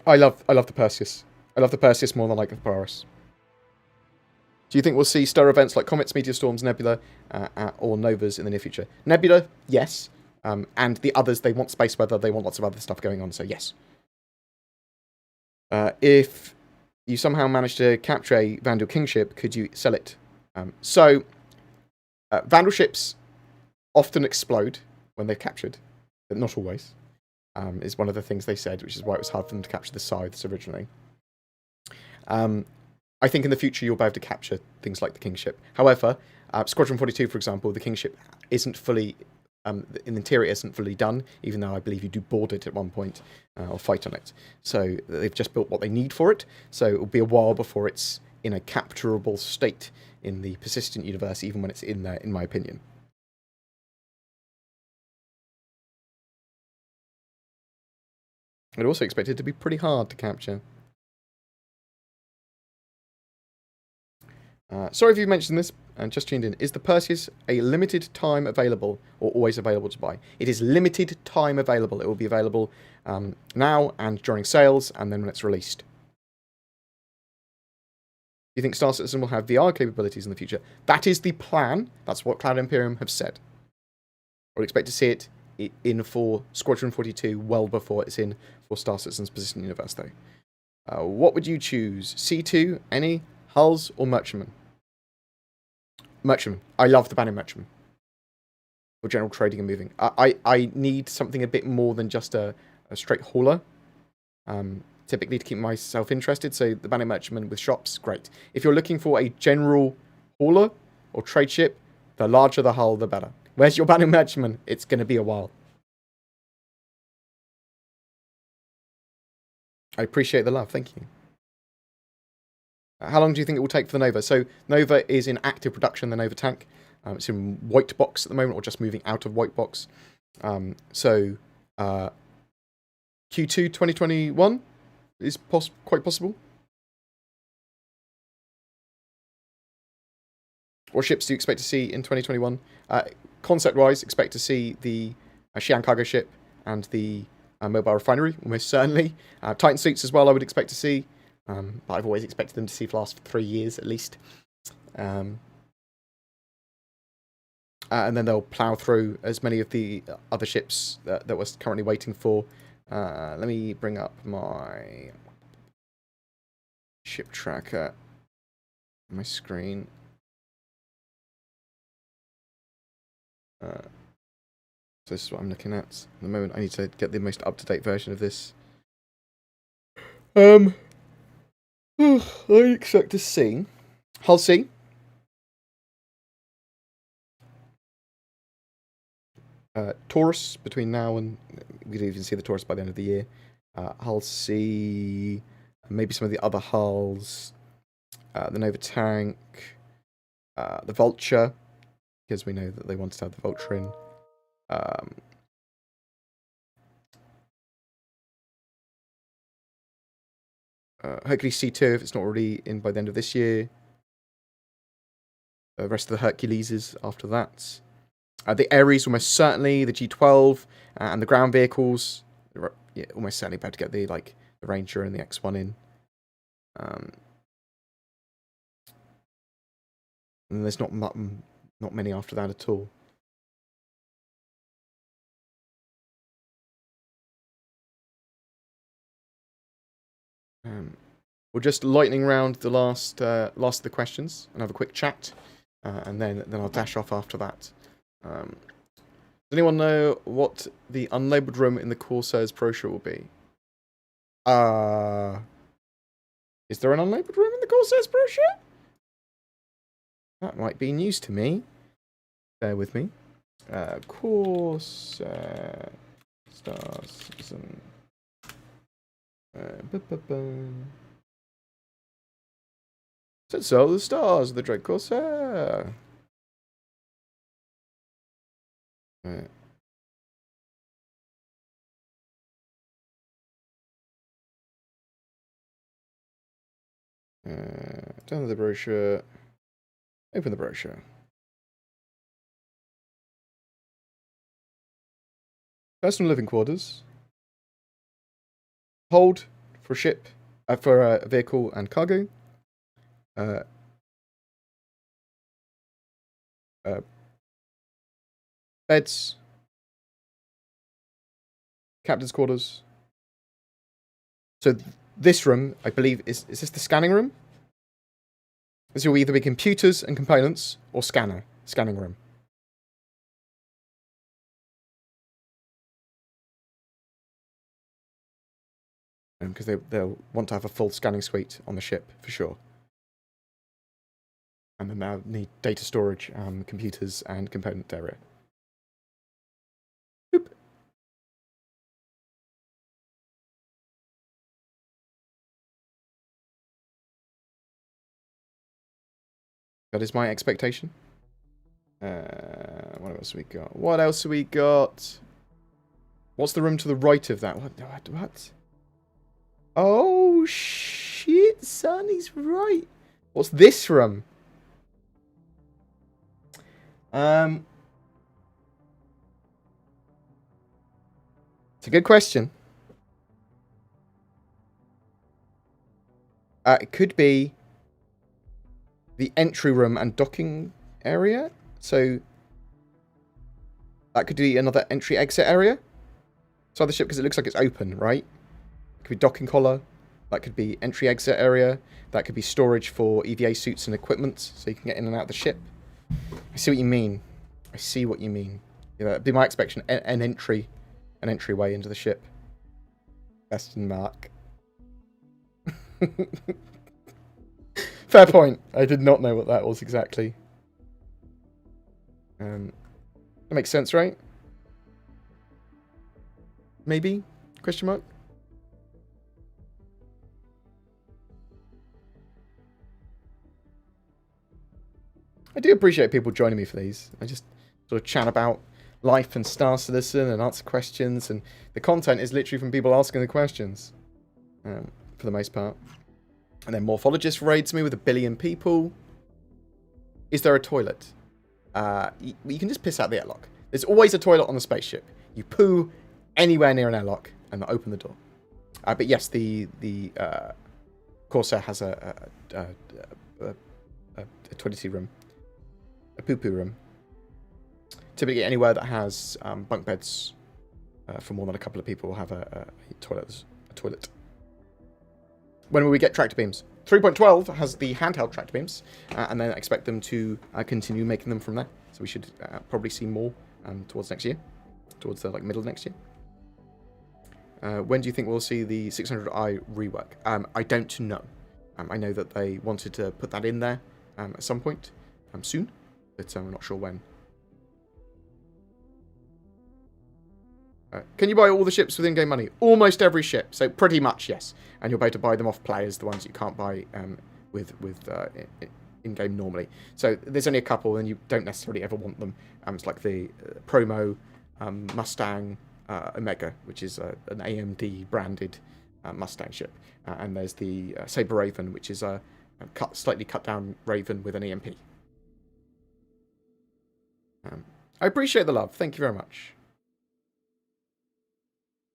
I love the Perseus. I love the Perseus more than I like the Polaris. Do you think we'll see star events like comets, meteor storms, nebula, or novas in the near future? Nebula, yes. And the others, they want space weather. They want lots of other stuff going on, so yes. If you somehow manage to capture a Vandal kingship, could you sell it? Vandal ships often explode when they're captured, but not always. Is one of the things they said, which is why it was hard for them to capture the scythes originally. I think in the future you'll be able to capture things like the kingship. However, Squadron 42, for example, the kingship isn't fully, in the interior isn't fully done, even though I believe you do board it at one point, or fight on it. So they've just built what they need for it, so it will be a while before it's in a capturable state in the persistent universe, even when it's in there, in my opinion. I'd also expect it to be pretty hard to capture. Sorry if you mentioned this and just tuned in. Is the Perseus a limited time available or always available to buy? It is limited time available. It will be available now and during sales and then when it's released. Do you think Star Citizen will have VR capabilities in the future? That is the plan. That's what Cloud Imperium have said. I would expect to see it in for Squadron 42 well before it's in for Star Citizen's Persistent Universe, though. What would you choose? C2, any, hulls, or merchantman? Merchantman. I love the banner merchantman. For general trading and moving. I need something a bit more than just a straight hauler. Typically to keep myself interested, so the banner merchantman with shops, great. If you're looking for a general hauler or trade ship, the larger the hull, the better. Where's your banner merchantman? It's going to be a while. I appreciate the love, thank you. How long do you think it will take for the Nova? So Nova is in active production, the Nova tank. It's in white box at the moment, or just moving out of white box. Q2 2021 is quite possible. What ships do you expect to see in 2021? Concept-wise, expect to see the Xi'an cargo ship and the mobile refinery, almost certainly. Titan suits as well, I would expect to see. But I've always expected them to see for the last 3 years, at least. And then they'll plough through as many of the other ships that we're currently waiting for. Let me bring up my ship tracker on my screen. So this is what I'm looking at. At the moment, I need to get the most up-to-date version of this. I expect to see Hull C. Taurus between now and we could even see the Taurus by the end of the year. Hull C, maybe some of the other hulls, the Nova tank, the Vulture, because we know that they wanted to have the Vulture in. Hercules C2 if it's not already in by the end of this year. The rest of the Herculeses after that. The Ares almost certainly, the G12 and the ground vehicles. Yeah, almost certainly better to get the Ranger and the X1 in. And there's not many after that at all. We're just lightning round the last of the questions and have a quick chat, and then I'll dash off after that. Does anyone know what the unlabeled room in the Corsair's brochure will be? Is there an unlabeled room in the Corsair's brochure? That might be news to me. Bear with me. Corsair Star Citizen. Set sail the stars of the Dread Corsair. Right. Down to the brochure. Open the brochure. Personal living quarters. Hold for a ship, for a vehicle and cargo. Beds. Captain's quarters. So this room, I believe, is this the scanning room? This will either be computers and components or scanning room. Because they'll want to have a full scanning suite on the ship, for sure. And then they'll need data storage, computers, and component area. Boop. That is my expectation. What else we got? What else we got? What's the room to the right of that? What? Oh, shit, son, he's right. What's this room? It's a good question. It could be the entry room and docking area. So that could be another entry-exit area. So the ship, because it looks like it's open, right? It could be docking collar. That could be entry-exit area. That could be storage for EVA suits and equipment, so you can get in and out of the ship. I see what you mean. I see what you mean. Yeah, that'd be my expectation. An entryway into the ship. Question mark. Fair point. I did not know what that was exactly. That makes sense, right? Maybe? Question mark? I do appreciate people joining me for these. I just sort of chat about life and Star Citizen and answer questions, and the content is literally from people asking the questions, for the most part. And then Morphologist raids me with 1 billion people. Is there a toilet? You can just piss out the airlock. There's always a toilet on the spaceship. You poo anywhere near an airlock and open the door. But yes, the Corsair has a toiletty room. A poo-poo room. Typically anywhere that has bunk beds for more than a couple of people will have a toilet. When will we get tractor beams? 3.12 has the handheld tractor beams, and then I expect them to continue making them from there. So we should probably see more towards next year, towards the middle of next year. When do you think we'll see the 600i rework? I don't know. I know that they wanted to put that in there at some point soon, but I'm not sure when. Can you buy all the ships with in-game money? Almost every ship, so pretty much yes. And you'll be able to buy them off players, the ones you can't buy with in-game normally. So there's only a couple, and you don't necessarily ever want them. It's like the Promo Mustang Omega, which is an AMD branded Mustang ship, and there's the Saber Raven, which is a slightly cut down Raven with an EMP. I appreciate the love. Thank you very much.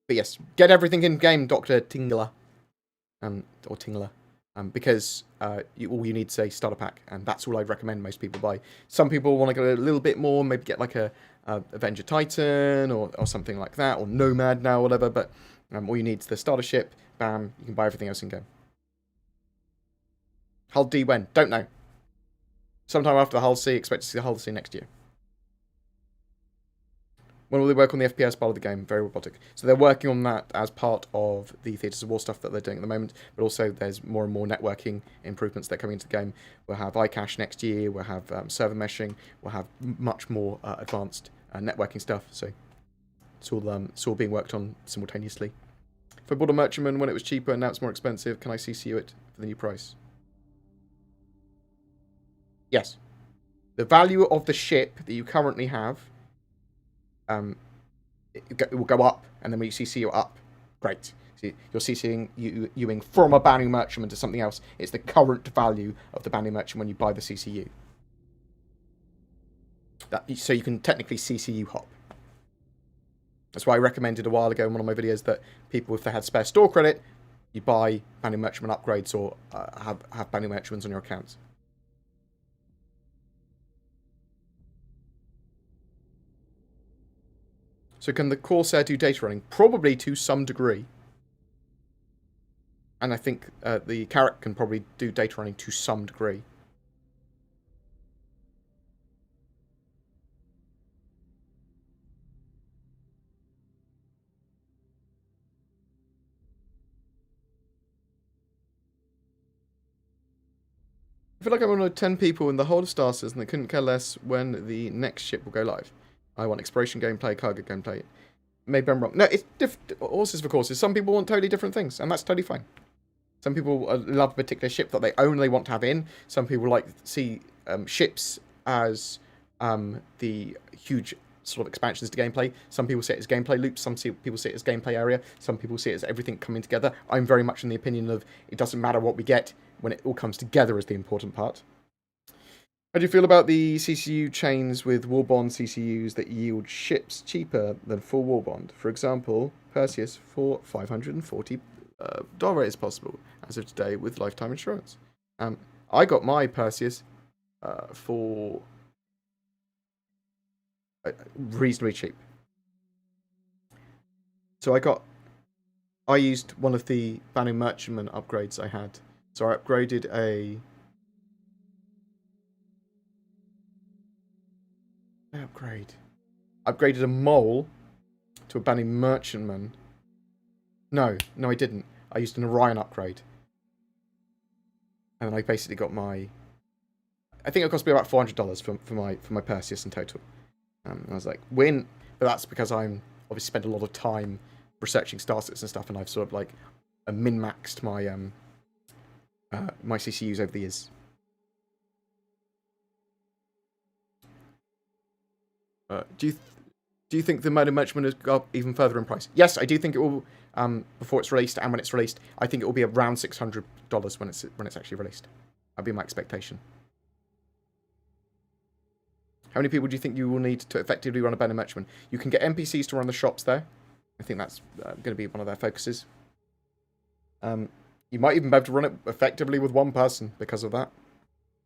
But yes, get everything in game, Dr. Tingler. Or Tingler. Because all you need is a starter pack, and that's all I'd recommend most people buy. Some people want to go a little bit more, maybe get like a Avenger Titan or something like that, or Nomad now, whatever, but all you need is the starter ship, bam, you can buy everything else in game. Hull D when? Don't know. Sometime after the Hull C, expect to see the Hull C next year. When will they work on the FPS part of the game? Very robotic. So they're working on that as part of the Theatres of War stuff that they're doing at the moment, but also there's more and more networking improvements that are coming into the game. We'll have iCache next year, we'll have server meshing, we'll have much more advanced networking stuff, so it's all being worked on simultaneously. If I bought a Merchantman when it was cheaper and now it's more expensive, can I CCU it for the new price? Yes. The value of the ship that you currently have it will go up, and then when you CCU it up, great. See, you're CCUing from a Banu Merchantman to something else. It's the current value of the Banu Merchantman when you buy the CCU. So you can technically CCU hop. That's why I recommended a while ago in one of my videos that people, if they had spare store credit, you buy Banu Merchantman upgrades or have Banu Merchantmans on your accounts. So can the Corsair do data running? Probably to some degree. And I think the Carrack can probably do data running to some degree. I feel like I'm one of 10 people in the whole of Star Citizen that couldn't care less when the next ship will go live. I want exploration gameplay, cargo gameplay. Maybe I'm wrong. No, it's horses for courses. Some people want totally different things, and that's totally fine. Some people love a particular ship that they only want to have in. Some people like to see ships as the huge sort of expansions to gameplay. Some people see it as gameplay loops. Some people see it as gameplay area. Some people see it as everything coming together. I'm very much in the opinion of it doesn't matter what we get when it all comes together is the important part. How do you feel about the CCU chains with Warbond CCUs that yield ships cheaper than full Warbond? For example, Perseus for $540 is possible as of today with lifetime insurance. I got my Perseus for reasonably cheap. So I used one of the Banning Merchantman upgrades I had. So I upgraded upgraded a mole to a Banning Merchantman. No, I didn't. I used an Orion upgrade. And then I basically got my... I think it cost me about $400 for my Perseus in total. And I was like, win. But that's because I'm obviously spent a lot of time researching starsets and stuff, and I've sort of like min-maxed my my CCUs over the years. Do you think the Murder Merchantman has got even further in price? Yes, I do think it will. Before it's released and when it's released, I think it will be around $600 when it's actually released. That'd be my expectation. How many people do you think you will need to effectively run a Banner Merchantman? You can get NPCs to run the shops there. I think that's going to be one of their focuses. You might even be able to run it effectively with one person because of that.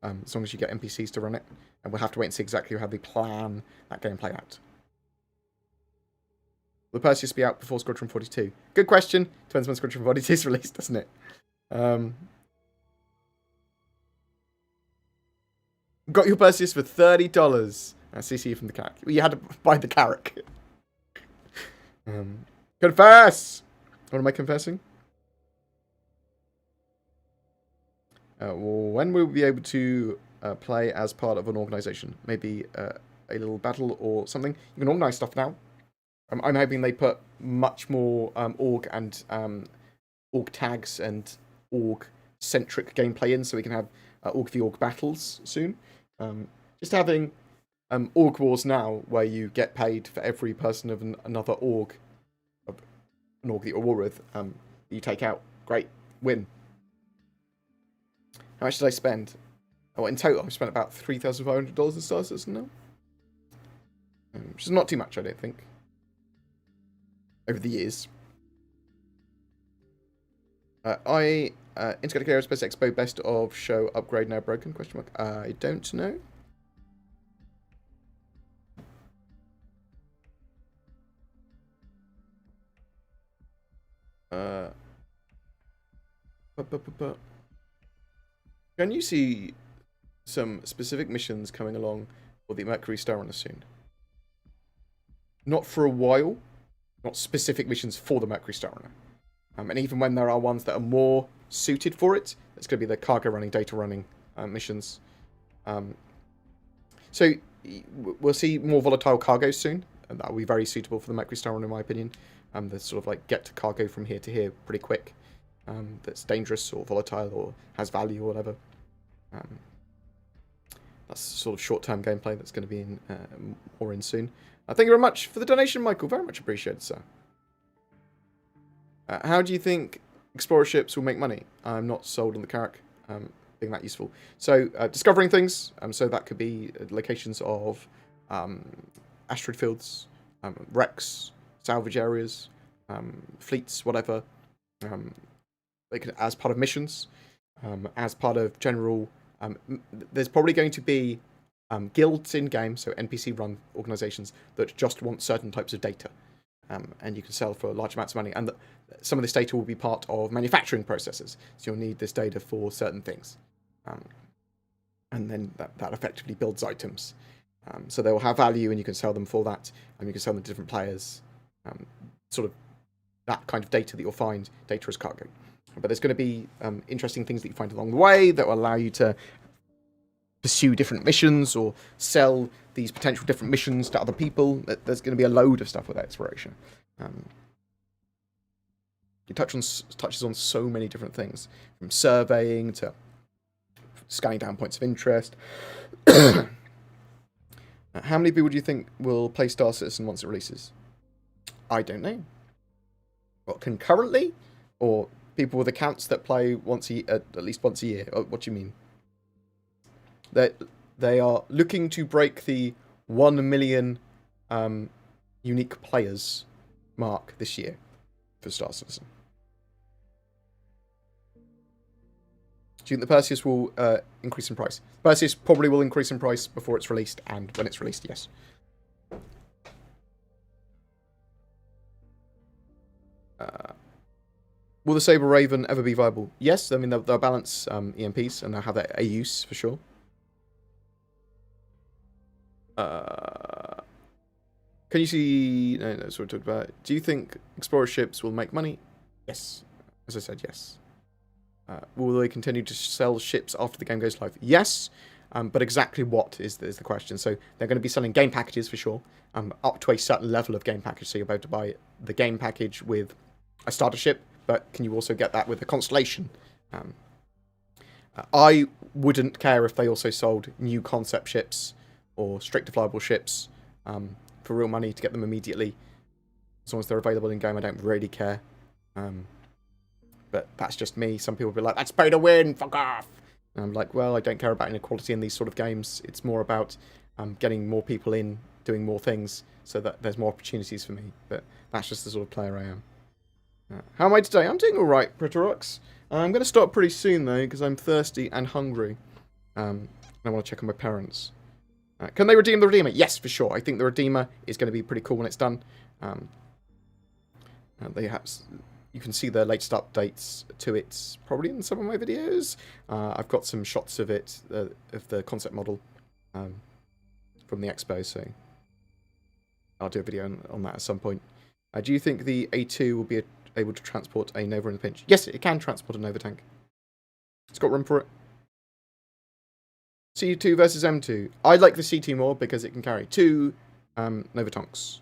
As long as you get NPCs to run it. And we'll have to wait and see exactly how they plan that gameplay out. Will Perseus be out before Squadron 42? Good question. Depends when Squadron 42 is released, doesn't it? Got your Perseus for $30. CC from the Carrack. Well, you had to buy the Carrack. Confess! What am I confessing? When will we be able to play as part of an organisation? Maybe a little battle or something? You can organise stuff now. I'm hoping they put much more org and org tags and org-centric gameplay in, so we can have org v org battles soon. Just having org wars now, where you get paid for every person of another org, an org that you're war with, you take out. Great. Win. How much did I spend? Oh, in total, I've spent about $3,500 in StarEngine now. Which is not too much, I don't think. Over the years. Intergalactic Aerospace Expo Best of Show Upgrade Now Broken? Question mark. I don't know. Can you see some specific missions coming along for the Mercury StarRunner soon? Not for a while. Not specific missions for the Mercury StarRunner. And even when there are ones that are more suited for it, it's going to be the cargo running, data running missions. So we'll see more volatile cargoes soon, and that will be very suitable for the Mercury StarRunner, in my opinion. That's sort of like get to cargo from here to here pretty quick. That's dangerous or volatile or has value or whatever. That's sort of short-term gameplay that's going to be in more in soon. Thank you very much for the donation, Michael. Very much appreciated, sir. How do you think explorer ships will make money? I'm not sold on the Carrack being that useful. So, discovering things. So that could be locations of asteroid fields, wrecks, salvage areas, fleets, whatever. They could, as part of missions, as part of general... there's probably going to be guilds in-game, so NPC-run organizations that just want certain types of data. And you can sell for large amounts of money. And some of this data will be part of manufacturing processes. So you'll need this data for certain things. And then that effectively builds items. So they will have value and you can sell them for that. And you can sell them to different players. Sort of that kind of data that you'll find, data as cargo. But there's going to be interesting things that you find along the way that will allow you to pursue different missions or sell these potential different missions to other people. There's going to be a load of stuff with exploration. It touches on so many different things, from surveying to scanning down points of interest. How many people do you think will play Star Citizen once it releases? I don't know. What, concurrently? Or people with accounts that play at least once a year? What do you mean? They are looking to break the 1 million unique players mark this year for Star Citizen. Do you think the Perseus will increase in price? Perseus probably will increase in price before it's released, and when it's released, yes. Will the Sabre Raven ever be viable? Yes, I mean, they'll balance EMPs, and they'll have a use, for sure. Can you see... No, that's what we talked about. Do you think Explorer ships will make money? Yes. As I said, yes. Will they continue to sell ships after the game goes live? Yes, but exactly what is the question. So they're going to be selling game packages for sure, up to a certain level of game package. So you're about to buy the game package with a starter ship, but can you also get that with a constellation? I wouldn't care if they also sold new concept ships or straight deployable ships for real money to get them immediately. As long as they're available in game, I don't really care. But that's just me. Some people will be like, that's pay to win, fuck off. And I'm like, well, I don't care about inequality in these sort of games. It's more about getting more people in, doing more things, so that there's more opportunities for me. But that's just the sort of player I am. How am I today? I'm doing alright, Pritorox. I'm going to stop pretty soon, though, because I'm thirsty and hungry. And I want to check on my parents. Can they redeem the Redeemer? Yes, for sure. I think the Redeemer is going to be pretty cool when it's done. They have... You can see the latest updates to it probably in some of my videos. I've got some shots of it, of the concept model from the expo, so I'll do a video on that at some point. Do you think the A2 will be able to transport a Nova in a pinch? Yes, it can transport a Nova tank. It's got room for it. C2 versus M2. I like the C2 more because it can carry 2 Nova tanks.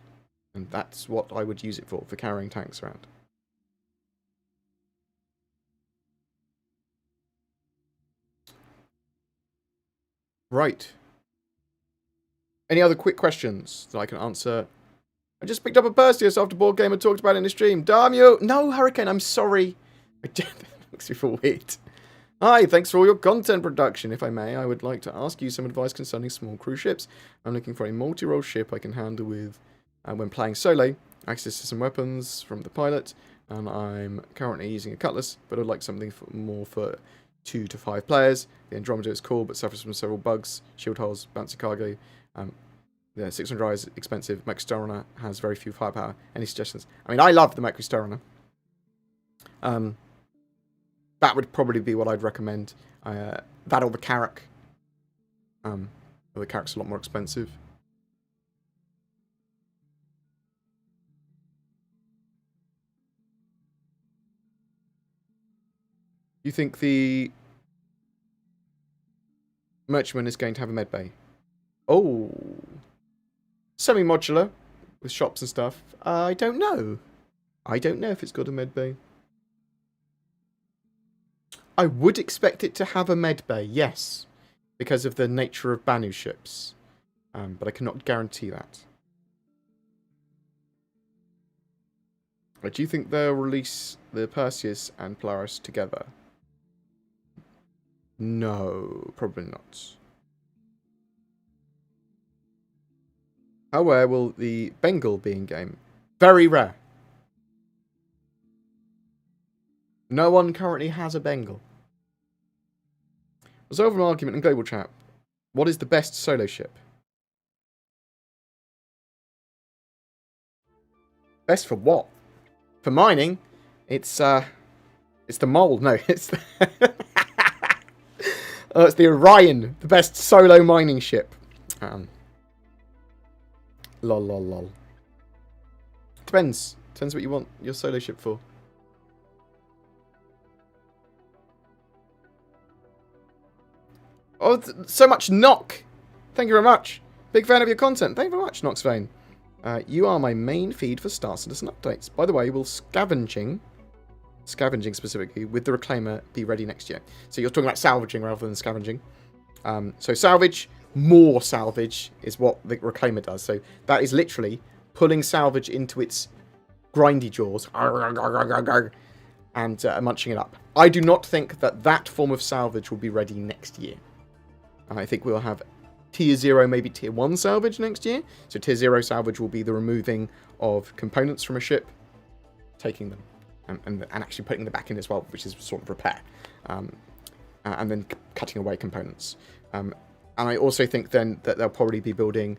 And that's what I would use it for carrying tanks around. Right. Any other quick questions that I can answer? I just picked up a Perseus after BoredGamer talked about it in the stream. Damn you! No, Hurricane, I'm sorry. That makes me feel weird. Hi, thanks for all your content production. If I may, I would like to ask you some advice concerning small cruise ships. I'm looking for a multi-role ship I can handle with when playing solo. Access to some weapons from the pilot, and I'm currently using a Cutlass, but I'd like something more for 2 to 5 players. The Andromeda is cool, but suffers from several bugs, shield holes, bouncy cargo. The 600i is expensive. McStarrunner has very few firepower. Any suggestions? I mean, I love the McStarrunner. That would probably be what I'd recommend. That or the Carrack. The Carrack's a lot more expensive. You think the Merchantman is going to have a med bay? Oh. Semi-modular with shops and stuff. I don't know. I don't know if it's got a med bay. I would expect it to have a med bay, yes. Because of the nature of Banu ships. But I cannot guarantee that. Do you think they'll release the Perseus and Polaris together? No, probably not. How rare will the Bengal be in game? Very rare. No one currently has a Bengal. Resolve an argument in global chat. What is the best solo ship? Best for what? For mining? It's the Mole. No, it's the it's the Orion, the best solo mining ship. Lol. Depends. Depends what you want your solo ship for. Oh, so much Knock! Thank you very much. Big fan of your content. Thank you very much, Knoxvane. You are my main feed for Star Citizen updates. By the way, will scavenging specifically, with the Reclaimer be ready next year? So you're talking about salvaging rather than scavenging. So salvage, more salvage is what the Reclaimer does. So that is literally pulling salvage into its grindy jaws and munching it up. I do not think that that form of salvage will be ready next year. I think we'll have tier 0, maybe tier 1 salvage next year. So tier 0 salvage will be the removing of components from a ship, taking them, and actually putting them back in as well, which is sort of repair. And then cutting away components. And I also think then that they'll probably be building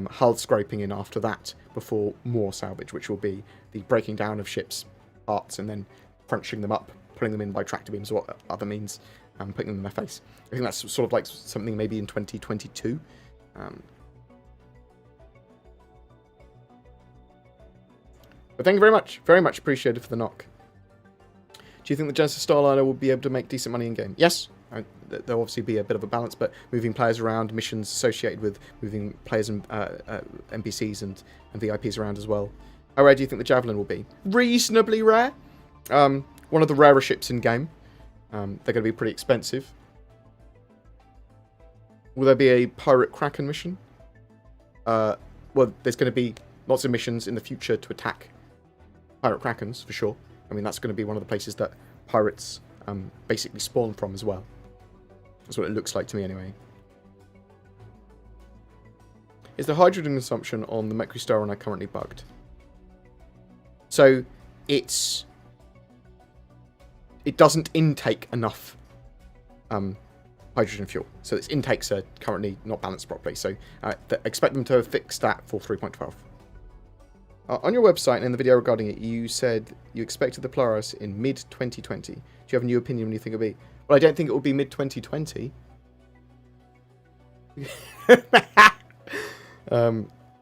hull scraping in after that before more salvage, which will be the breaking down of ships' parts and then crunching them up, putting them in by tractor beams or other means, putting them in their face. I think that's sort of like something maybe in 2022. But thank you very much appreciated for the knock. Do you think the Genesis Starliner will be able to make decent money in game? Yes. There'll obviously be a bit of a balance, but moving players around, missions associated with moving players and NPCs and VIPs around as well. How rare do you think the Javelin will be? Reasonably rare. One of the rarer ships in game. They're going to be pretty expensive. Will there be a Pirate Kraken mission? Well, there's going to be lots of missions in the future to attack Pirate Krakens, for sure. I mean, that's going to be one of the places that pirates basically spawn from as well. That's what it looks like to me, anyway. Is the hydrogen consumption on the Mercury Starliner currently bugged? So, it doesn't intake enough hydrogen fuel. So its intakes are currently not balanced properly. So expect them to fix that for 3.12. On your website and in the video regarding it, you said you expected the Polaris in mid-2020. Do you have a new opinion when you think it'll be? Well, I don't think it will be mid-2020.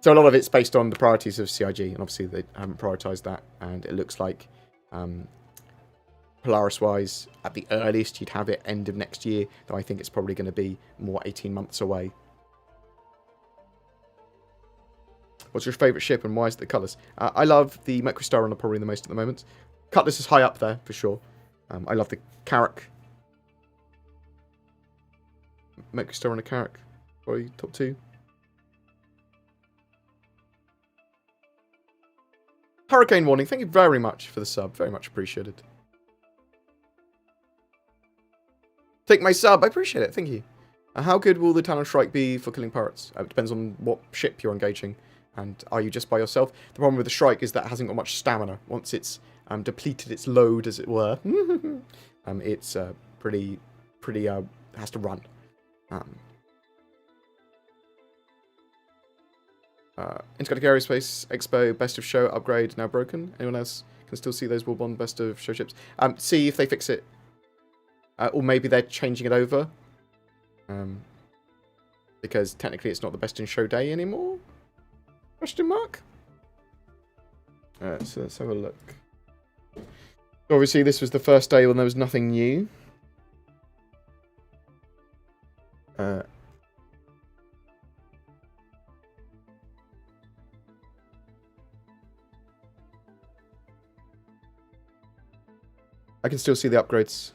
So a lot of it's based on the priorities of CIG, and obviously they haven't prioritised that, and it looks like Polaris-wise, at the earliest, you'd have it end of next year, though I think it's probably going to be more 18 months away. What's your favourite ship and why is it the colours? I love the Mercury Starliner probably the most at the moment. Cutlass is high up there, for sure. I love the Carrack. Mercury Starliner Carrack. Probably top 2. Hurricane Warning, thank you very much for the sub. Very much appreciated. Take my sub, I appreciate it, thank you. How good will the Talon Strike be for killing pirates? It depends on what ship you're engaging. And are you just by yourself? The problem with the Strike is that it hasn't got much stamina. Once it's depleted its load, as it were, it's pretty has to run. Intergalactic Aerospace Expo Best of Show upgrade now broken. Anyone else can still see those Warbond Best of Show ships? See if they fix it. Or maybe they're changing it over. Because technically it's not the Best in Show day anymore? Question mark? So let's have a look. Obviously this was the first day when there was nothing new. I can still see the upgrades.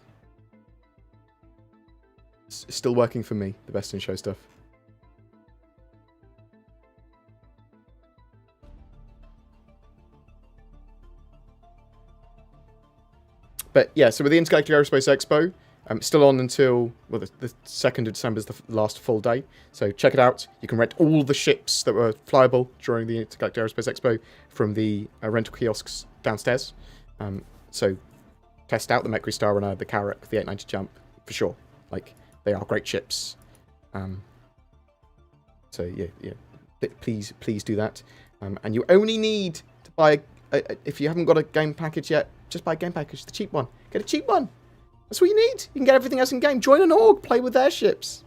It's still working for me, the Best in Show stuff. But yeah, so with the Intergalactic Aerospace Expo, still on until, well, the 2nd of December is the last full day. So check it out. You can rent all the ships that were flyable during the Intergalactic Aerospace Expo from the rental kiosks downstairs. So test out the Mercury Starliner, the Carrack, the 890 Jump, for sure. Like, they are great ships. So yeah, please do that. And you only need to buy, if you haven't got a game package yet, just buy a game package, the cheap one. Get a cheap one. That's what you need. You can get everything else in game. Join an org, play with their ships.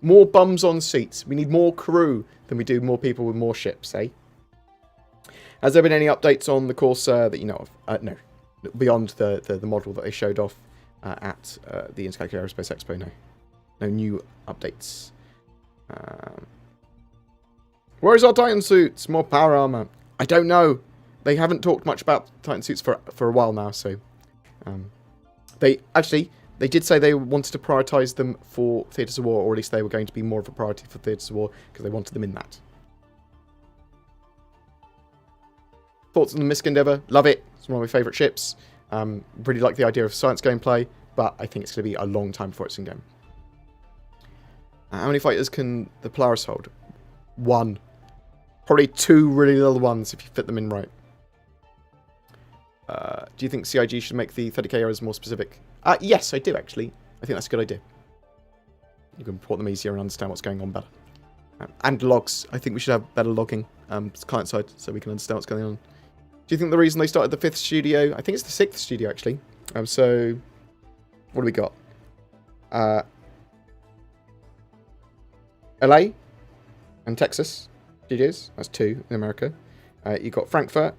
More bums on seats. We need more crew than we do more people with more ships, eh? Has there been any updates on the Corsair that you know of? No. Beyond the model that they showed off at the Intergalactic Aerospace Expo, no. No new updates. Where is our Titan suits? More power armor. I don't know. They haven't talked much about Titan suits for a while now, so... They did say they wanted to prioritise them for Theatres of War, or at least they were going to be more of a priority for Theatres of War, because they wanted them in that. Thoughts on the Misk Endeavour? Love it. It's one of my favourite ships. Really like the idea of science gameplay, but I think it's going to be a long time before it's in game. How many fighters can the Polaris hold? 1. Probably 2 really little ones if you fit them in right. Do you think CIG should make the 30k errors more specific? Yes, I do actually. I think that's a good idea. You can report them easier and understand what's going on better. And logs. I think we should have better logging client side so we can understand what's going on. Do you think the reason they started the 5th studio... I think it's the 6th studio actually. So, what do we got? LA and Texas studios. That's 2 in America. You've got Frankfurt.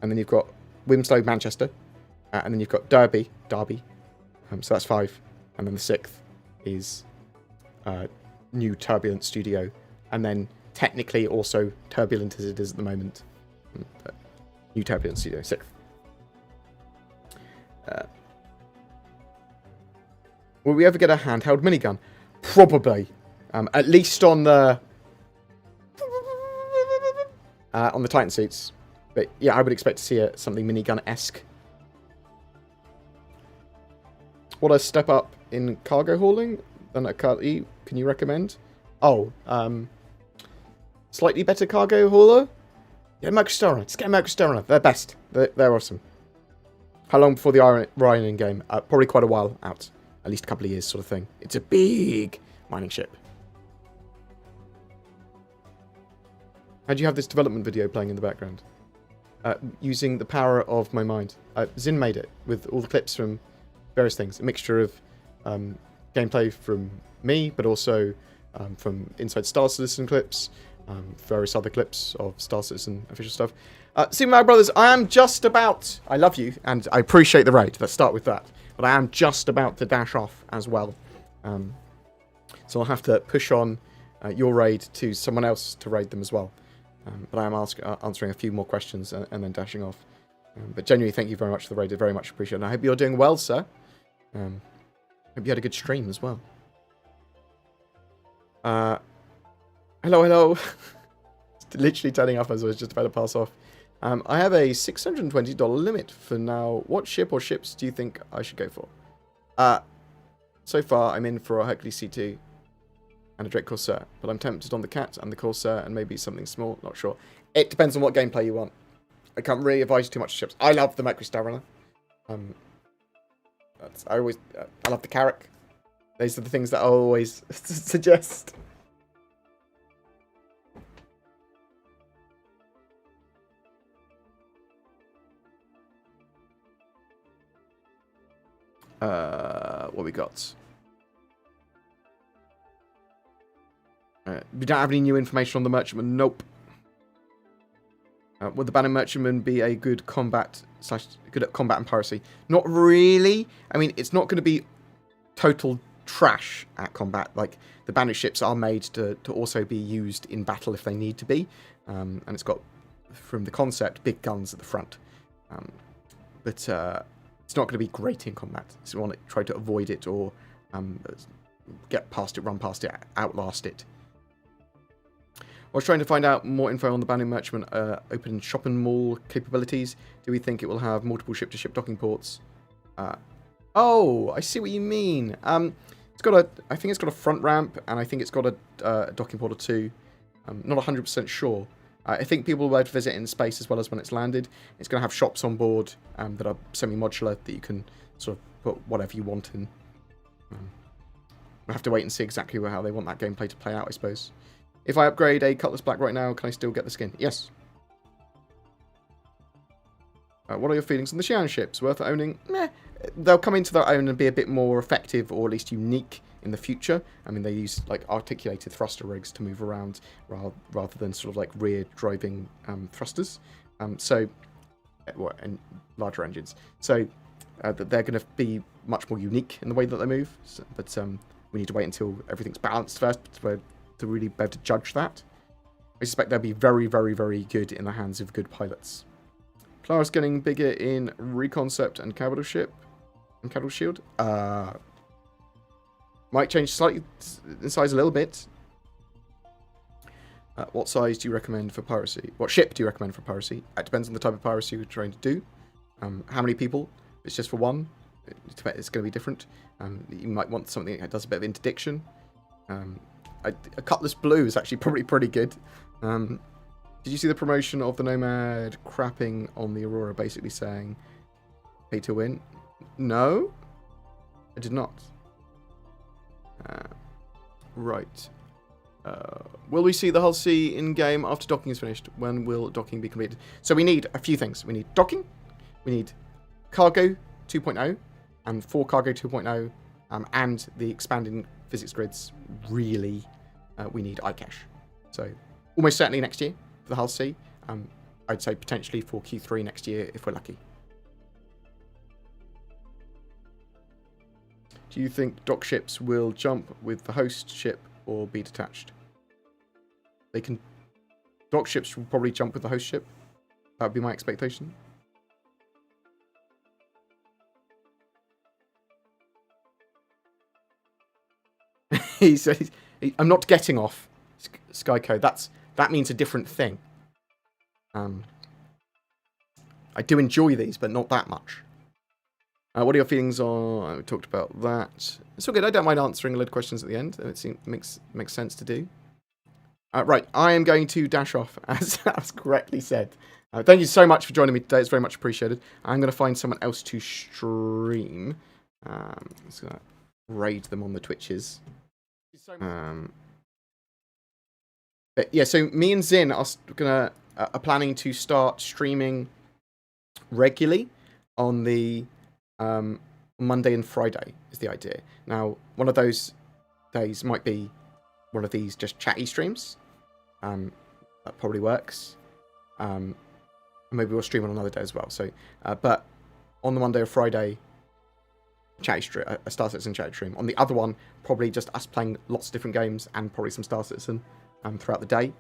And then you've got Winslow, Manchester. And then you've got Derby. So that's 5. And then the 6th is New Turbulent Studio. And then technically also Turbulent as it is at the moment. But New Turbulent Studio, 6th. Will we ever get a handheld minigun? Probably. At least on the Titan suits. But yeah, I would expect to see something minigun-esque. What a step up in cargo hauling than at Car E. Can you recommend? Oh, slightly better cargo hauler? Yeah, Microstariner. Just get a Microstariner. They're best. They're awesome. How long before the Orion game? Probably quite a while out. At least a couple of years sort of thing. It's a big mining ship. How do you have this development video playing in the background? Using the power of my mind. Zin made it with all the clips from various things. A mixture of gameplay from me, but also from Inside Star Citizen clips, various other clips of Star Citizen official stuff. Super Mario Brothers, I am just about... I love you, and I appreciate the raid. Let's start with that. But I am just about to dash off as well. So I'll have to push on your raid to someone else to raid them as well. But I am answering a few more questions and then dashing off. But genuinely, thank you very much for the raid. I very much appreciate it. And I hope you're doing well, sir. Hope you had a good stream as well. Hello. Literally turning up as I was just about to pass off. I have a $620 limit for now. What ship or ships do you think I should go for? So far, I'm in for a Hercules C2 and a Drake Corsair, but I'm tempted on the Cat and the Corsair and maybe something small, not sure. It depends on what gameplay you want. I can't really advise you too much ships. I love the Microstariner. I love the Carrack. Those are the things that I always suggest. What we got? We don't have any new information on the Merchantman. Nope. Would the Banner Merchantman be a good at combat and piracy? Not really. I mean, it's not going to be total trash at combat. Like, the Banner ships are made to also be used in battle if they need to be. And it's got, from the concept, big guns at the front. But it's not going to be great in combat. So you want to try to avoid it or get past it, run past it, outlast it. I was trying to find out more info on the Banner Merchantman open shopping mall capabilities. Do we think it will have multiple ship-to-ship docking ports? Oh, I see what you mean. I think it's got a front ramp, and I think it's got a docking port or two. I'm not 100% sure. I think people will be able to visit in space as well as when it's landed. It's going to have shops on board that are semi-modular that you can sort of put whatever you want in. We'll have to wait and see exactly how they want that gameplay to play out, I suppose. If I upgrade a Cutlass Black right now, can I still get the skin? Yes. What are your feelings on the Xi'an ships? Worth owning? Meh. They'll come into their own and be a bit more effective, or at least unique in the future. I mean, they use like articulated thruster rigs to move around rather than sort of like rear driving thrusters. And larger engines. So they're going to be much more unique in the way that they move. So, but we need to wait until everything's balanced first to really be able to judge that. I suspect they'll be very, very, very good in the hands of good pilots. Polaris getting bigger in Reconcept and Capital Ship and Capital Shield. Might change slightly in size a little bit. What size do you recommend for piracy? What ship do you recommend for piracy? It depends on the type of piracy you're trying to do. How many people? If it's just for one, it's going to be different. You might want something that does a bit of interdiction. A Cutlass Blue is actually probably pretty good. Did you see the promotion of the Nomad crapping on the Aurora, basically saying pay to win? No, I did not. Right. Will we see the Hull C in-game after docking is finished? When will docking be completed? So we need a few things. We need docking, we need cargo 2.0, and 4 cargo 2.0, and the expanding physics grids. Really, we need iCache. So almost certainly next year for the Hull C. I'd say potentially for Q3 next year if we're lucky. Do you think dock ships will jump with the host ship or be detached? They can. Dock ships will probably jump with the host ship. That would be my expectation. He said, "I'm not getting off, Skyco. That means a different thing. I do enjoy these, but not that much. What are your feelings on? I talked about that. It's all good. I don't mind answering a load of questions at the end. It seems makes sense to do. Right, I am going to dash off, as correctly said. Thank you so much for joining me today. It's very much appreciated. I'm going to find someone else to stream. Let's raid them on the Twitches. But yeah, so me and Zin are planning to start streaming regularly on the Monday and Friday is the idea. Now, one of those days might be one of these just chatty streams. That probably works. Maybe we'll stream on another day as well. So, but on the Monday or Friday, chatty stream, a Star Citizen chatty stream. On the other one, probably just us playing lots of different games and probably some Star Citizen throughout the day.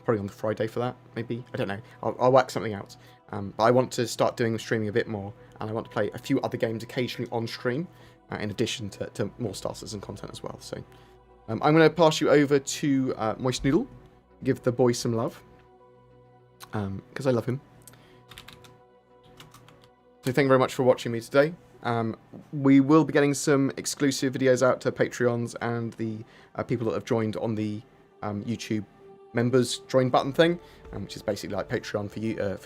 Probably on the Friday for that, maybe. I don't know. I'll work something out. But I want to start doing streaming a bit more, and I want to play a few other games occasionally on stream, in addition to more Star Citizen content as well. So I'm going to pass you over to Moist Noodle. Give the boy some love, because I love him. So thank you very much for watching me today. We will be getting some exclusive videos out to Patreons and the people that have joined on the YouTube members join button thing, which is basically like Patreon for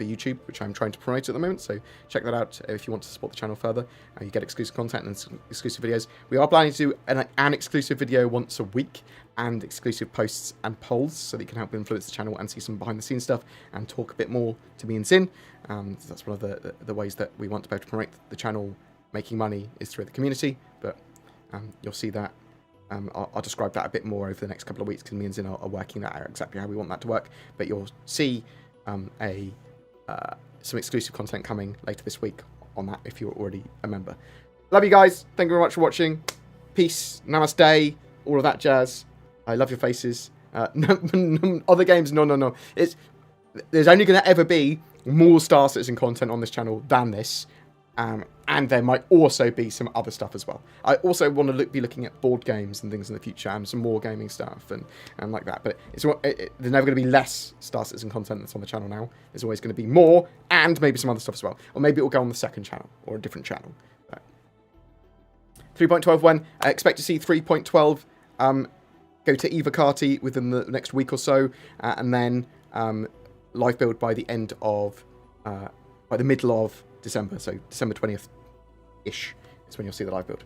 YouTube, which I'm trying to promote at the moment. So check that out if you want to support the channel further. You get exclusive content and some exclusive videos. We are planning to do an exclusive video once a week and exclusive posts and polls so that you can help influence the channel and see some behind the scenes stuff and talk a bit more to me and Zin. That's one of the ways that we want to be able to promote the channel. Making money is through the community, but you'll see that. I'll describe that a bit more over the next couple of weeks because me and Zin are working that out exactly how we want that to work. But you'll see some exclusive content coming later this week on that if you're already a member. Love you guys. Thank you very much for watching. Peace, namaste, all of that jazz. I love your faces. Other games, no. There's only going to ever be more Star Citizen content on this channel than this. And there might also be some other stuff as well. I also want to be looking at board games and things in the future, and some more gaming stuff and like that. But there's never going to be less Star Citizen content that's on the channel now. There's always going to be more, and maybe some other stuff as well. Or maybe it will go on the second channel, or a different channel. 3.12 when? I expect to see 3.12 go to Eva Carty within the next week or so, and then live build by the end of, by the middle of December, so December 20th-ish is when you'll see the live build.